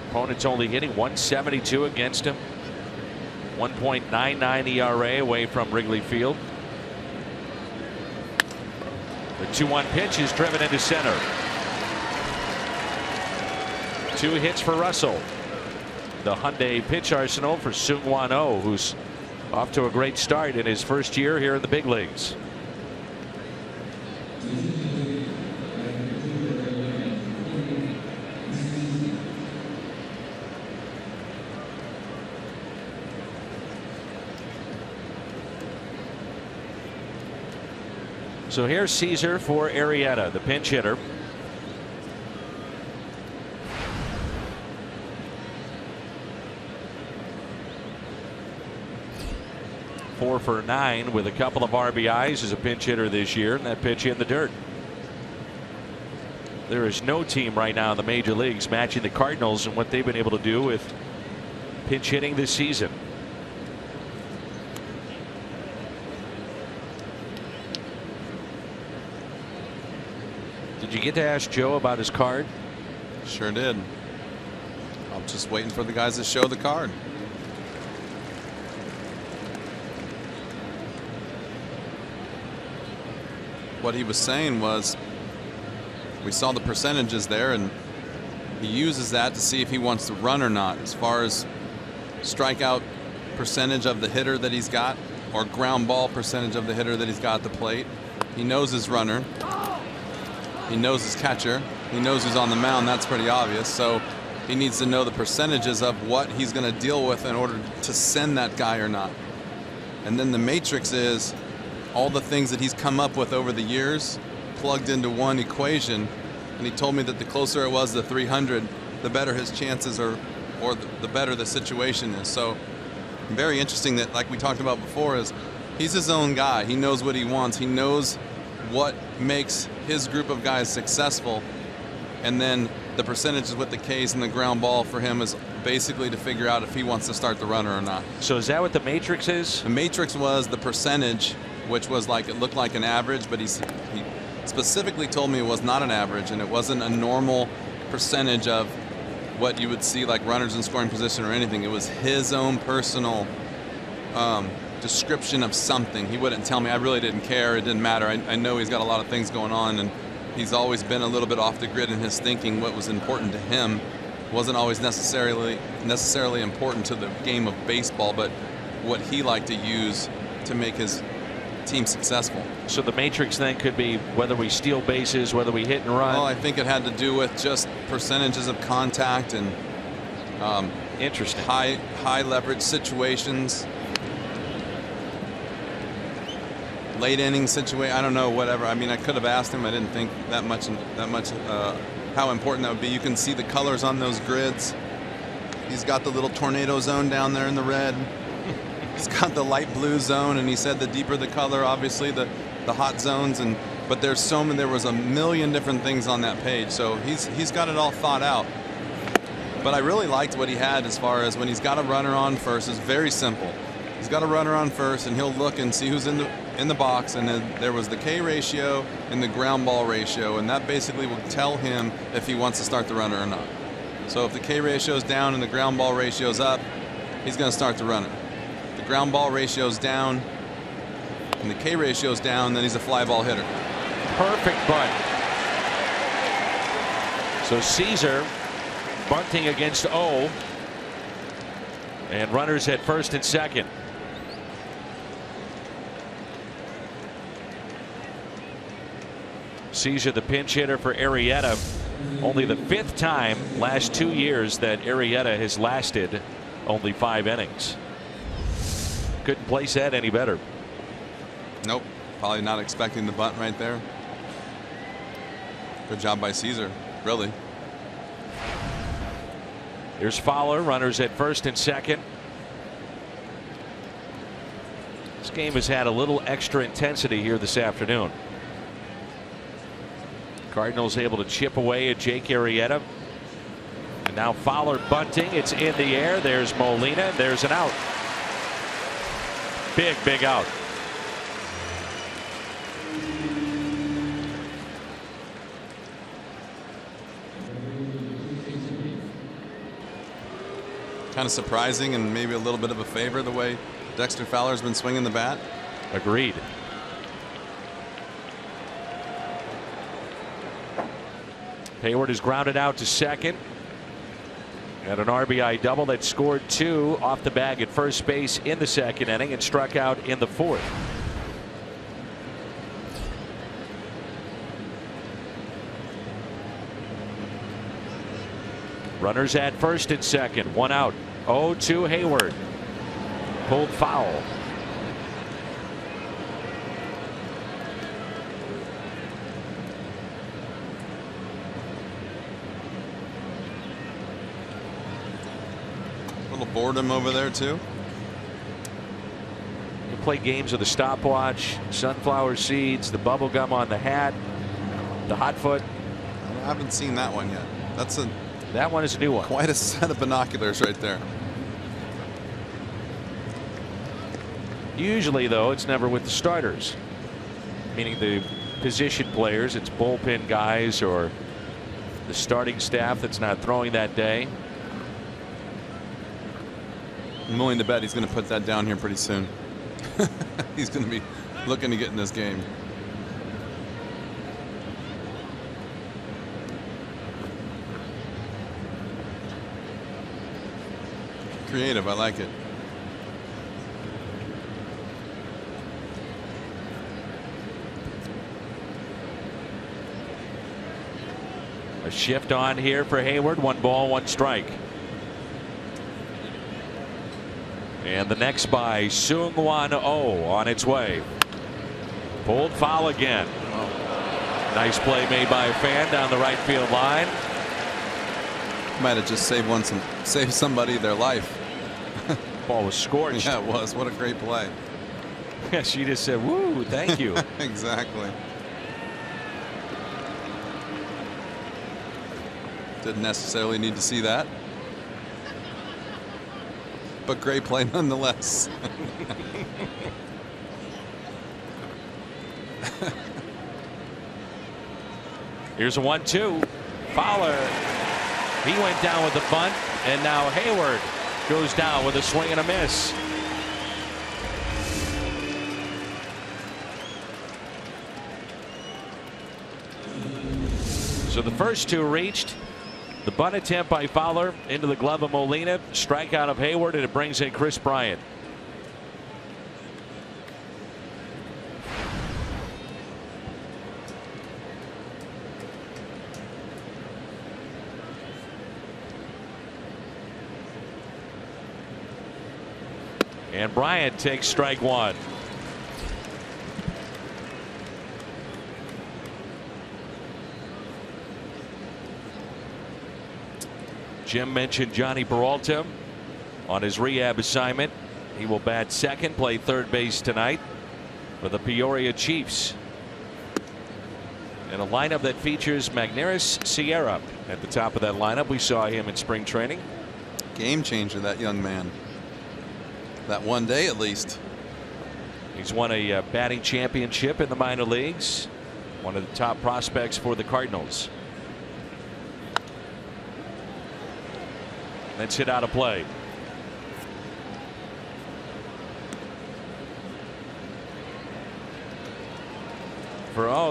Opponents only hitting .172 against him. 1.99 ERA away from Wrigley Field. The 2-1 pitch is driven into center. 2 hits for Russell. The Hyundai pitch arsenal for Seung-Hwan Oh, who's off to a great start in his first year here in the big leagues. So here's Caesar for Arrieta, the pinch hitter. Four for 9 with a couple of RBIs as a pinch hitter this year, and that pitch in the dirt. There is no team right now in the major leagues matching the Cardinals and what they've been able to do with pinch hitting this season. Did you get to ask Joe about his card? Sure did. I'm just waiting for the guys to show the card. What he was saying was, we saw the percentages there, and he uses that to see if he wants to run or not, as far as strikeout percentage of the hitter that he's got, or ground ball percentage of the hitter that he's got at the plate. He knows his runner. He knows his catcher. He knows who's on the mound. That's pretty obvious. So he needs to know the percentages of what he's going to deal with in order to send that guy or not. And then the matrix is all the things that he's come up with over the years plugged into one equation. And he told me that the closer it was to 300, the better his chances are, or the better the situation is. So very interesting that, like we talked about before, is he's his own guy. He knows what he wants. He knows what makes his group of guys successful, and then the percentages with the Ks and the ground ball for him is basically to figure out if he wants to start the runner or not. So is that what the matrix is? The matrix was the percentage, which was like, it looked like an average, but he specifically told me it was not an average, and it wasn't a normal percentage of what you would see like runners in scoring position or anything. It was his own personal description of something. He wouldn't tell me. I really didn't care. It didn't matter. I know he's got a lot of things going on, and he's always been a little bit off the grid in his thinking. What was important to him wasn't always necessarily important to the game of baseball, but what he liked to use to make his team successful. So the matrix then could be whether we steal bases, whether we hit and run. Well, I think it had to do with just percentages of contact and interesting high leverage situations. Late inning situation, I don't know, whatever. I mean, I could have asked him. I didn't think that much how important that would be. You can see the colors on those grids. He's got the little tornado zone down there in the red. He's got the light blue zone, and he said the deeper the color, obviously the hot zones. But there's so many. There was a million different things on that page, so he's got it all thought out. But I really liked what he had as far as when he's got a runner on first. It's very simple. He's got a runner on first, and he'll look and see who's in the box, and then there was the K ratio and the ground ball ratio, and that basically will tell him if he wants to start the runner or not. So if the K ratio is down and the ground ball ratio is up, he's going to start the runner. If the ground ball ratio is down and the K ratio is down, then he's a fly ball hitter. Perfect bunt. So Caesar bunting against O. And runners at first and second. Caesar, the pinch hitter for Arrieta. Only the 5th time last 2 years that Arrieta has lasted only 5 innings. Couldn't place that any better. Nope. Probably not expecting the bunt right there. Good job by Caesar, really. Here's Fowler, runners at first and second. This game has had a little extra intensity here this afternoon. Cardinals able to chip away at Jake Arrieta. And now Fowler bunting. It's in the air. There's Molina. There's an out. Big out. Kind of surprising and maybe a little bit of a favor the way Dexter Fowler's been swinging the bat. Agreed. Hayward is grounded out to second. And an RBI double that scored 2 off the bag at first base in the second inning and struck out in the 4th. Runners at first and second. 1 out. 0-2 Hayward. Pulled foul. Boredom over there too. You play games with the stopwatch, sunflower seeds, the bubble gum on the hat, the hot foot. I haven't seen that one yet. That one is a new one. Quite a set of binoculars right there. Usually though it's never with the starters, meaning the position players. It's bullpen guys or the starting staff that's not throwing that day. I'm willing to bet he's going to put that down here pretty soon. He's going to be looking to get in this game. Creative, I like it. A shift on here for Hayward. 1 ball, 1 strike. And the next by Seung-Hwan Oh on its way. Pulled foul again. Nice play made by a fan down the right field line. Might have just saved somebody their life. Ball was scorched. Yeah, it was. What a great play. Yeah, she just said, "Woo, thank you." Exactly. Didn't necessarily need to see that. But great play nonetheless. Here's a 1-2. Fowler. He went down with the bunt, and now Hayward goes down with a swing and a miss. So the first 2 reached. The bunt attempt by Fowler into the glove of Molina, strikeout of Hayward, and it brings in Chris Bryant. And Bryant takes strike 1. Jim mentioned Johnny Peralta on his rehab assignment. He will bat second, play third base tonight for the Peoria Chiefs. And a lineup that features Magneuris Sierra at the top of that lineup. We saw him in spring training. Game changer, that young man. That one day at least. He's won a batting championship in the minor leagues. One of the top prospects for the Cardinals. That's hit out of play.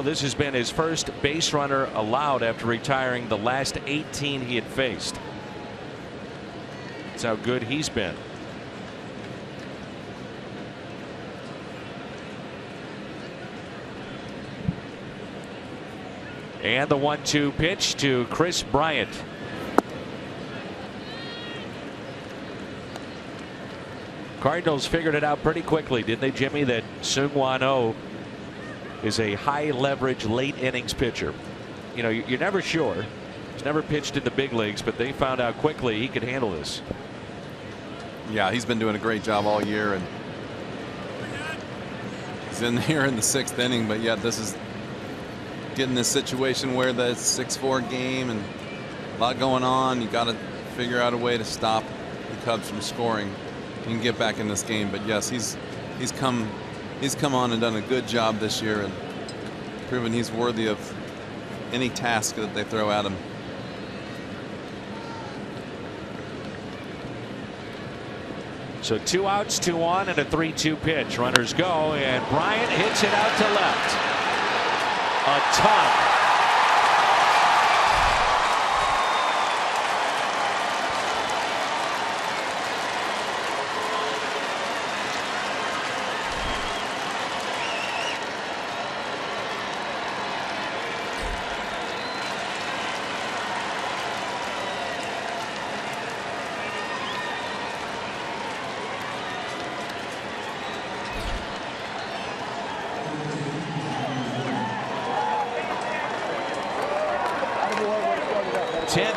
This has been his first base runner allowed after retiring the last 18 he had faced. That's how good he's been. And the 1-2 pitch to Chris Bryant. Cardinals figured it out pretty quickly, didn't they, Jimmy, that Seung-Hwan Oh is a high leverage late innings pitcher. You know, you're never sure. He's never pitched in the big leagues, but they found out quickly he could handle this. Yeah, he's been doing a great job all year, and he's in here in the 6th inning, but yet this is getting this situation where the 6-4 game and a lot going on. You got to figure out a way to stop the Cubs from scoring and get back in this game. But yes, he's come on and done a good job this year and proven he's worthy of any task that they throw at him. So 2 outs, 2 on, and a 3-2 pitch. Runners go, and Bryant hits it out to left. A ton.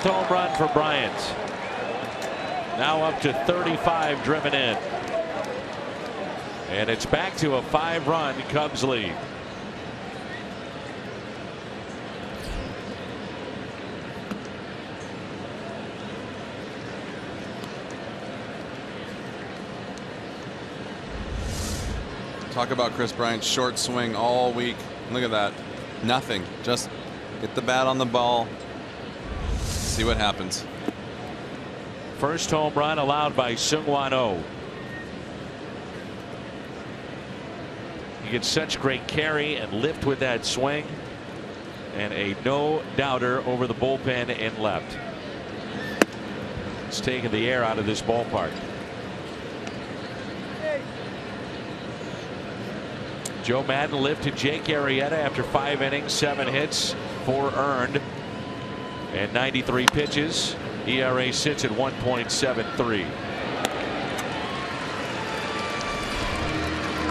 Home run for Bryant. Now up to 35 driven in. And it's back to a 5-run Cubs lead. Talk about Chris Bryant's short swing all week. Look at that. Nothing. Just get the bat on the ball. See what happens. First home run allowed by Seung-Hwan Oh. He gets such great carry and lift with that swing, and a no-doubter over the bullpen in left. It's taking the air out of this ballpark. Joe Madden lifted Jake Arrieta after 5 innings, 7 hits, 4 earned, and 93 pitches. ERA sits at 1.73.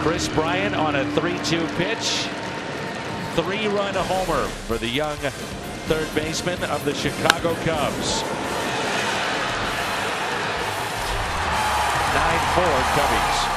Chris Bryant on a 3-2 pitch. 3-run homer for the young third baseman of the Chicago Cubs. 9-4 Cubbies.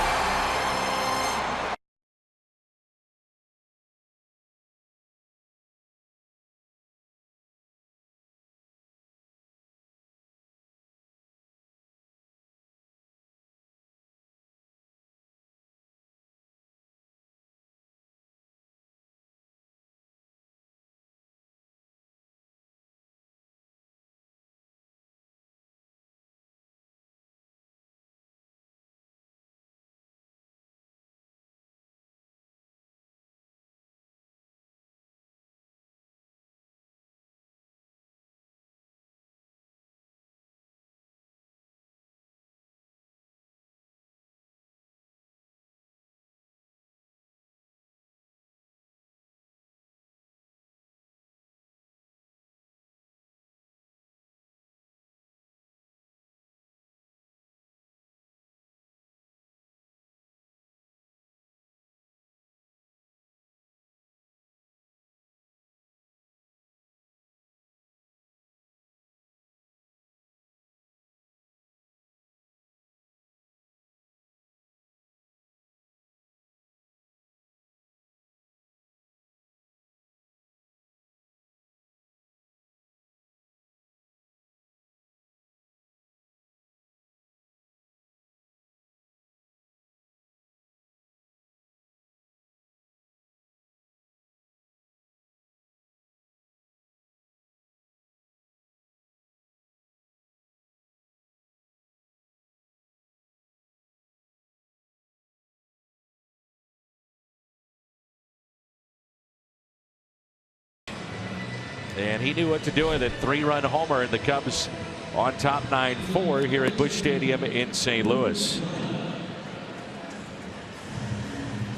And he knew what to do with it. 3-run homer, and the Cubs on top 9-4 here at Busch Stadium in St. Louis.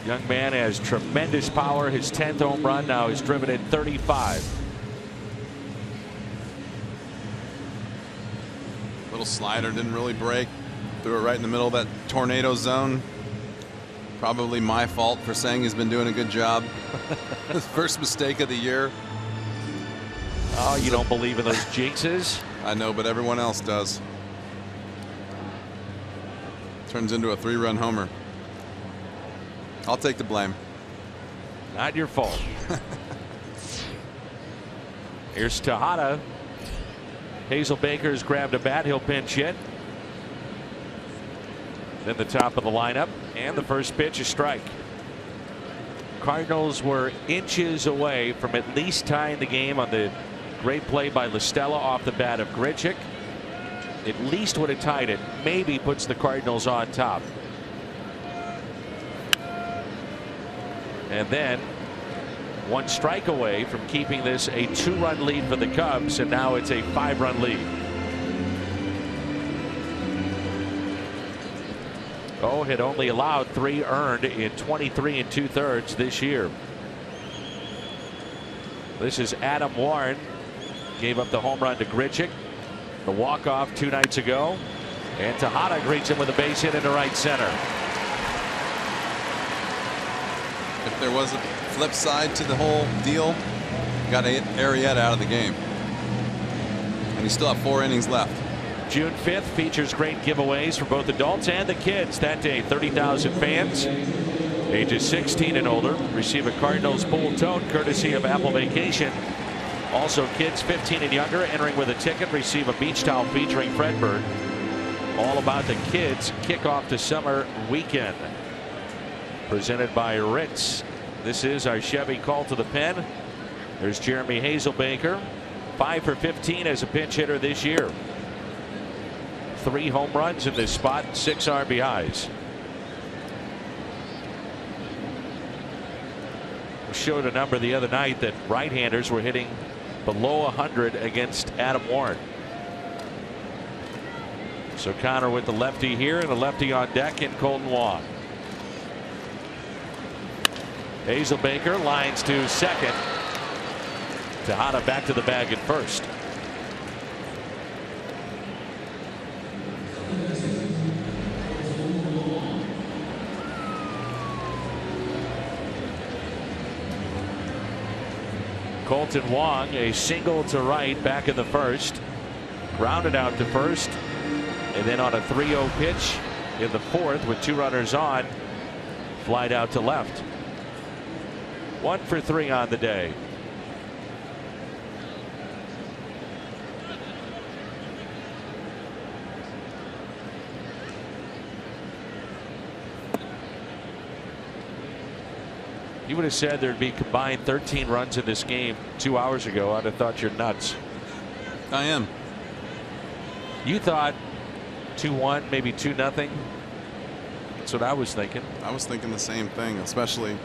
Young man has tremendous power. His 10th home run now is driven in 35. Little slider didn't really break. Threw it right in the middle of that tornado zone. Probably my fault for saying he's been doing a good job. His first mistake of the year. Oh, you don't believe in those jinxes? I know, but everyone else does. Turns into a 3-run homer. I'll take the blame. Not your fault. Here's Tejada. Hazelbaker's grabbed a bat. He'll pinch hit. Then the top of the lineup, and the first pitch, a strike. Cardinals were inches away from at least tying the game on the great play by LaStella off the bat of Grichuk. At least would have tied it. Maybe puts the Cardinals on top. And then 1 strike away from keeping this a 2-run lead for the Cubs, and now it's a 5-run lead. Oh, had only allowed 3 earned in 23 2/3 this year. This is Adam Warren. Gave up the home run to Grichuk. The walk-off 2 nights ago. And Tejada greets him with a base hit into right center. If there was a flip side to the whole deal, got Arrieta out of the game. And he still have 4 innings left. June 5th features great giveaways for both adults and the kids. That day, 30,000 fans ages 16 and older receive a Cardinals pool tote courtesy of Apple Vacation. Also, kids 15 and younger entering with a ticket receive a beach towel featuring Fredbird. All about the kids kickoff to summer weekend. Presented by Ritz. This is our Chevy call to the pen. There's Jeremy Hazelbaker, 5 for 15 as a pinch hitter this year. 3 home runs in this spot, 6 RBIs. We showed a number the other night that right-handers were hitting below 100 against Adam Warren. So Connor with the lefty here, and a lefty on deck in Colton Wong. Hazelbaker lines to second. Tejada back to the bag at first. Colton Wong, a single to right back in the first. Grounded out to first. And then on a 3-0 pitch in the 4th with 2 runners on. Flied out to left. 1 for 3 on the day. You would have said there'd be combined 13 runs in this game 2 hours ago. I'd have thought you're nuts. I am. You thought 2-1, maybe 2-0. That's what I was thinking. I was thinking the same thing, especially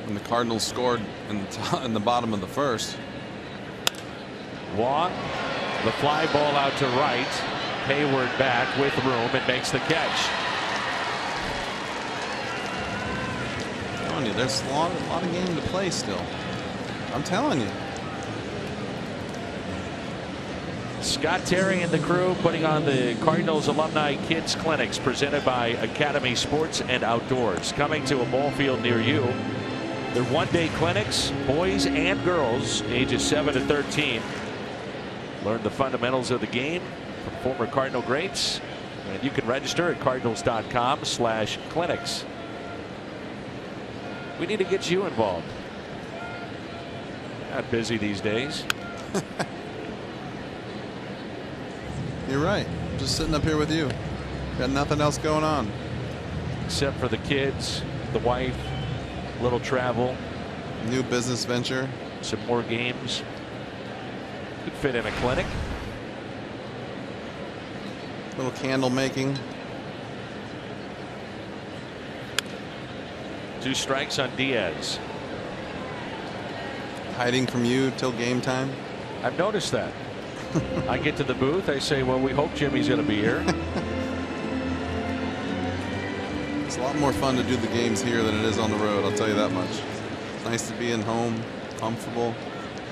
when the Cardinals scored in the bottom of the first. Wong, the fly ball out to right. Hayward back with room and makes the catch. There's a lot of game to play still. I'm telling you. Scott Terry and the crew putting on the Cardinals Alumni Kids Clinics presented by Academy Sports and Outdoors. Coming to a ball field near you. They're one-day clinics, boys and girls, ages 7 to 13. Learn the fundamentals of the game from former Cardinal greats. And you can register at cardinals.com/clinics. We need to get you involved. Not busy these days. You're right. I'm just sitting up here with you. Got nothing else going on. Except for the kids, the wife, little travel. New business venture. Some more games. Could fit in a clinic. Little candle making. 2 strikes on Diaz. hiding from you till game time? I've noticed that. I get to the booth, I say, well, we hope Jimmy's going to be here. It's a lot more fun to do the games here than it is on the road, I'll tell you that much. It's nice to be in home, comfortable.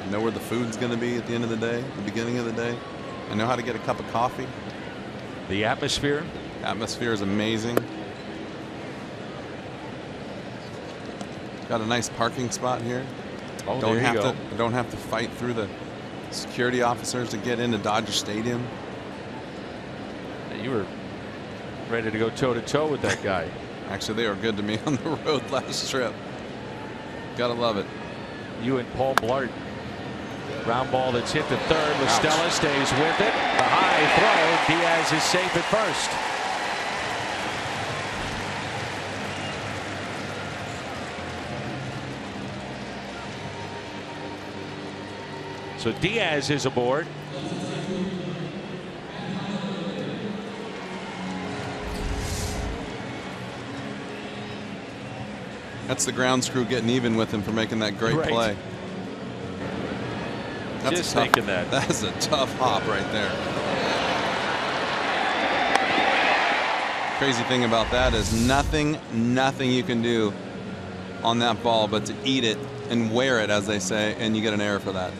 I know where the food's going to be at the end of the day, the beginning of the day. I know how to get a cup of coffee. The atmosphere? Atmosphere is amazing. Got a nice parking spot here. Oh, there you go. I don't have to fight through the security officers to get into Dodger Stadium. You were ready to go toe-to-toe with that guy. Actually, they were good to me on the road last trip. Gotta love it. You and Paul Blart. Ground ball that's hit to third. Listella stays with it. The high throw. Diaz is safe at first. So Diaz is aboard. That's the ground screw getting even with him for making that great play. That's just thinking that. That's a tough hop right there. Crazy thing about that is nothing you can do on that ball but to eat it and wear it, as they say, and you get an error for that.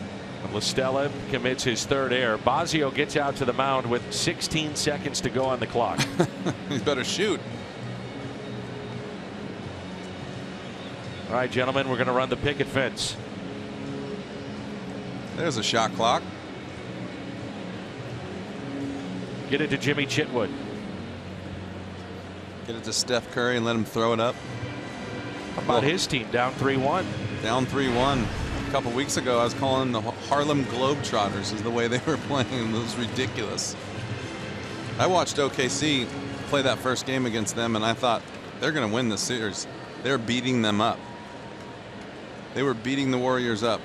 Listella commits his third error. Bosio gets out to the mound with 16 seconds to go on the clock. He better shoot. All right, gentlemen, we're going to run the picket fence. There's a shot clock. Get it to Jimmy Chitwood. Get it to Steph Curry and let him throw it up. How about his team down 3-1? Down 3-1. A couple weeks ago, I was calling them the Harlem Globetrotters is the way they were playing. It was ridiculous. I watched OKC play that first game against them, and I thought they're going to win this series. They're beating them up. They were beating the Warriors up.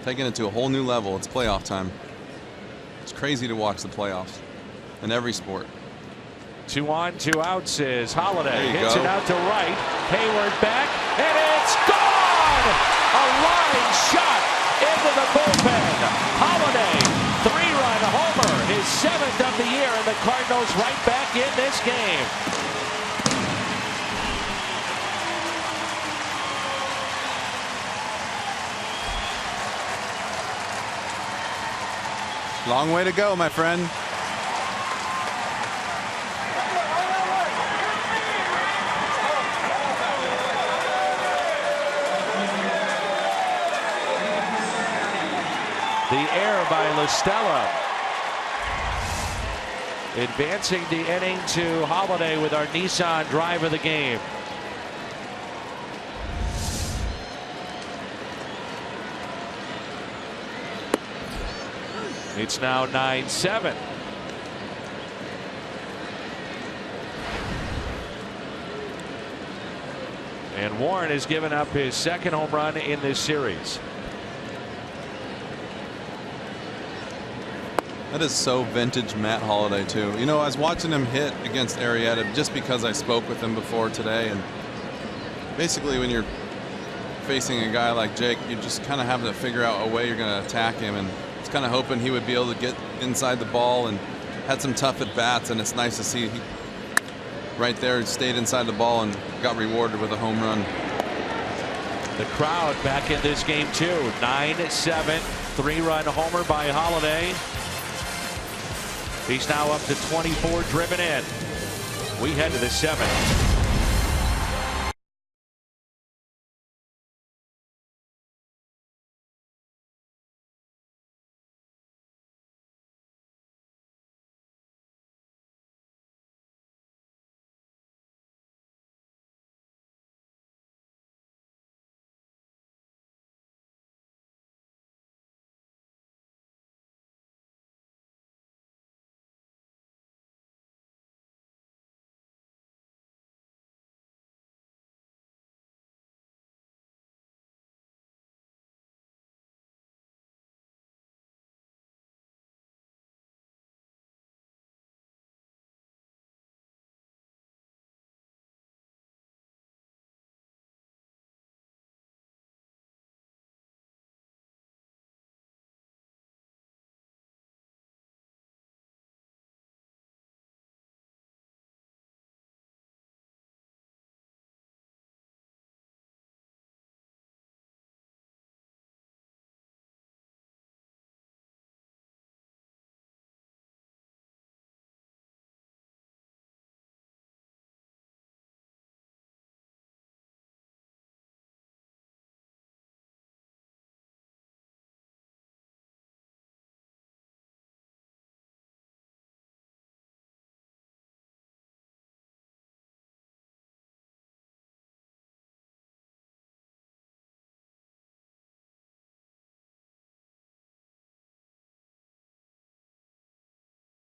Taking it to a whole new level. It's playoff time. It's crazy to watch the playoffs in every sport. 2 on, 2 outs is Holiday. Hits go. it out to right. Hayward back, and it's gone! A line shot into the bullpen. Holiday, 3-run homer, his 7th of the year, and the Cardinals right back in this game. Long way to go, my friend. The error by Listella. Advancing the inning to Holiday with our Nissan drive of the game. It's now 9-7. And Warren has given up his 2nd home run in this series. That is so vintage Matt Holiday, too. You know, I was watching him hit against Arrieta just because I spoke with him before today. And basically, when you're facing a guy like Jake, you just kind of have to figure out a way you're going to attack him. And I was kind of hoping he would be able to get inside the ball, and had some tough at-bats. And it's nice to see he right there stayed inside the ball and got rewarded with a home run. The crowd back in this game, too. 9-7, 3-run homer by Holiday. He's now up to 24 driven in. We head to the 7th.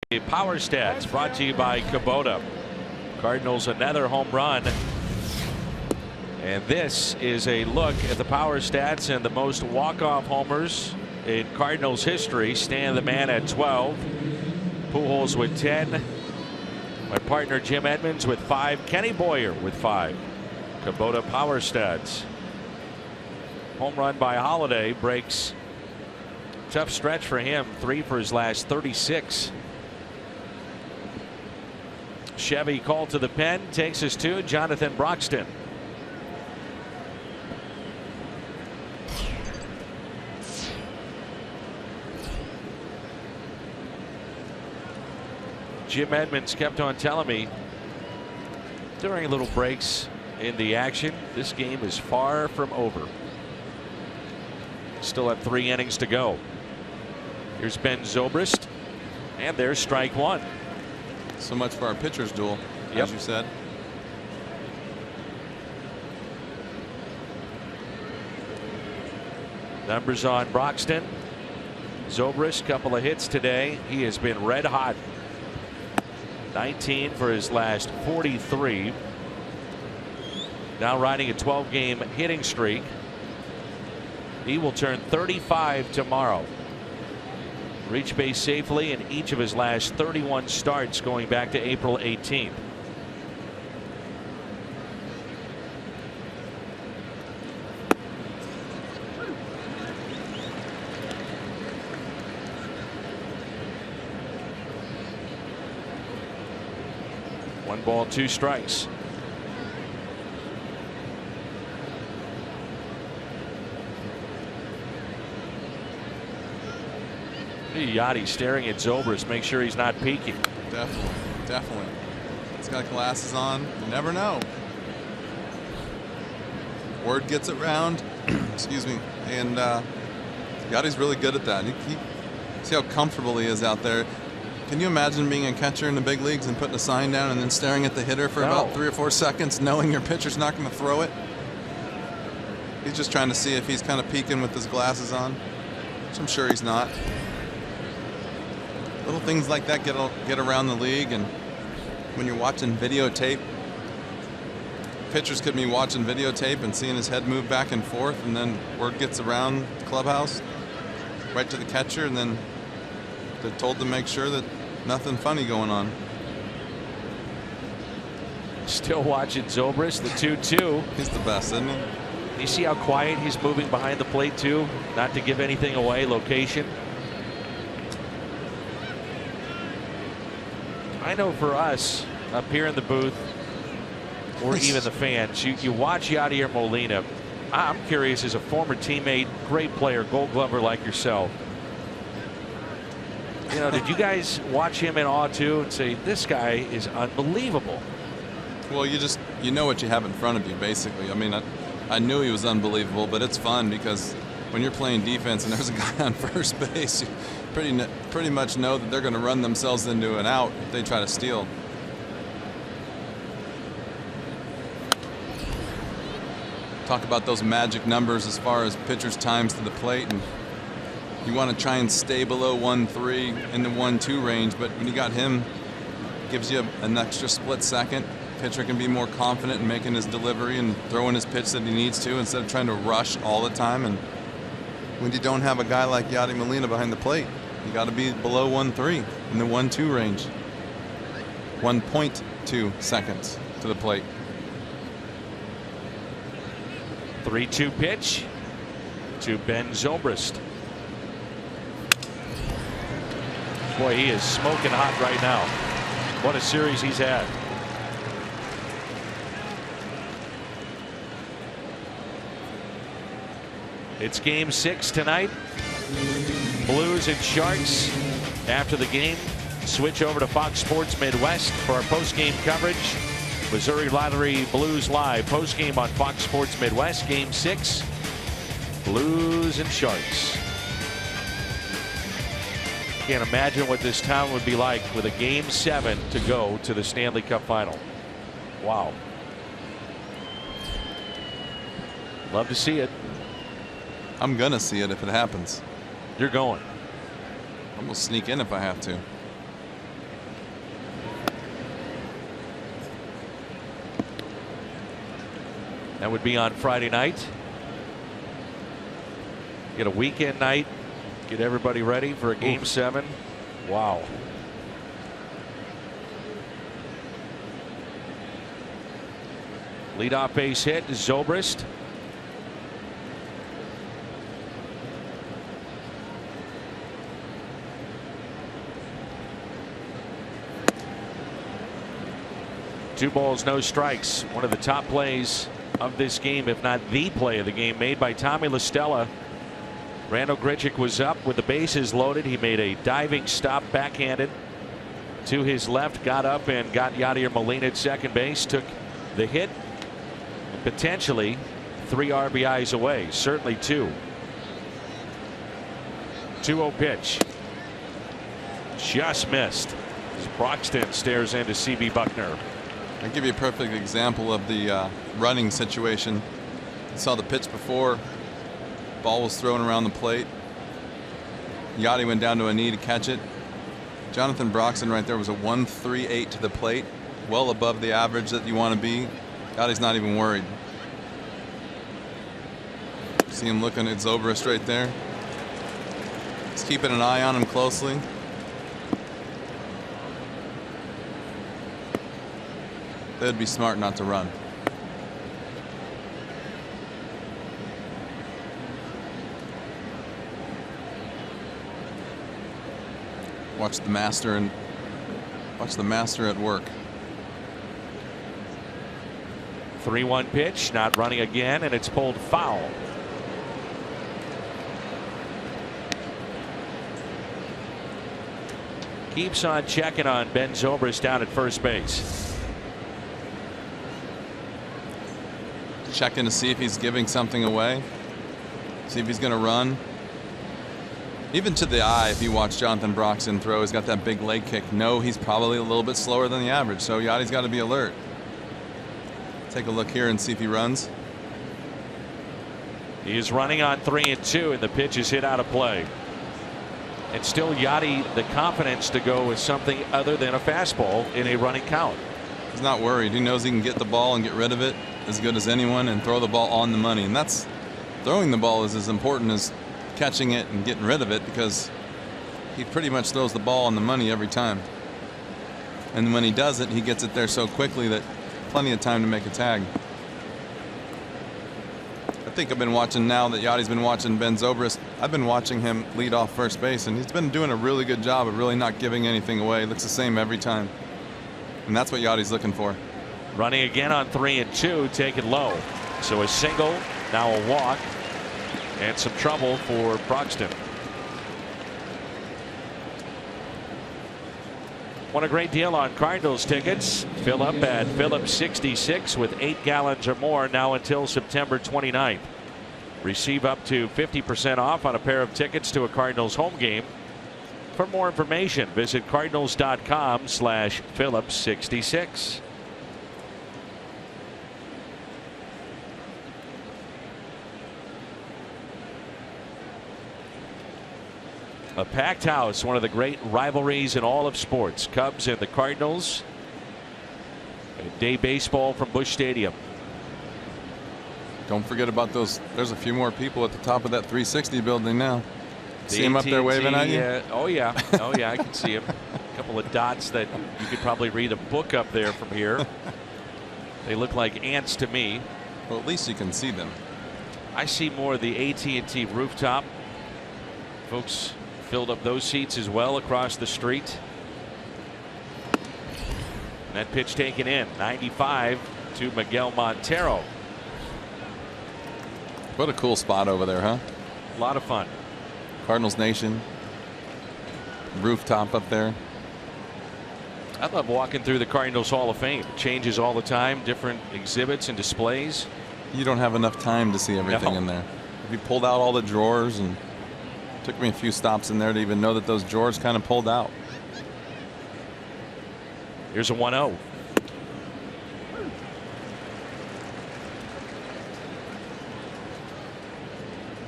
Power Stats brought to you by Kubota. Cardinals another home run. And this is a look at the Power Stats and the most walk-off homers in Cardinals history. Stan the Man at 12. Pujols with 10. My partner Jim Edmonds with 5. Kenny Boyer with 5. Kubota Power Stats. Home run by Holiday breaks. Tough stretch for him. 3 for his last 36. Chevy called to the pen. Takes us to Jonathan Broxton. Jim Edmonds kept on telling me during little breaks in the action, this game is far from over. Still have 3 innings to go. Here's Ben Zobrist, and there's strike 1. So much for our pitchers duel, as you said. Numbers on Broxton. Zobrist, couple of hits today. He has been red hot. 19 for his last 43. Now riding a 12-game hitting streak. He will turn 35 tomorrow. Reached base safely in each of his last 31 starts going back to April 18th. One ball, 2 strikes. Yachty staring at Zobrist, make sure he's not peeking. Definitely. He's got glasses on. You never know. Word gets around. Excuse me. And Yachty's really good at that. See how comfortable he is out there. Can you imagine being a catcher in the big leagues and putting a sign down and then staring at the hitter for about 3 or 4 seconds, knowing your pitcher's not going to throw it? He's just trying to see if he's kind of peeking with his glasses on, which I'm sure he's not. Little things like that get around the league, and when you're watching videotape, pitchers could be watching videotape and seeing his head move back and forth, and then word gets around the clubhouse right to the catcher, and then they're told to make sure that nothing funny going on. Still watching Zobrist, the 2-2. He's the best, isn't he? You see how quiet he's moving behind the plate too, not to give anything away. Location. I know for us up here in the booth, or even the fans, you watch Yadier Molina. I'm curious, as a former teammate, great player, Gold Glover like yourself. You know, did you guys watch him in awe too and say, this guy is unbelievable? Well, you know what you have in front of you, basically. I mean, I knew he was unbelievable, but it's fun because when you're playing defense and there's a guy on first base, you pretty much know that they're going to run themselves into an out if they try to steal. Talk about those magic numbers as far as pitchers' times to the plate, and you want to try and stay below 1.3 in the 1.2 range, but when you got him, it gives you an extra split second. Pitcher can be more confident in making his delivery and throwing his pitch that he needs to instead of trying to rush all the time. And when you don't have a guy like Yadier Molina behind the plate, you got to be below 1.3 in the 1.2 range. 1.2 seconds to the plate. 3-2 pitch to Ben Zobrist. Boy, he is smoking hot right now. What a series he's had. It's game 6 tonight. Blues and Sharks. After the game, switch over to Fox Sports Midwest for our post-game coverage. Missouri Lottery Blues Live post-game on Fox Sports Midwest. Game 6, Blues and Sharks. Can't imagine what this town would be like with a game 7 to go to the Stanley Cup final. Wow. Love to see it. I'm gonna see it if it happens. You're going. I'm gonna sneak in if I have to. That would be on Friday night. Get a weekend night. Get everybody ready for a Game 7. Wow. Leadoff base hit, Zobrist. Two balls, no strikes. One of the top plays of this game, if not the play of the game, made by Tommy La Stella. Randall Grichuk was up with the bases loaded. He made a diving stop backhanded to his left, got up and got Yadier Molina at second base, took the hit, and potentially 3 RBIs away, certainly 2. 2-0 pitch. Just missed as Broxton stares into CB Buckner. I'll give you a perfect example of the running situation. You saw the pitch before. Ball was thrown around the plate. Yachty went down to a knee to catch it. Jonathan Broxton right there was a 1.38 to the plate, well above the average that you want to be. Yachty's not even worried. See him looking at Zobrist right there. He's keeping an eye on him closely. They'd be smart not to run. Watch the master at work. 3-1 pitch, not running again, and it's pulled foul. Keeps on checking on Ben Zobrist down at first base. Checking to see if he's giving something away. See if he's going to run. Even to the eye, if you watch Jonathan Broxton throw, he's got that big leg kick. No, he's probably a little bit slower than the average, so Yachty's got to be alert. Take a look here and see if he runs. He is running on 3-2, and the pitch is hit out of play. And still Yachty the confidence to go with something other than a fastball in a running count. He's not worried. He knows he can get the ball and get rid of it as good as anyone and throw the ball on the money. And that's throwing the ball is as important as catching it and getting rid of it, because he pretty much throws the ball on the money every time. And when he does it, he gets it there so quickly that plenty of time to make a tag. I think I've been watching, now that Yachty's been watching Ben Zobrist, I've been watching him lead off first base, and he's been doing a really good job of really not giving anything away. It looks the same every time. And that's what Yachty's looking for. Running again on 3-2, taken low. So a single, now a walk, and some trouble for Broxton. Want a great deal on Cardinals tickets? Fill up at Phillips 66 with 8 gallons or more now until September 29th. Receive up to 50% off on a pair of tickets to a Cardinals home game. For more information, visit cardinals.com/Phillips66. A packed house, one of the great rivalries in all of sports. Cubs and the Cardinals. And day baseball from Busch Stadium. Don't forget about those. There's a few more people at the top of that 360 building now. See him up there waving at you? Oh yeah. Oh yeah, I can see him. A couple of dots that you could probably read a book up there from here. They look like ants to me. Well, at least you can see them. I see more of the AT&T rooftop. Folks filled up those seats as well across the street. And that pitch taken in, 95 to Miguel Montero. What a cool spot over there, huh? A lot of fun. Cardinals Nation. Rooftop up there. I love walking through the Cardinals Hall of Fame. It changes all the time, different exhibits and displays. You don't have enough time to see everything in there. If you pulled out all the drawers, and took me a few stops in there to even know that those drawers kind of pulled out. Here's a 1-0.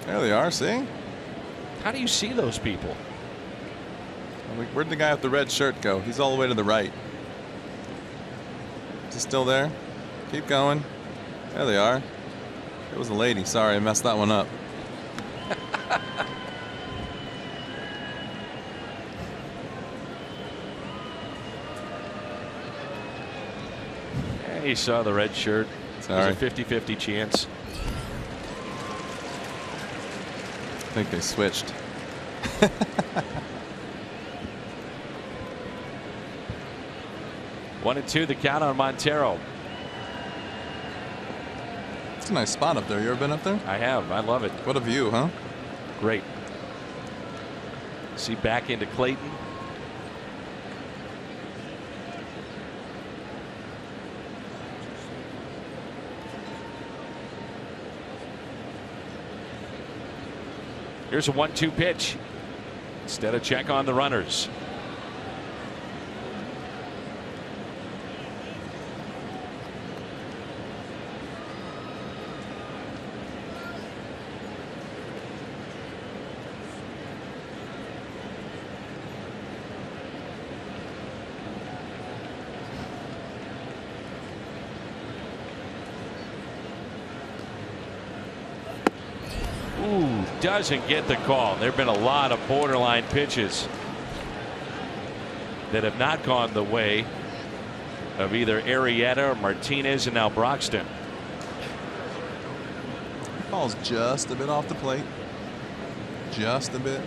There they are, see? How do you see those people? Where'd the guy with the red shirt go? He's all the way to the right. Is he still there? Keep going. There they are. It was a lady. Sorry, I messed that one up. He saw the red shirt. Sorry. It was a 50-50 chance. I think they switched. 1-2 the count on Montero. It's a nice spot up there. You ever been up there? I have. I love it. What a view, huh? Great. See back into Clayton. Here's a 1-2 pitch. Instead of check on the runners. Ooh, doesn't get the call. There have been a lot of borderline pitches that have not gone the way of either Arrieta or Martinez and now Broxton. Ball's just a bit off the plate. Just a bit.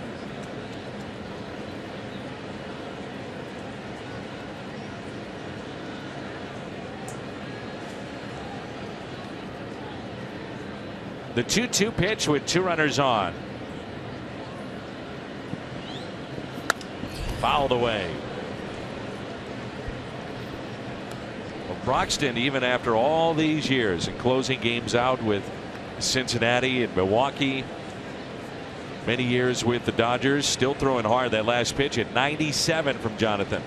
The 2-2 pitch with 2 runners on. Fouled away. Well, Broxton, even after all these years and closing games out with Cincinnati and Milwaukee, many years with the Dodgers, still throwing hard. That last pitch at 97 from Jonathan.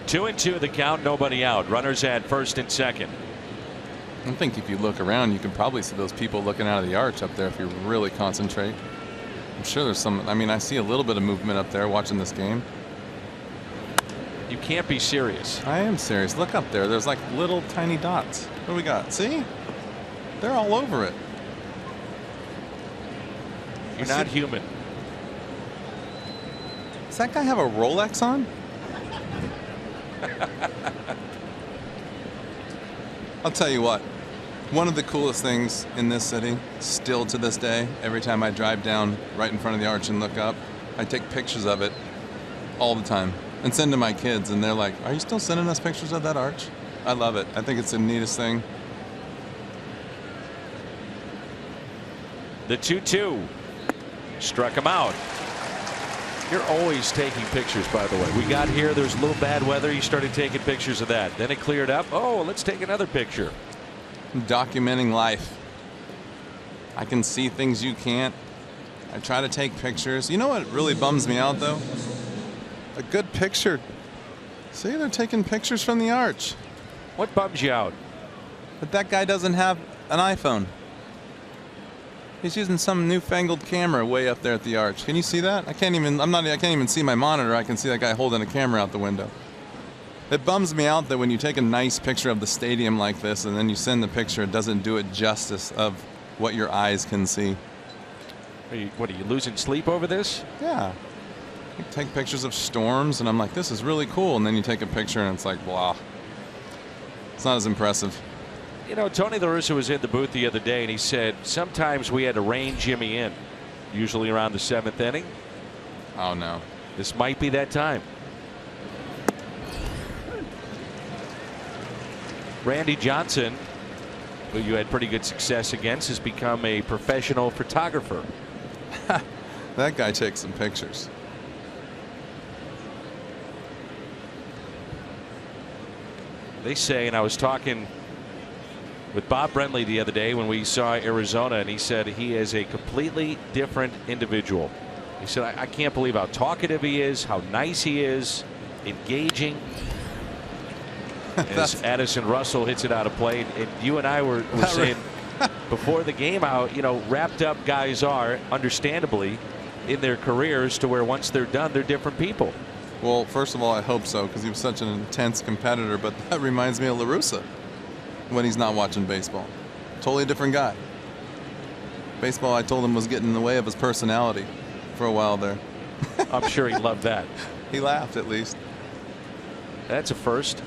Two and two the count, nobody out. Runners at first and second. I think if you look around, you can probably see those people looking out of the arch up there if you really concentrate. I'm sure there's some. I mean, I see a little bit of movement up there watching this game. You can't be serious. I am serious. Look up there. There's like little tiny dots. What do we got? See? They're all over it. You're not human. Does that guy have a Rolex on? I'll tell you what, one of the coolest things in this city, still to this day, every time I drive down right in front of the arch and look up, I take pictures of it all the time and send to my kids, and they're like, are you still sending us pictures of that arch? I love it. I think it's the neatest thing. The 2-2 struck him out. You're always taking pictures, by the way. We got here, there's a little bad weather. You started taking pictures of that. Then it cleared up. Oh, let's take another picture. I'm documenting life. I can see things you can't. I try to take pictures. You know what really bums me out, though? A good picture. See, they're taking pictures from the arch. What bums you out? But that guy doesn't have an iPhone. He's using some newfangled camera way up there at the arch. Can you see that? I can't even see my monitor. I can see that guy holding a camera out the window. It bums me out that when you take a nice picture of the stadium like this and then you send the picture, it doesn't do it justice of what your eyes can see. What are you losing sleep over this? Yeah. You take pictures of storms and I'm like, this is really cool. And then you take a picture and it's like, blah. It's not as impressive. You know, Tony La Russa was in the booth the other day and he said sometimes we had to rein Jimmy in, usually around the 7th inning. Oh, no. This might be that time. Randy Johnson, who you had pretty good success against, has become a professional photographer. That guy takes some pictures. They say, and I was talking with Bob Brentley the other day when we saw Arizona, and he said he is a completely different individual. He said, I can't believe how talkative he is, how nice he is, engaging. As Addison Russell hits it out of play, and you and I were saying before the game how wrapped up guys are, understandably, in their careers to where once they're done, they're different people. Well, first of all, I hope so, because he was such an intense competitor, but that reminds me of La Russa when he's not watching baseball. Totally different guy. Baseball, I told him, was getting in the way of his personality for a while there. I'm sure he loved that. He laughed, at least. That's a first.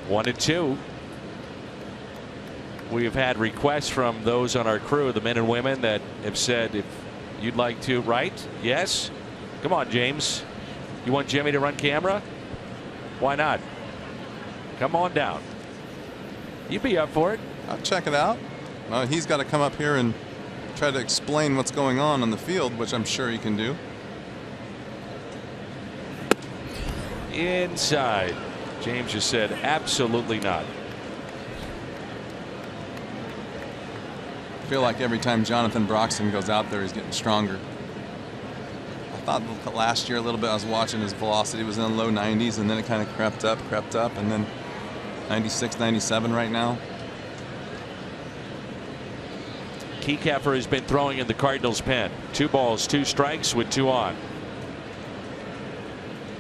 One and two. We've had requests from those on our crew, the men and women, that have said if you'd like to write, yes. Come on, James. You want Jimmy to run camera? Why not? Come on down. You'd be up for it. I'll check it out. He's got to come up here and try to explain what's going on the field, which I'm sure he can do. Inside. James just said absolutely not. I feel like every time Jonathan Broxton goes out there, he's getting stronger. I thought last year a little bit, I was watching his velocity was in the low 90s, and then it kind of crept up, and then 96, 97 right now. Keycapper has been throwing in the Cardinals pen. 2 balls, 2 strikes with 2 on.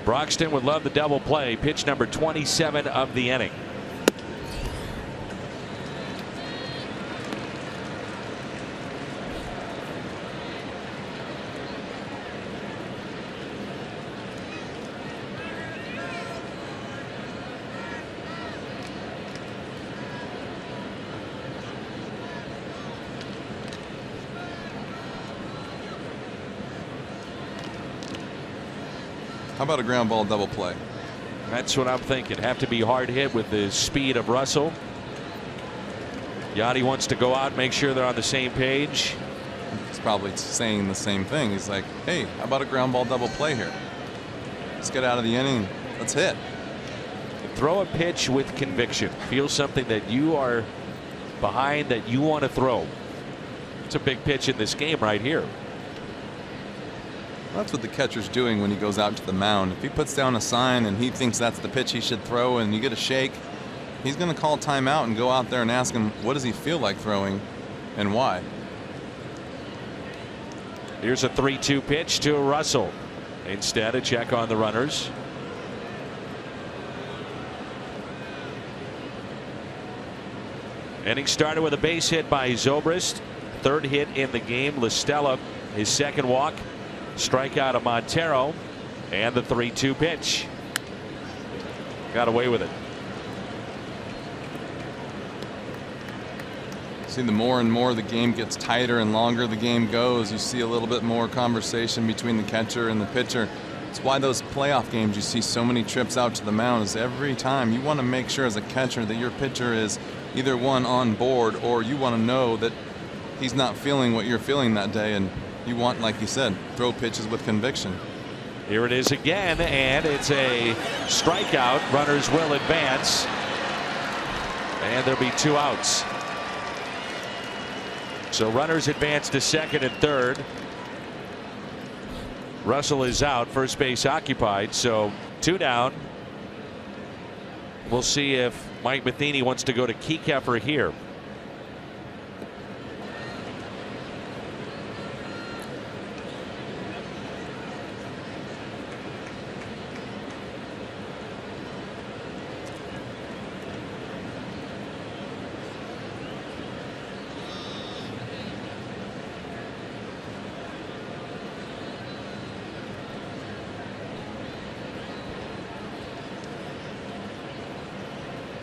Broxton would love the double play. Pitch number 27 of the inning. How about a ground ball double play? That's what I'm thinking. Have to be hard hit with the speed of Russell. Yachty wants to go out, make sure they're on the same page. He's probably saying the same thing. He's like, hey, how about a ground ball double play here? Let's get out of the inning. Let's hit. Throw a pitch with conviction. Feel something that you are behind, that you want to throw. It's a big pitch in this game right here. That's what the catcher's doing when he goes out to the mound. If he puts down a sign and he thinks that's the pitch he should throw and you get a shake, he's going to call timeout and go out there and ask him, what does he feel like throwing and why? Here's a 3-2 pitch to Russell. Instead, a check on the runners. Inning started with a base hit by Zobrist. 3rd hit in the game. LaStella, his 2nd walk. Strikeout of Montero, and the 3-2 pitch. Got away with it. See, the more and more the game gets tighter and longer the game goes, you see a little bit more conversation between the catcher and the pitcher. It's why those playoff games you see so many trips out to the mound, is every time you want to make sure as a catcher that your pitcher is either one on board, or you want to know that he's not feeling what you're feeling that day, and you want, like you said, throw pitches with conviction. Here it is again, and it's a strikeout. Runners will advance, and there'll be 2 outs. So runners advance to 2nd and 3rd. Russell is out, first base occupied, so 2 down. We'll see if Mike Matheny wants to go to Keycapper here.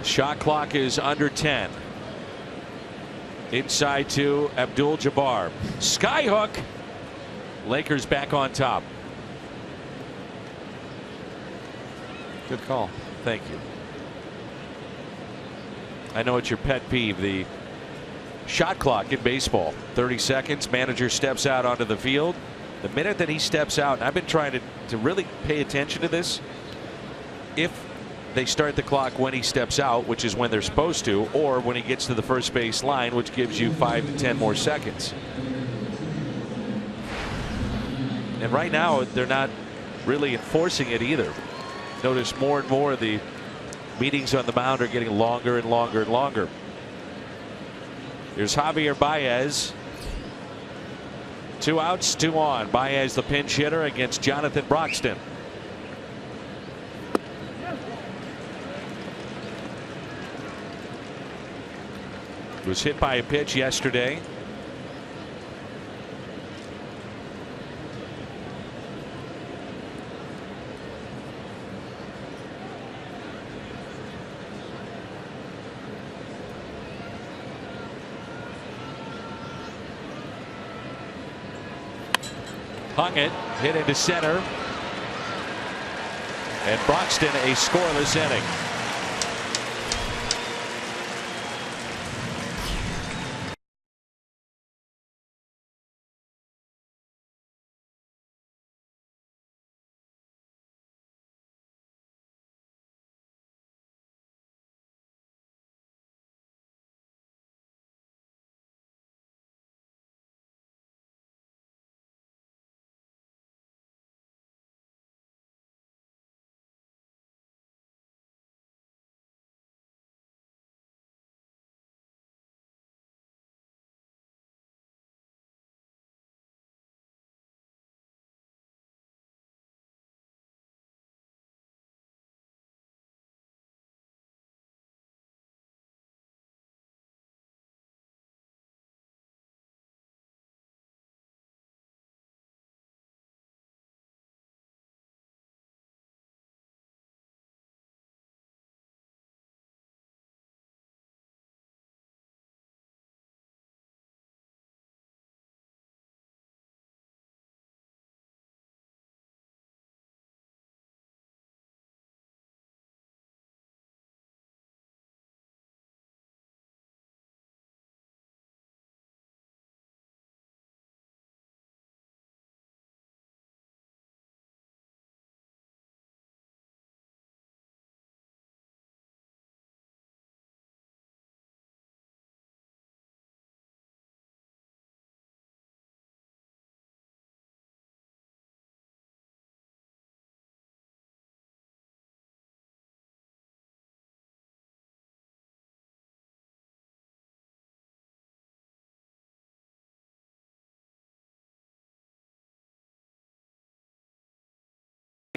Shot clock is under 10. Inside to Abdul-Jabbar. Skyhook. Lakers back on top. Good call. Thank you. I know it's your pet peeve, the shot clock in baseball. 30 seconds. Manager steps out onto the field. The minute that he steps out, and I've been trying to really pay attention to this. If they start the clock when he steps out, which is when they're supposed to, or when he gets to the first base line, which gives you 5 to 10 more seconds. And right now, they're not really enforcing it either. Notice more and more the meetings on the mound are getting longer and longer and longer. Here's Javier Baez. 2 outs, 2 on. Baez the pinch hitter against Jonathan Broxton. Was hit by a pitch yesterday. Hung it, hit into center. And Broxton a scoreless inning.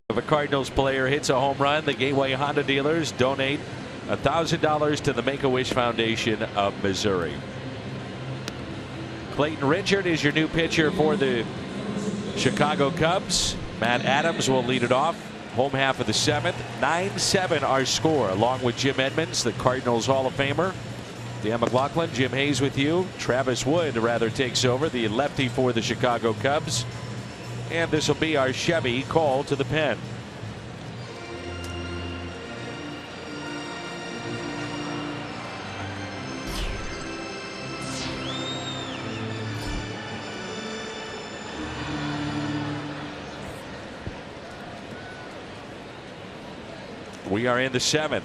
If a Cardinals player hits a home run, the Gateway Honda dealers donate $1,000 to the Make-A-Wish Foundation of Missouri. Clayton Richard is your new pitcher for the Chicago Cubs. Matt Adams will lead it off. Home half of the 7th. 9-7 our score, along with Jim Edmonds, the Cardinals Hall of Famer. Dan McLaughlin, Jim Hayes with you. Travis Wood rather takes over, the lefty for the Chicago Cubs. And this will be our Chevy call to the pen. We are in the 7th.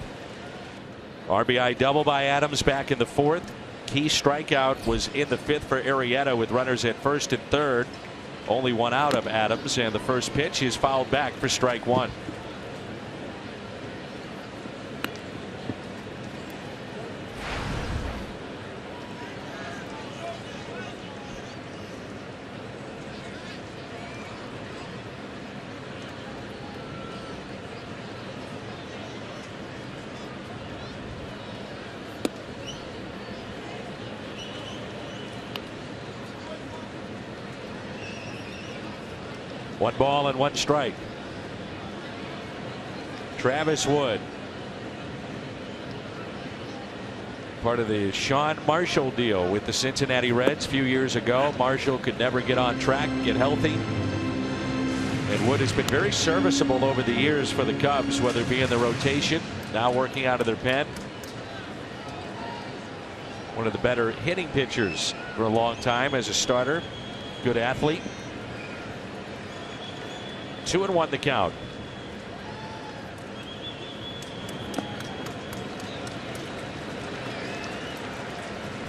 RBI double by Adams back in the 4th. Key strikeout was in the 5th for Arrieta with runners at 1st and 3rd. Only 1 out of Adams, and the first pitch is fouled back for strike 1. One ball and 1 strike. Travis Wood. Part of the Sean Marshall deal with the Cincinnati Reds a few years ago. Marshall could never get on track, get healthy. And Wood has been very serviceable over the years for the Cubs, whether it be in the rotation, now working out of their pen. One of the better hitting pitchers for a long time as a starter. Good athlete. 2-1 the count.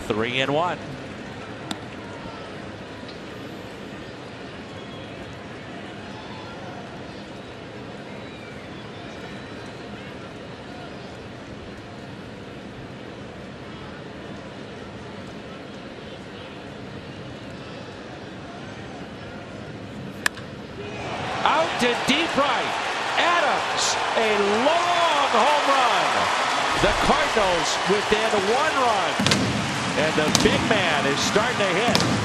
Three and 1. to deep right. Adams, a long home run. The Cardinals within 1 run. And the big man is starting to hit.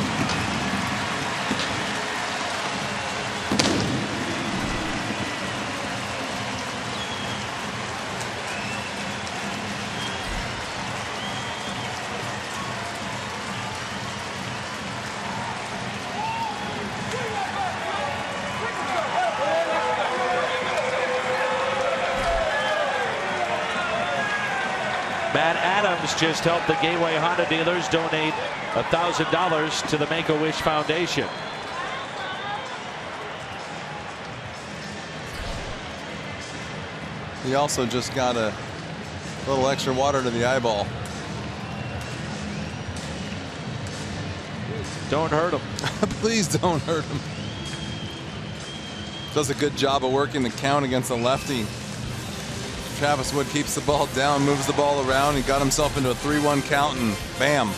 Matt Adams just helped the Gateway Honda dealers donate $1,000 to the Make-A-Wish Foundation. He also just got a little extra water to the eyeball. Don't hurt him. Please don't hurt him. Does a good job of working the count against the lefty. Travis Wood keeps the ball down, moves the ball around. He got himself into a 3-1 count, and bam.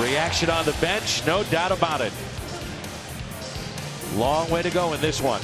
Reaction on the bench, no doubt about it. Long way to go in this one.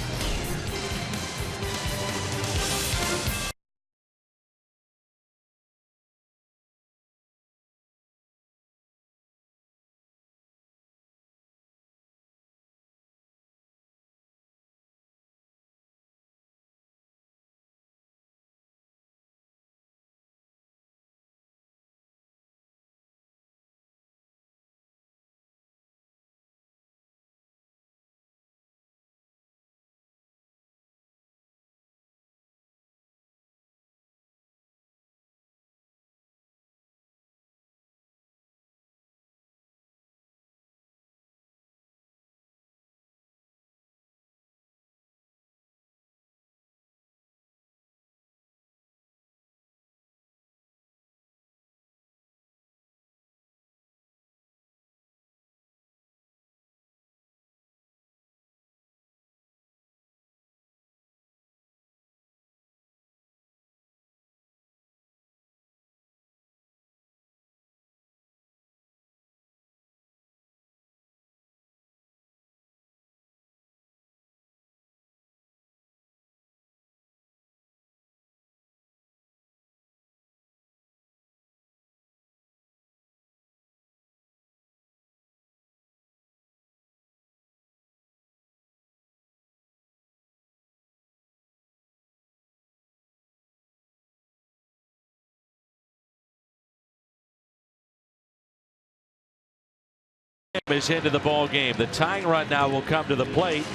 Is into the ball game. The tying run now will come to the plate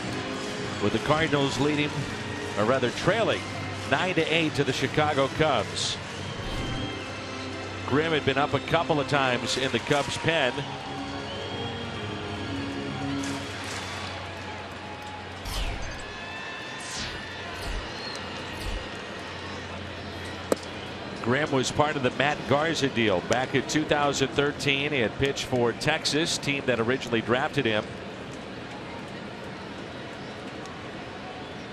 with the Cardinals leading, or rather trailing 9-8 to the Chicago Cubs. Grimm had been up a couple of times in the Cubs pen. Grimm was part of the Matt Garza deal back in 2013. He had pitched for Texas, team that originally drafted him.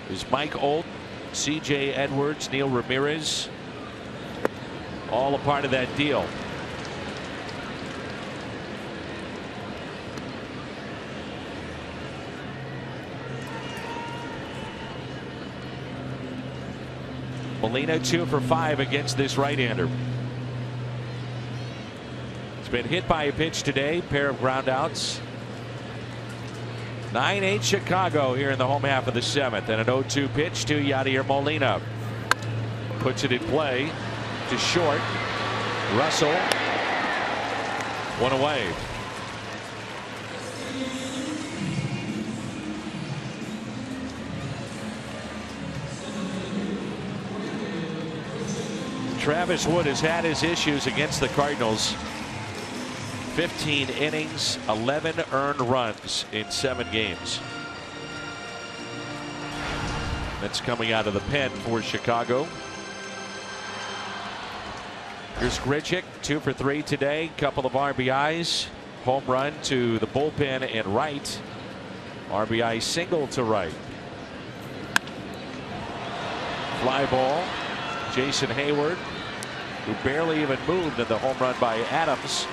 There's Mike Olt, C.J. Edwards, Neil Ramirez, all a part of that deal. Molina 2 for 5 against this right-hander. He's been hit by a pitch today, pair of groundouts. 9-8 Chicago here in the home half of the 7th, and an 0-2 pitch to Yadier Molina. Puts it in play to short. Russell, one away. Travis Wood has had his issues against the Cardinals. 15 innings, 11 earned runs in 7 games. That's coming out of the pen for Chicago. Here's Grichuk, 2 for 3 today. Couple of RBIs. Home run to the bullpen and right. RBI single to right. Fly ball. Jason Hayward, who barely even moved in the home run by Adams,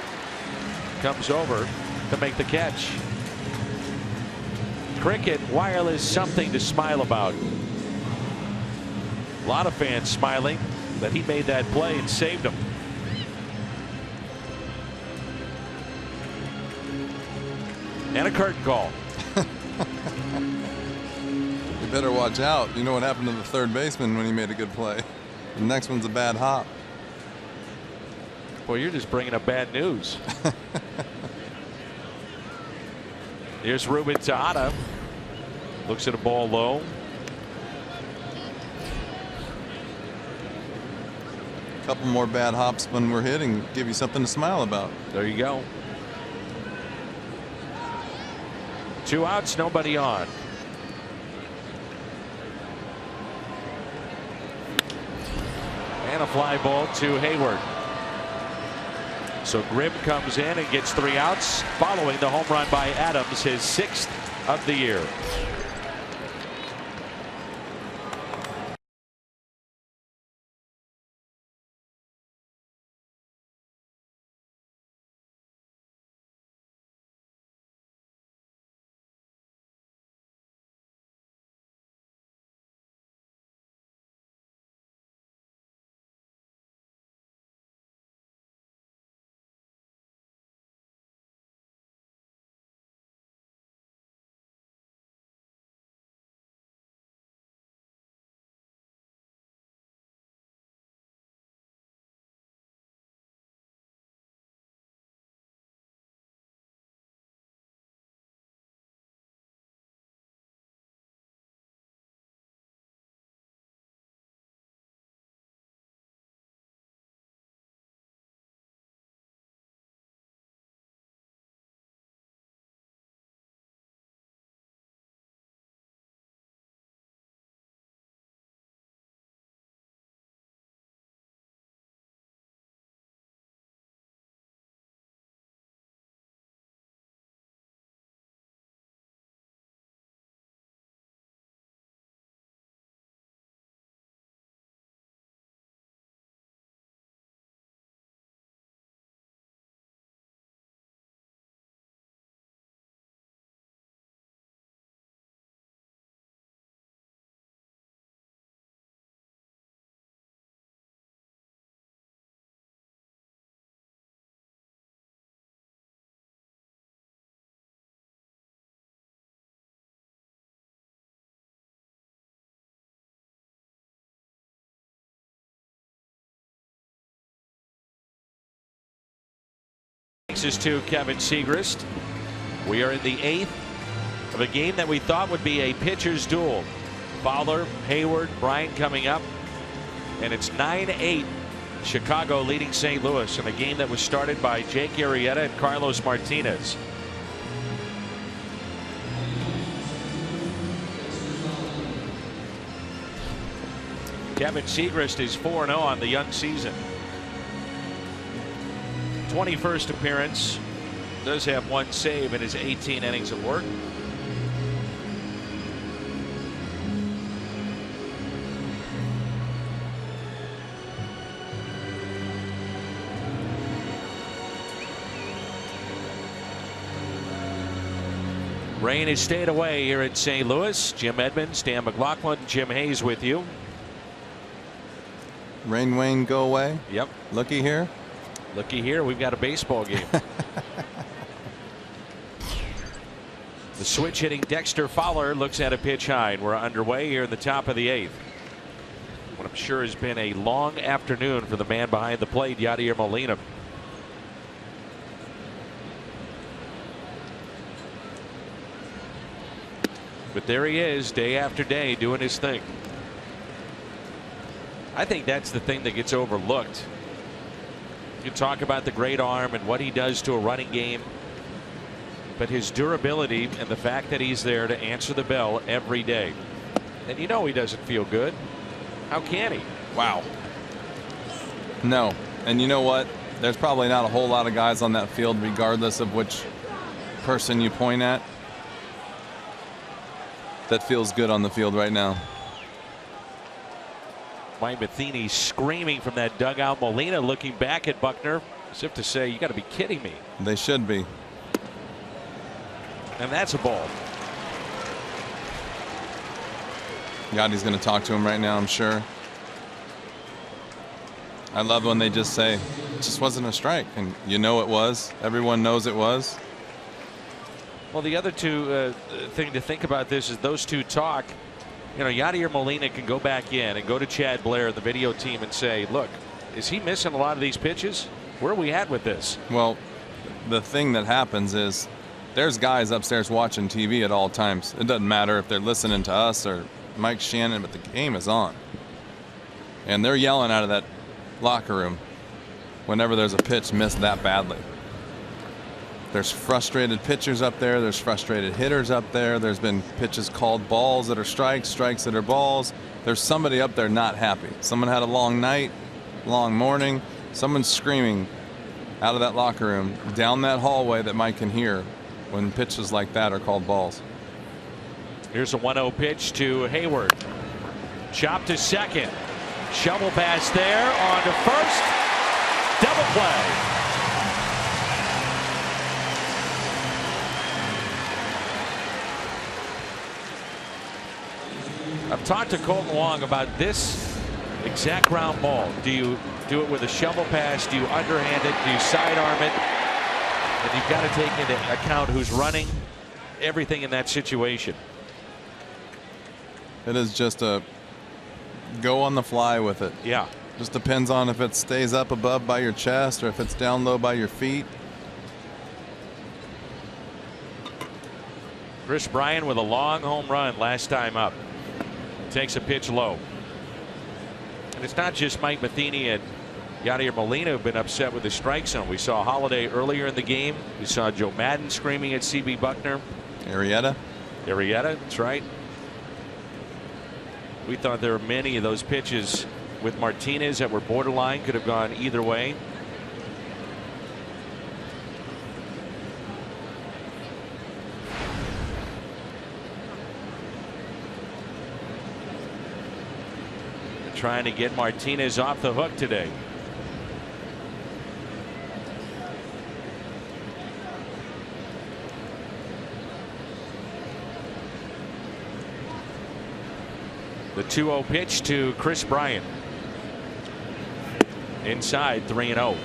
comes over to make the catch. cricket wireless something to smile about. A lot of fans smiling that he made that play and saved them. And a curtain call. You better watch out. You know what happened to the third baseman when he made a good play. The next one's a bad hop. Boy, you're just bringing up bad news. Here's Ruben Tejada. Looks at a ball low. A couple more bad hops when we're hitting, give you something to smile about. There you go. 2 outs, nobody on. And a fly ball to Hayward. So Grimm comes in and gets 3 outs following the home run by Adams, his 6th of the year. Is to Kevin Segrist. We are in the 8th of a game that we thought would be a pitcher's duel. Fowler, Hayward, Bryant coming up, and it's 9-8. Chicago leading St. Louis in a game that was started by Jake Arrieta and Carlos Martinez. Kevin Segrist is 4-0 on the young season. 21st appearance, does have 1 save in his 18 innings of work. Rain has stayed away here at St. Louis. Jim Edmonds, Dan McLaughlin, Jim Hayes with you. Rain, Wayne, go away. Yep. Looky here. Looky here, we've got a baseball game. The switch hitting Dexter Fowler looks at a pitch high, and we're underway here in the top of the 8th. What I'm sure has been a long afternoon for the man behind the plate, Yadier Molina. But there he is, day after day, doing his thing. I think that's the thing that gets overlooked. You talk about the great arm and what he does to a running game, but his durability and the fact that he's there to answer the bell every day. And you know he doesn't feel good. How can he? Wow. No. And you know what? There's probably not a whole lot of guys on that field, regardless of which person you point at, that feels good on the field right now. Mike Matheny screaming from that dugout. Molina looking back at Buckner as if to say, you got to be kidding me. They should be. And that's a ball. Yachty's going to talk to him right now, I'm sure. I love when they just say, it just wasn't a strike. And you know it was. Everyone knows it was. Well, the other thing to think about this is those two talk. You know, Yachty or Molina can go back in and go to Chad Blair, the video team, and say, look, is he missing a lot of these pitches? Where are we at with this? Well, the thing that happens is there's guys upstairs watching TV at all times. It doesn't matter if they're listening to us or Mike Shannon, but the game is on. And they're yelling out of that locker room whenever there's a pitch missed that badly. There's frustrated pitchers up there. There's frustrated hitters up there. There's been pitches called balls that are strikes, strikes that are balls. There's somebody up there not happy. Someone had a long night, long morning. Someone's screaming out of that locker room down that hallway that Mike can hear when pitches like that are called balls. Here's a 1-0 pitch to Hayward. Chop to second. Shovel pass there on to first. Double play. I've talked to Colton Wong about this exact ground ball. Do you do it with a shovel pass? Do you underhand it? Do you sidearm it? And you've got to take into account who's running, everything in that situation. It is just a go on the fly with it. Yeah. Just depends on if it stays up above by your chest or if it's down low by your feet. Chris Bryant with a long home run last time up. Takes a pitch low. And it's not just Mike Matheny and Yadier Molina who've been upset with the strike zone. We saw Holiday earlier in the game. We saw Joe Madden screaming at CB Buckner. Arrieta, that's right. We thought there were many of those pitches with Martinez that were borderline, could have gone either way. Trying to get Martinez off the hook today. The 2-0 pitch to Chris Bryant. Inside 3-0.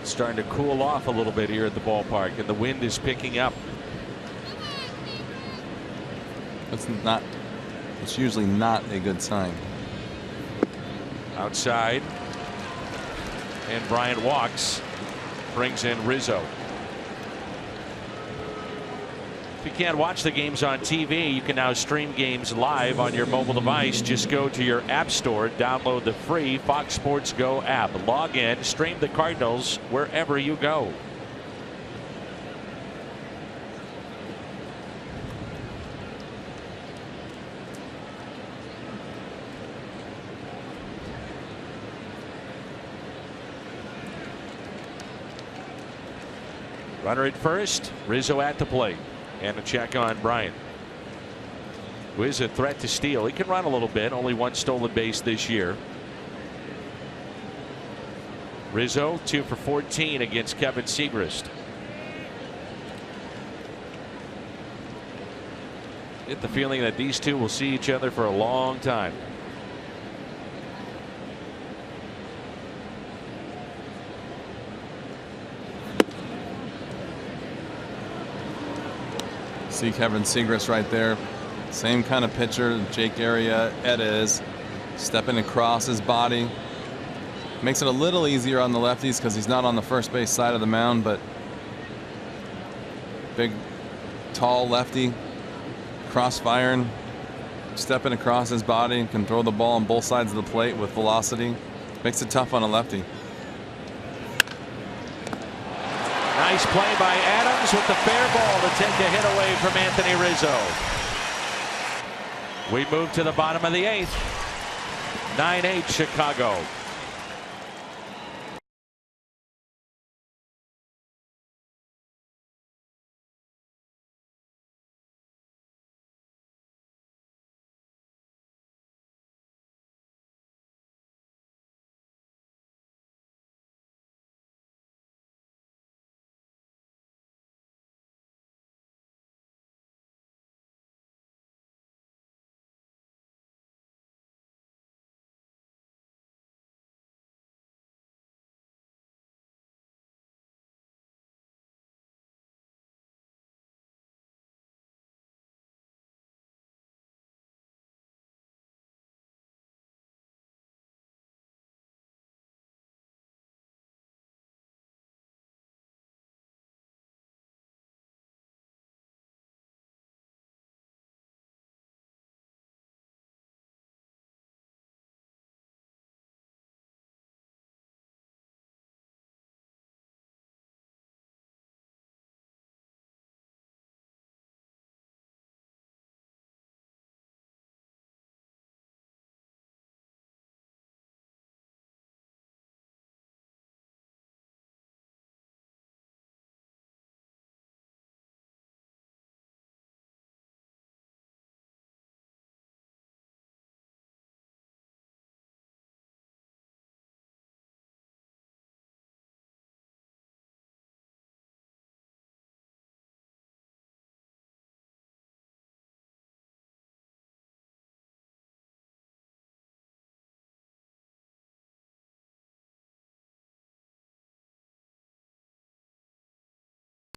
Starting to cool off a little bit here at the ballpark, and the wind is picking up. It's usually not a good sign. Outside, and Bryant walks, brings in Rizzo. If you can't watch the games on TV, you can now stream games live on your mobile device. Just go to your app store, download the free Fox Sports Go app, log in, stream the Cardinals wherever you go. Runner at first, Rizzo at the plate. And a check on Bryant, who is a threat to steal. He can run a little bit, only one stolen base this year. Rizzo 2 for 14 against Kevin Segrist. Get the feeling that these two will see each other for a long time. See Kevin Segrist right there. Same kind of pitcher Jake Arrieta is. Stepping across his body. Makes it a little easier on the lefties because he's not on the first base side of the mound, but big, tall lefty. Cross-firing. Stepping across his body and can throw the ball on both sides of the plate with velocity. Makes it tough on a lefty. Nice play by Adams with the fair ball to take a hit away from Anthony Rizzo. We move to the bottom of the 8th. 9-8 Chicago.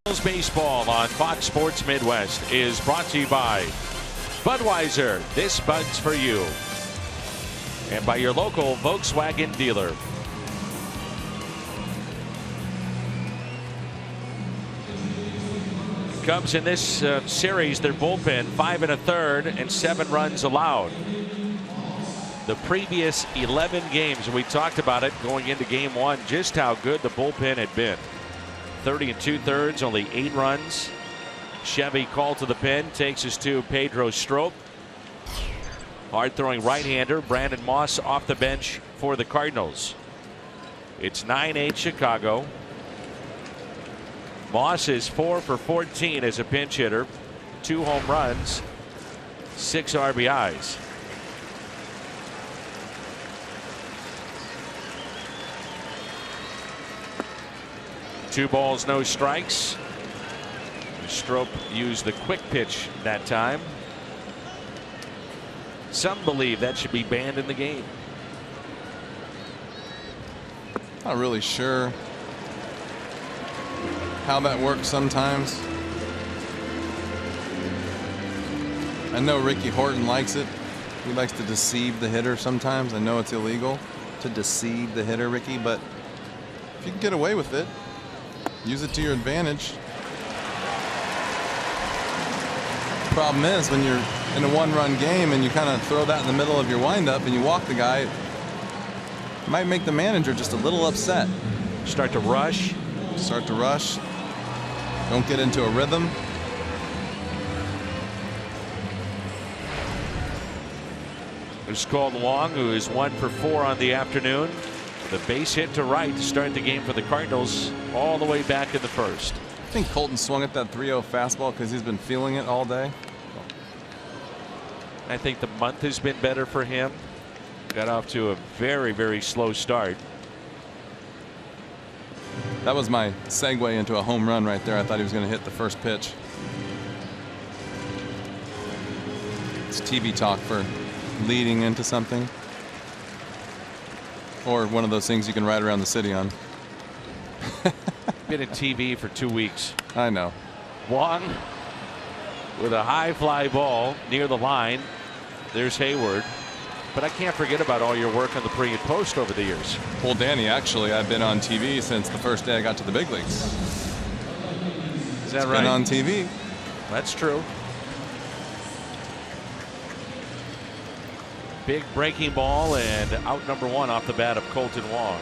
Baseball on Fox Sports Midwest is brought to you by Budweiser. This Bud's for you. And by your local Volkswagen dealer. Cubs in this series, their bullpen 5 1/3 and 7 runs allowed. The previous 11 games, we talked about it going into game 1, just how good the bullpen had been. 30 2/3, only 8 runs. Chevy called to the pen, takes us to Pedro Strop. Hard throwing right-hander Brandon Moss off the bench for the Cardinals. It's 9-8 Chicago. Moss is 4 for 14 as a pinch hitter, 2 home runs, 6 RBIs. Two balls, no strikes. Strop used the quick pitch that time. Some believe that should be banned in the game. Not really sure how that works sometimes. I know Ricky Horton likes it. He likes to deceive the hitter sometimes. I know it's illegal to deceive the hitter, Ricky, but if you can get away with it, use it to your advantage. Problem is, when you're in a 1-run game and you kind of throw that in the middle of your windup and you walk the guy, it might make the manager just a little upset. Start to rush. Don't get into a rhythm. It's called Wong, who is 1 for 4 on the afternoon. The base hit to right to start the game for the Cardinals all the way back in the first. I think Colton swung at that 3-0 fastball because he's been feeling it all day. I think the month has been better for him. Got off to a very, very slow start. That was my segue into a home run right there. I thought he was going to hit the first pitch. It's TV talk for leading into something. Or one of those things you can ride around the city on. Been in TV for 2 weeks. I know. Wong with a high fly ball near the line. There's Hayward. But I can't forget about all your work on the pre and post over the years. Well, Danny, actually, I've been on TV since the first day I got to the big leagues. Is that right? Been on TV. That's true. Big breaking ball and out number 1 off the bat of Colton Wong.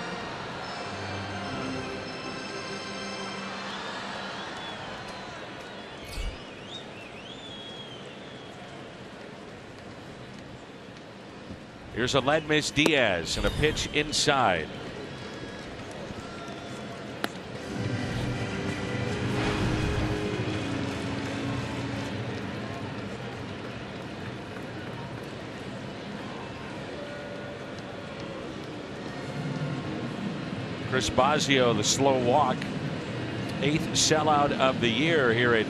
Here's a lead miss Diaz and a pitch inside. Chris Bosio, the slow walk. 8th sellout of the year here at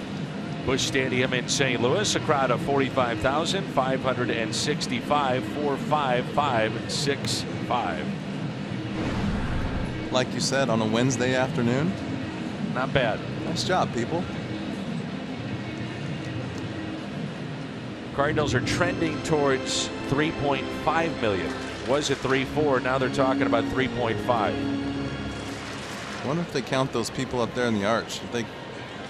Busch Stadium in St. Louis. A crowd of 45,565, 45565. Like you said, on a Wednesday afternoon. Not bad. Nice job, people. Cardinals are trending towards 3.5 million. Was it 3.4? Now they're talking about 3.5. I wonder if they count those people up there in the arch. If they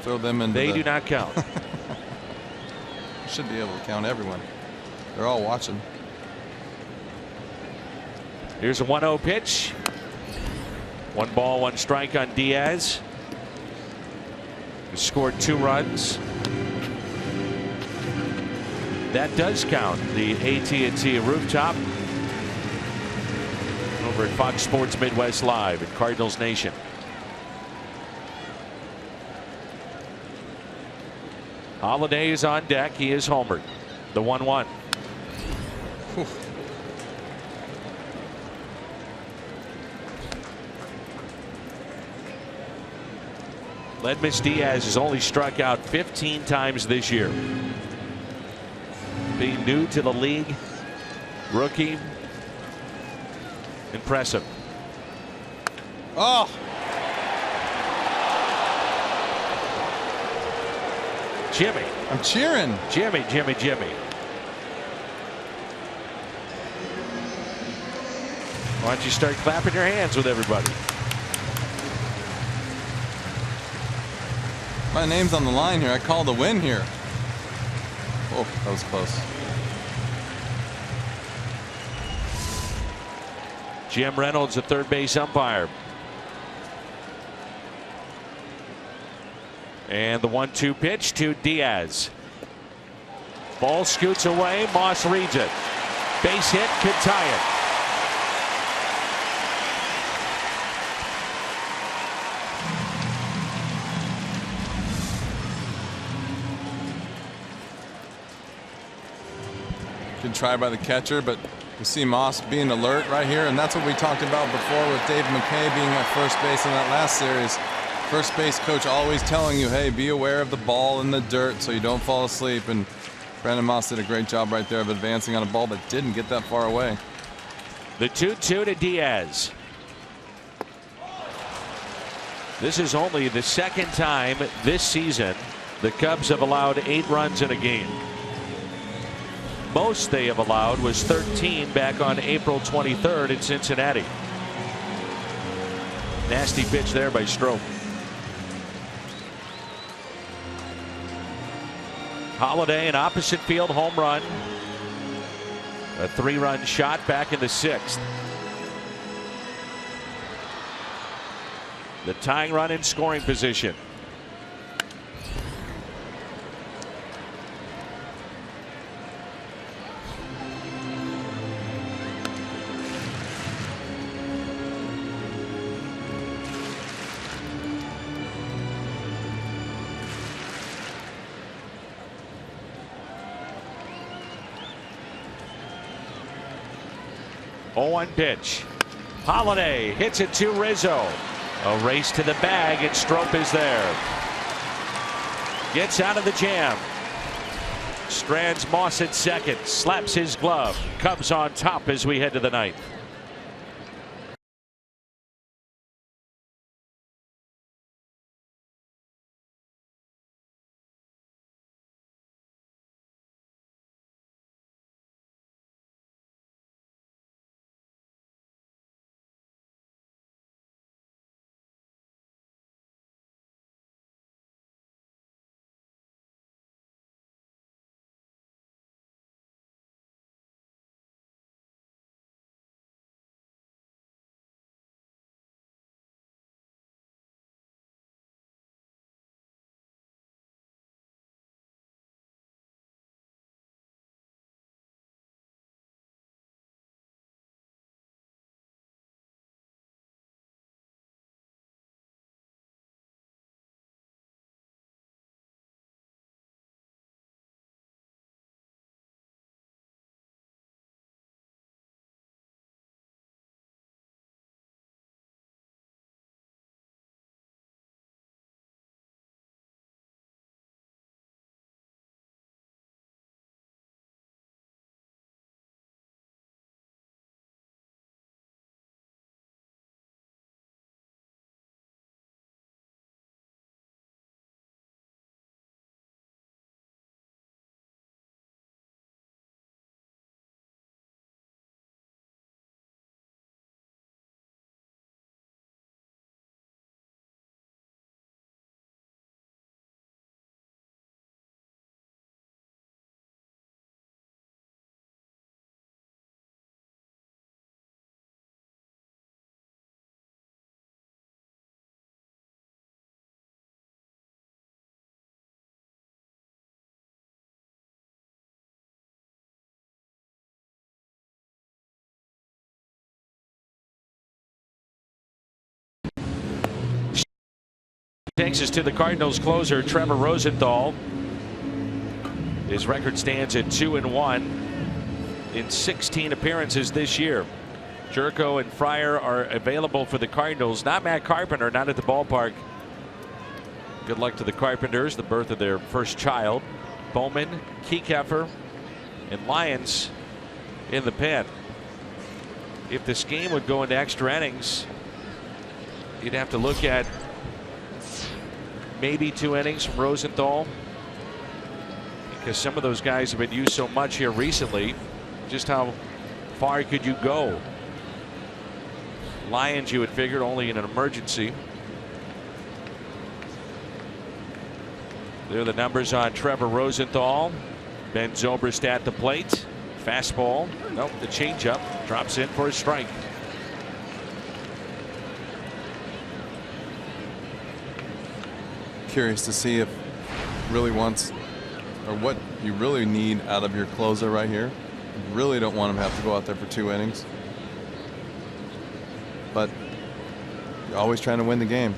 throw them in. They do not count. Should be able to count everyone. They're all watching. Here's a 1-0 pitch. 1 ball, 1 strike on Diaz. He scored 2 runs. That does count. The AT&T rooftop over at Fox Sports Midwest Live at Cardinals Nation. Holiday is on deck. He is homered. The 1-1. Ledmus Diaz has only struck out 15 times this year. Being new to the league, rookie, impressive. Oh. Jimmy. I'm cheering. Jimmy. Why don't you start clapping your hands with everybody? My name's on the line here. I called a win here. Oh, that was close. Jim Reynolds, the third base umpire. And the 1-2 pitch to Diaz. Ball scoots away. Moss reads it. Base hit could tie it. Good try by the catcher, but you see Moss being alert right here, and that's what we talked about before with Dave McKay being at first base in that last series. First base coach always telling you, hey, be aware of the ball in the dirt so you don't fall asleep. And Brandon Moss did a great job right there of advancing on a ball that didn't get that far away. The 2-2 to Diaz. This is only the second time this season the Cubs have allowed 8 runs in a game. Most they have allowed was 13 back on April 23rd in Cincinnati. Nasty pitch there by Stroh. Holiday, an opposite field home run. A 3-run shot back in the 6th. The tying run in scoring position. One pitch. Holiday hits it to Rizzo. A race to the bag, and Strop is there. Gets out of the jam. Strands Moss at second. Slaps his glove. Cubs on top as we head to the 9th. Takes us to the Cardinals closer, Trevor Rosenthal. His record stands at 2-1 in 16 appearances this year. Jerko and Fryer are available for the Cardinals. Not Matt Carpenter, not at the ballpark. Good luck to the Carpenters, the birth of their first child. Bowman, Kieckeffer, and Lyons in the pen. If this game would go into extra innings, you'd have to look at maybe 2 innings from Rosenthal. because some of those guys have been used so much here recently. Just how far could you go? Lions, you would figure, only in an emergency. There are the numbers on Trevor Rosenthal. Ben Zobrist at the plate. Fastball. Nope, the changeup drops in for a strike. Curious to see if really wants, or what you really need out of your closer right here. You really don't want him to have to go out there for 2 innings. But you're always trying to win the game.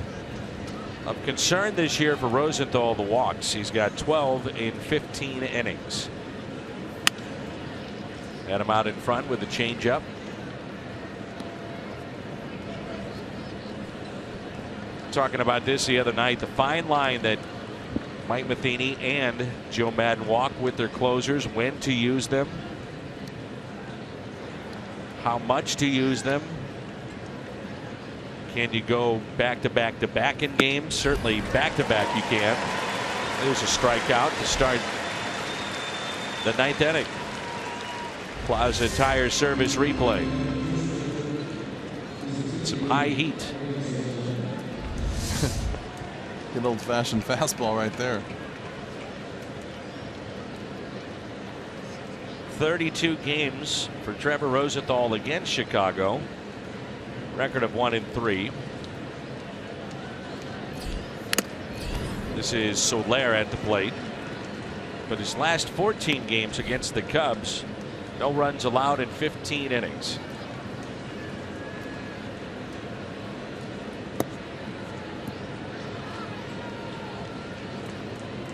Of concern this year for Rosenthal, the walks. He's got 12 in 15 innings. Had him out in front with the changeup. Talking about this the other night, the fine line that Mike Matheny and Joe Madden walk with their closers, when to use them, how much to use them. Can you go back to back to back in games? Certainly back to back you can. There's a strikeout to start the 9th inning. Plaza Tire Service replay. Some high heat. Good old-fashioned fastball right there. 32 games for Trevor Rosenthal against Chicago. Record of 1-3. This is Soler at the plate. But his last 14 games against the Cubs, no runs allowed in 15 innings.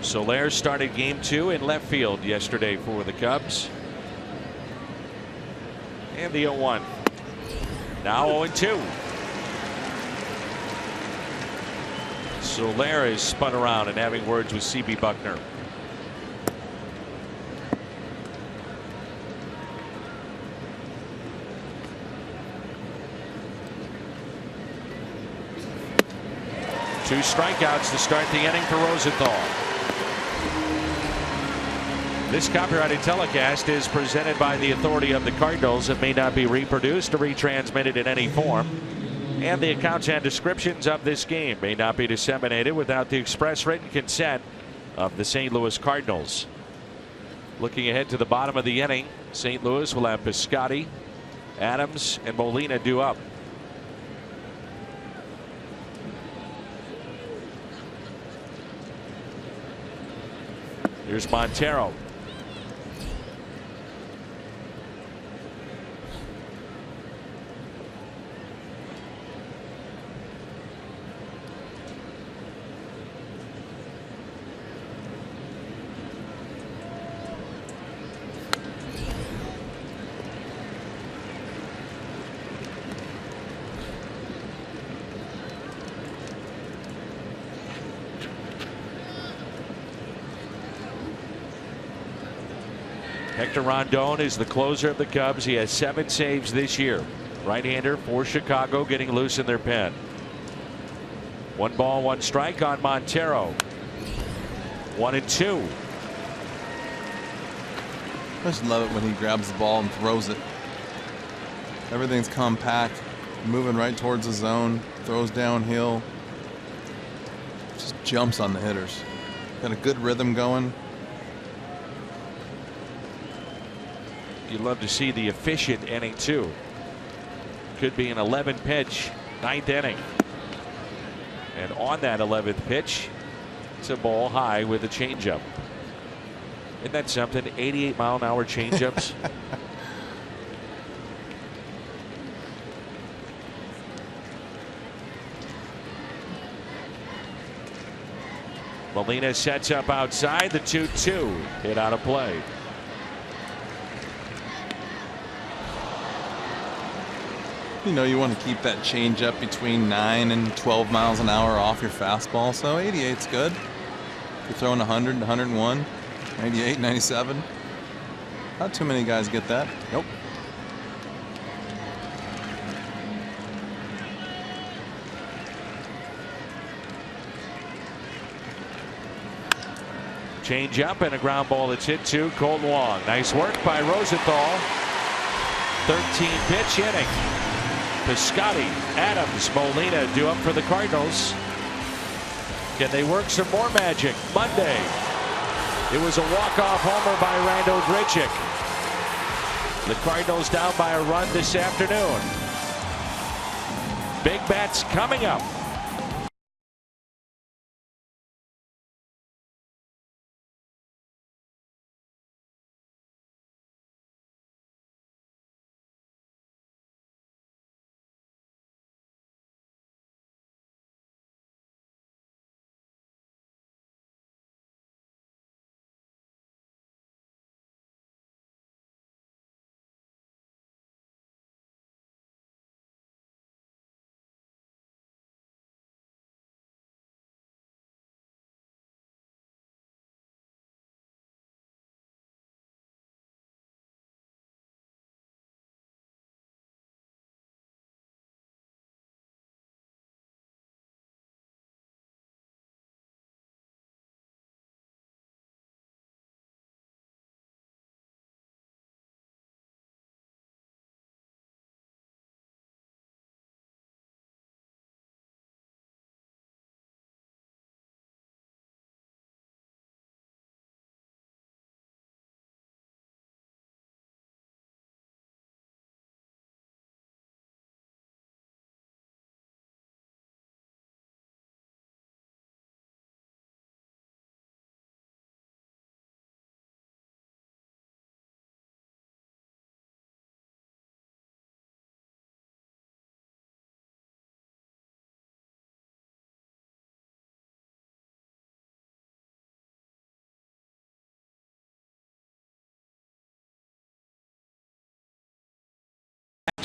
Soler started game 2 in left field yesterday for the Cubs. And the 0-1. Now 0-2. Soler is spun around and having words with C.B. Buckner. Two strikeouts to start the inning for Rosenthal. This copyrighted telecast is presented by the authority of the Cardinals. It may not be reproduced or retransmitted in any form. And the accounts and descriptions of this game may not be disseminated without the express written consent of the St. Louis Cardinals. Looking ahead to the bottom of the inning, St. Louis will have Piscotty, Adams, and Molina due up. Here's Montero. Hector Rondon is the closer of the Cubs. He has 7 saves this year. Right-hander for Chicago getting loose in their pen. 1 ball, 1 strike on Montero. 1-2. I just love it when he grabs the ball and throws it. Everything's compact, moving right towards the zone, throws downhill, just jumps on the hitters. Got a good rhythm going. You'd love to see the efficient inning too. Could be an 11 pitch 9th inning. And on that 11th pitch, it's a ball high with a changeup. Isn't that something? 88-mile-an-hour changeups. Molina sets up outside. The 2-2 hit out of play. You know, you want to keep that change up between 9 and 12 miles an hour off your fastball, so 88's good. You're throwing 100, 101, 98, 97. Not too many guys get that. Nope. Change up and a ground ball that's hit to Wong. Nice work by Rosenthal. 13 pitch inning. Piscotty, Adams, Molina due up for the Cardinals. Can they work some more magic? Monday, it was a walk-off homer by Rando Grichuk. The Cardinals down by a run this afternoon. Big bats coming up.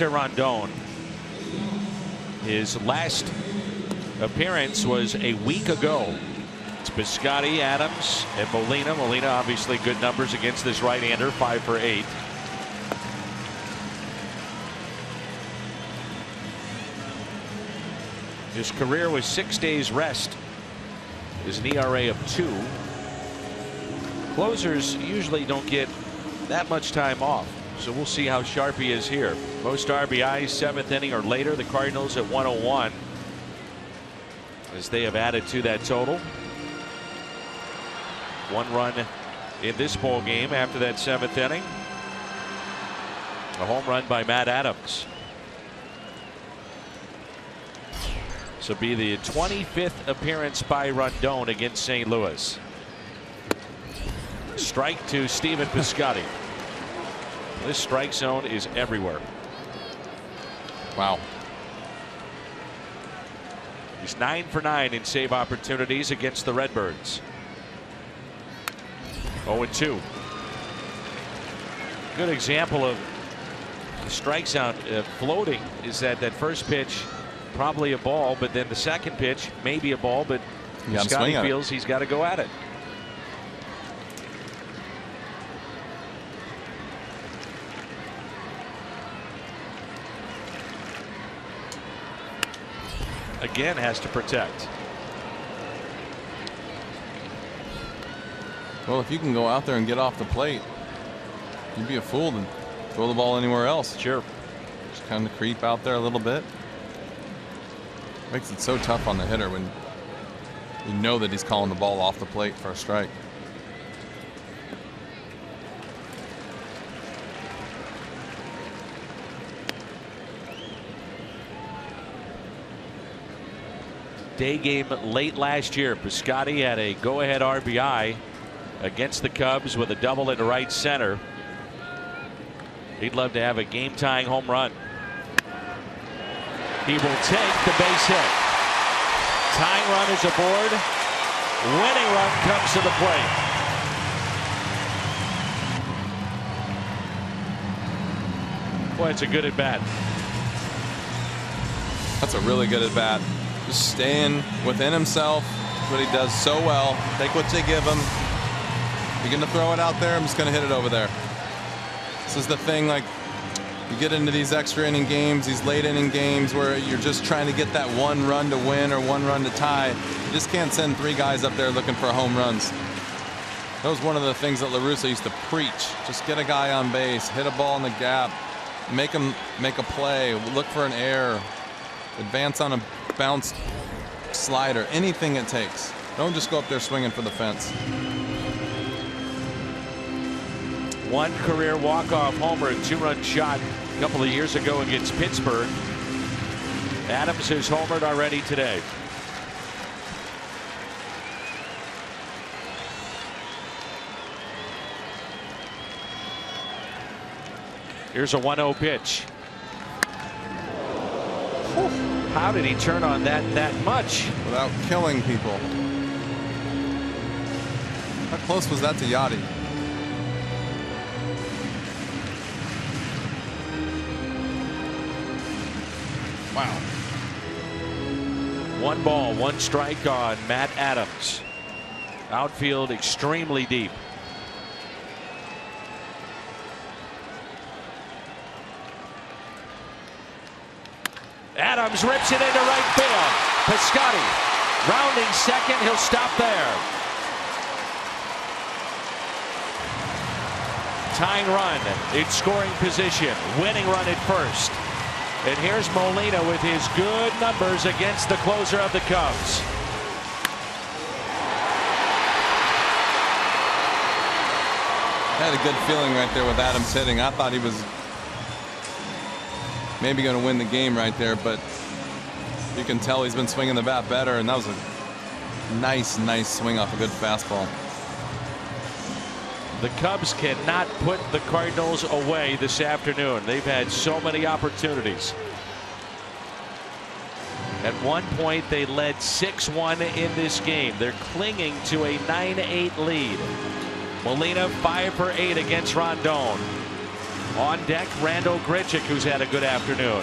Rondon. His last appearance was a week ago. It's Piscotty, Adams, and Molina. Molina obviously good numbers against this right-hander, 5 for 8. His career was 6 days rest. Is an ERA of 2. Closers usually don't get that much time off. So we'll see how sharp he is here. Most RBIs 7th inning or later. The Cardinals at 101 as they have added to that total. 1 run in this ball game after that 7th inning. A home run by Matt Adams. This will be the 25th appearance by Rondon against St. Louis. Strike to Stephen Piscotty. This strike zone is everywhere. Wow. He's 9 for 9 in save opportunities against the Redbirds. 0-2. Good example of the strike zone floating is that first pitch probably a ball, but then the second pitch maybe a ball, but Piscotty feels he's got to go at it. Again has to protect. Well, if you can go out there and get off the plate, you'd be a fool to throw the ball anywhere else. Sure. Just kind of creep out there a little bit. Makes it so tough on the hitter when you know that he's calling the ball off the plate for a strike. Day game late last year. Piscotty had a go-ahead RBI against the Cubs with a double into right center. He'd love to have a game-tying home run. He will take the base hit. Tying run is aboard. Winning run comes to the plate. Boy, it's a good at bat. That's a really good at bat. Just staying within himself. That's what he does so well. Take what you give him. You're going to throw it out there, I'm just going to hit it over there. This is the thing, like, you get into these extra inning games, these late inning games where you're just trying to get that 1 run to win or 1 run to tie. You just can't send 3 guys up there looking for home runs. That was one of the things that La Russa used to preach. Just get a guy on base, hit a ball in the gap, make him make a play, look for an error, advance on a bounce slider, anything it takes. Don't just go up there swinging for the fence. One career walk-off homer, a 2-run shot a couple of years ago against Pittsburgh. Adams has homered already today. Here's a 1-0 pitch. How did he turn on that much? Without killing people. How close was that to Yachty? Wow. 1 ball, 1 strike on Matt Adams. Outfield extremely deep. Adams rips it into right field. Piscotty rounding second. He'll stop there. Tying run in scoring position. Winning run at first. And here's Molina with his good numbers against the closer of the Cubs. I had a good feeling right there with Adams hitting. I thought he was maybe going to win the game right there, but you can tell he's been swinging the bat better, and that was a nice swing off a good fastball. The Cubs cannot put the Cardinals away this afternoon. They've had so many opportunities. At one point, they led 6-1 in this game. They're clinging to a 9-8 lead. Molina 5 for 8 against Rondon. On deck, Randall Grichuk, who's had a good afternoon.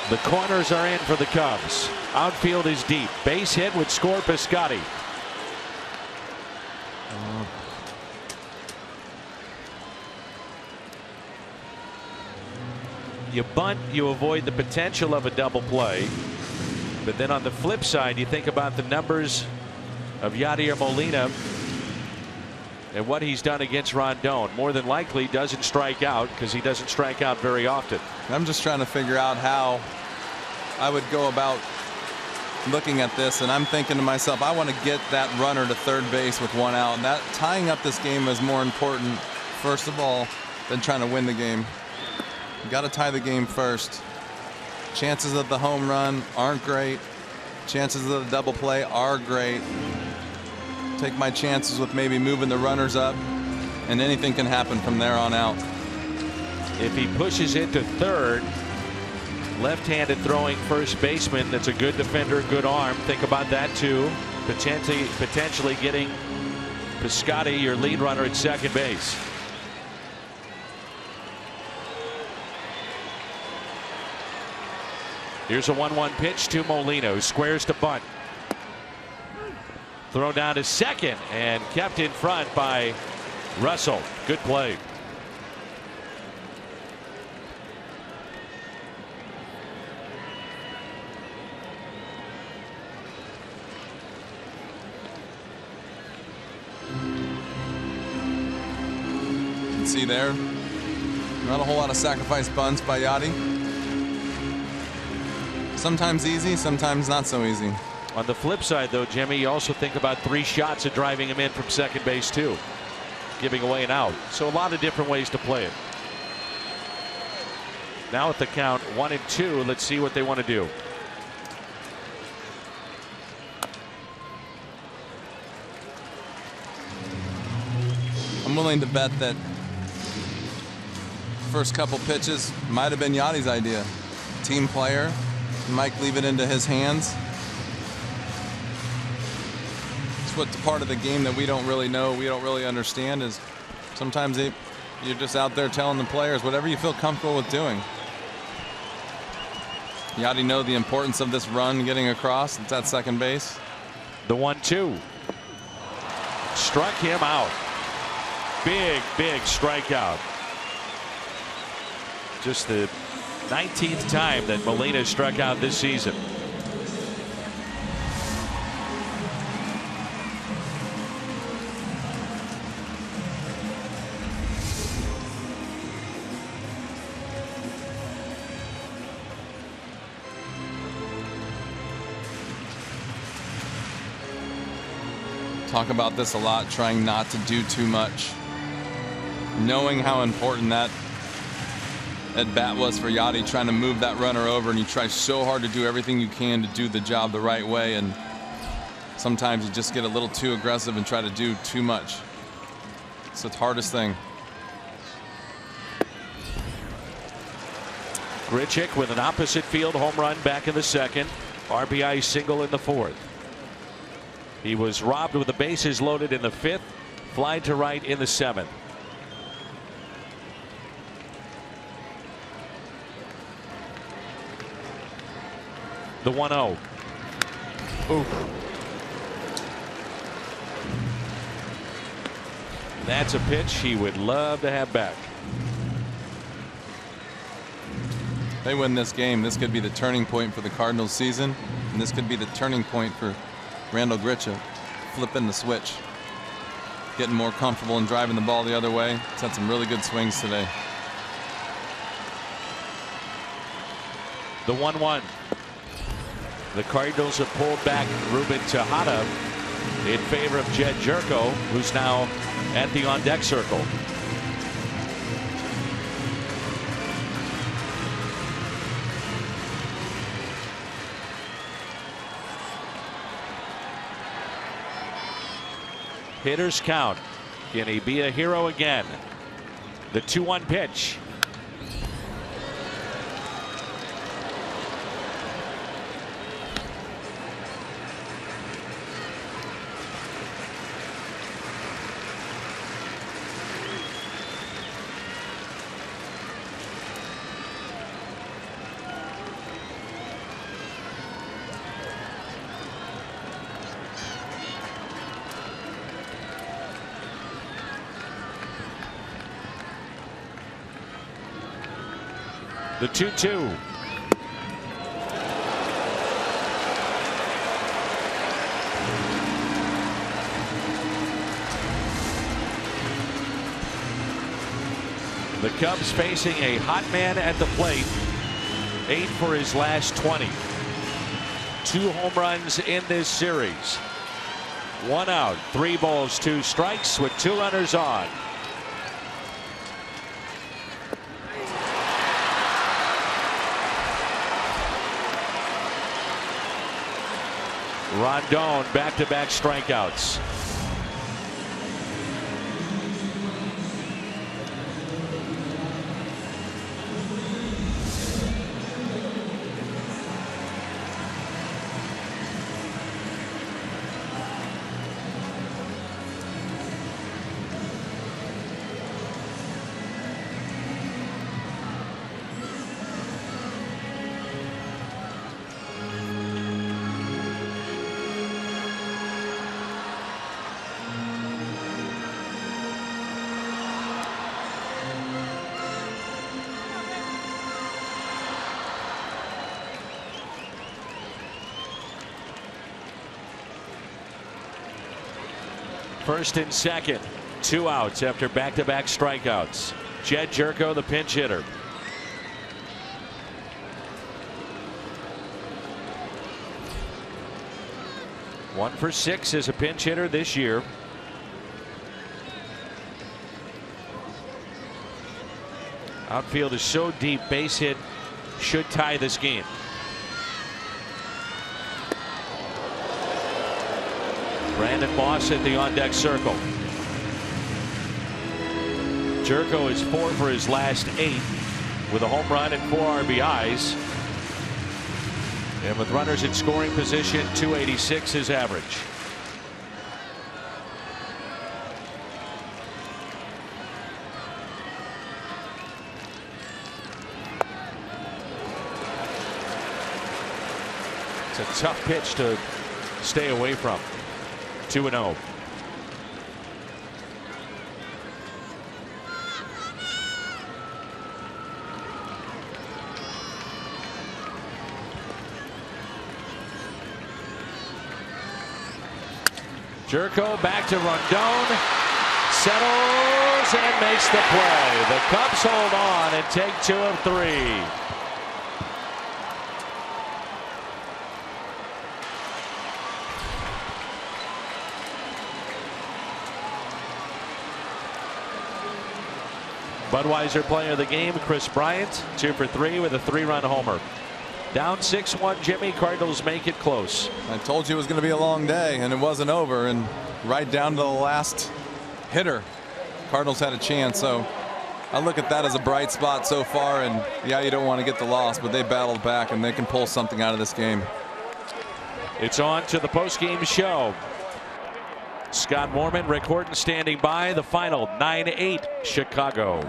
The corners are in for the Cubs. Outfield is deep. Base hit would score Piscotty. You bunt, you avoid the potential of a double play. But then on the flip side, you think about the numbers of Yadier Molina and what he's done against Rondon. More than likely doesn't strike out, because he doesn't strike out very often. I'm just trying to figure out how I would go about looking at this, and I'm thinking to myself, I want to get that runner to third base with 1 out, and that tying up this game is more important, first of all, than trying to win the game. You got to tie the game first. Chances of the home run aren't great. Chances of the double play are great. Take my chances with maybe moving the runners up, and anything can happen from there on out. If he pushes it to third, left-handed throwing first baseman that's a good defender, good arm. Think about that too. Potentially getting Piscotty, your lead runner, at second base. Here's a 1-1 pitch to Molina, who squares to bunt. Throw down to second and kept in front by Russell. Good play. See there, not a whole lot of sacrifice bunts by Yachty. Sometimes easy, sometimes not so easy. On the flip side, though, Jimmy, you also think about 3 shots at driving him in from second base too, giving away an out. So a lot of different ways to play it. Now at the count 1-2, let's see what they want to do. I'm willing to bet that first couple pitches might have been Yachty's idea. Team player, Mike leave it into his hands. It's what the part of the game that we don't really know, we don't really understand, is sometimes you're just out there telling the players whatever you feel comfortable with doing. Yachty know the importance of this run getting across. It's at second base. The 1-2. Struck him out. Big strikeout. Just the 19th time that Molina struck out this season. Talk about this a lot, trying not to do too much. Knowing how important that at bat was for Yachty, trying to move that runner over, and you try so hard to do everything you can to do the job the right way, and sometimes you just get a little too aggressive and try to do too much. It's the hardest thing. Grichuk with an opposite field home run back in the second. RBI single in the fourth. He was robbed with the bases loaded in the fifth. Fly to right in the seventh. The 1-0. Ooh. That's a pitch he would love to have back. They win this game, this could be the turning point for the Cardinals season, and this could be the turning point for Randall Grichuk, flipping the switch, getting more comfortable and driving the ball the other way. He's had some really good swings today. The 1-1. The Cardinals have pulled back Ruben Tejada in favor of Jed Jerko, who's now at the on-deck circle. Hitters count. Can he be a hero again? The 2-1 pitch. The 2-2. The Cubs facing a hot man at the plate. 8 for his last 20. 2 home runs in this series. 1 out, 3 balls, 2 strikes with 2 runners on. Rondon back-to-back strikeouts. First and second, 2 outs after back-to-back strikeouts. Jed Jerko, the pinch hitter. One for 6 as a pinch hitter this year. Outfield is so deep, base hit should tie this game. Brandon Moss at the on-deck circle. Jerko is 4 for his last 8 with a home run and 4 RBIs. And with runners in scoring position, 286 his average. It's a tough pitch to stay away from. 2-0. Jerko back to Rondon, settles and makes the play. The Cubs hold on and take 2 of 3. Budweiser player of the game, Chris Bryant, 2 for 3 with a 3-run homer. Down 6-1, Jimmy. Cardinals make it close. I told you it was going to be a long day, and it wasn't over. And right down to the last hitter, Cardinals had a chance. So I look at that as a bright spot so far. And yeah, you don't want to get the loss, but they battled back, and they can pull something out of this game. It's on to the postgame show. Scott Mormon, Rick Horton standing by. The final 9-8 Chicago.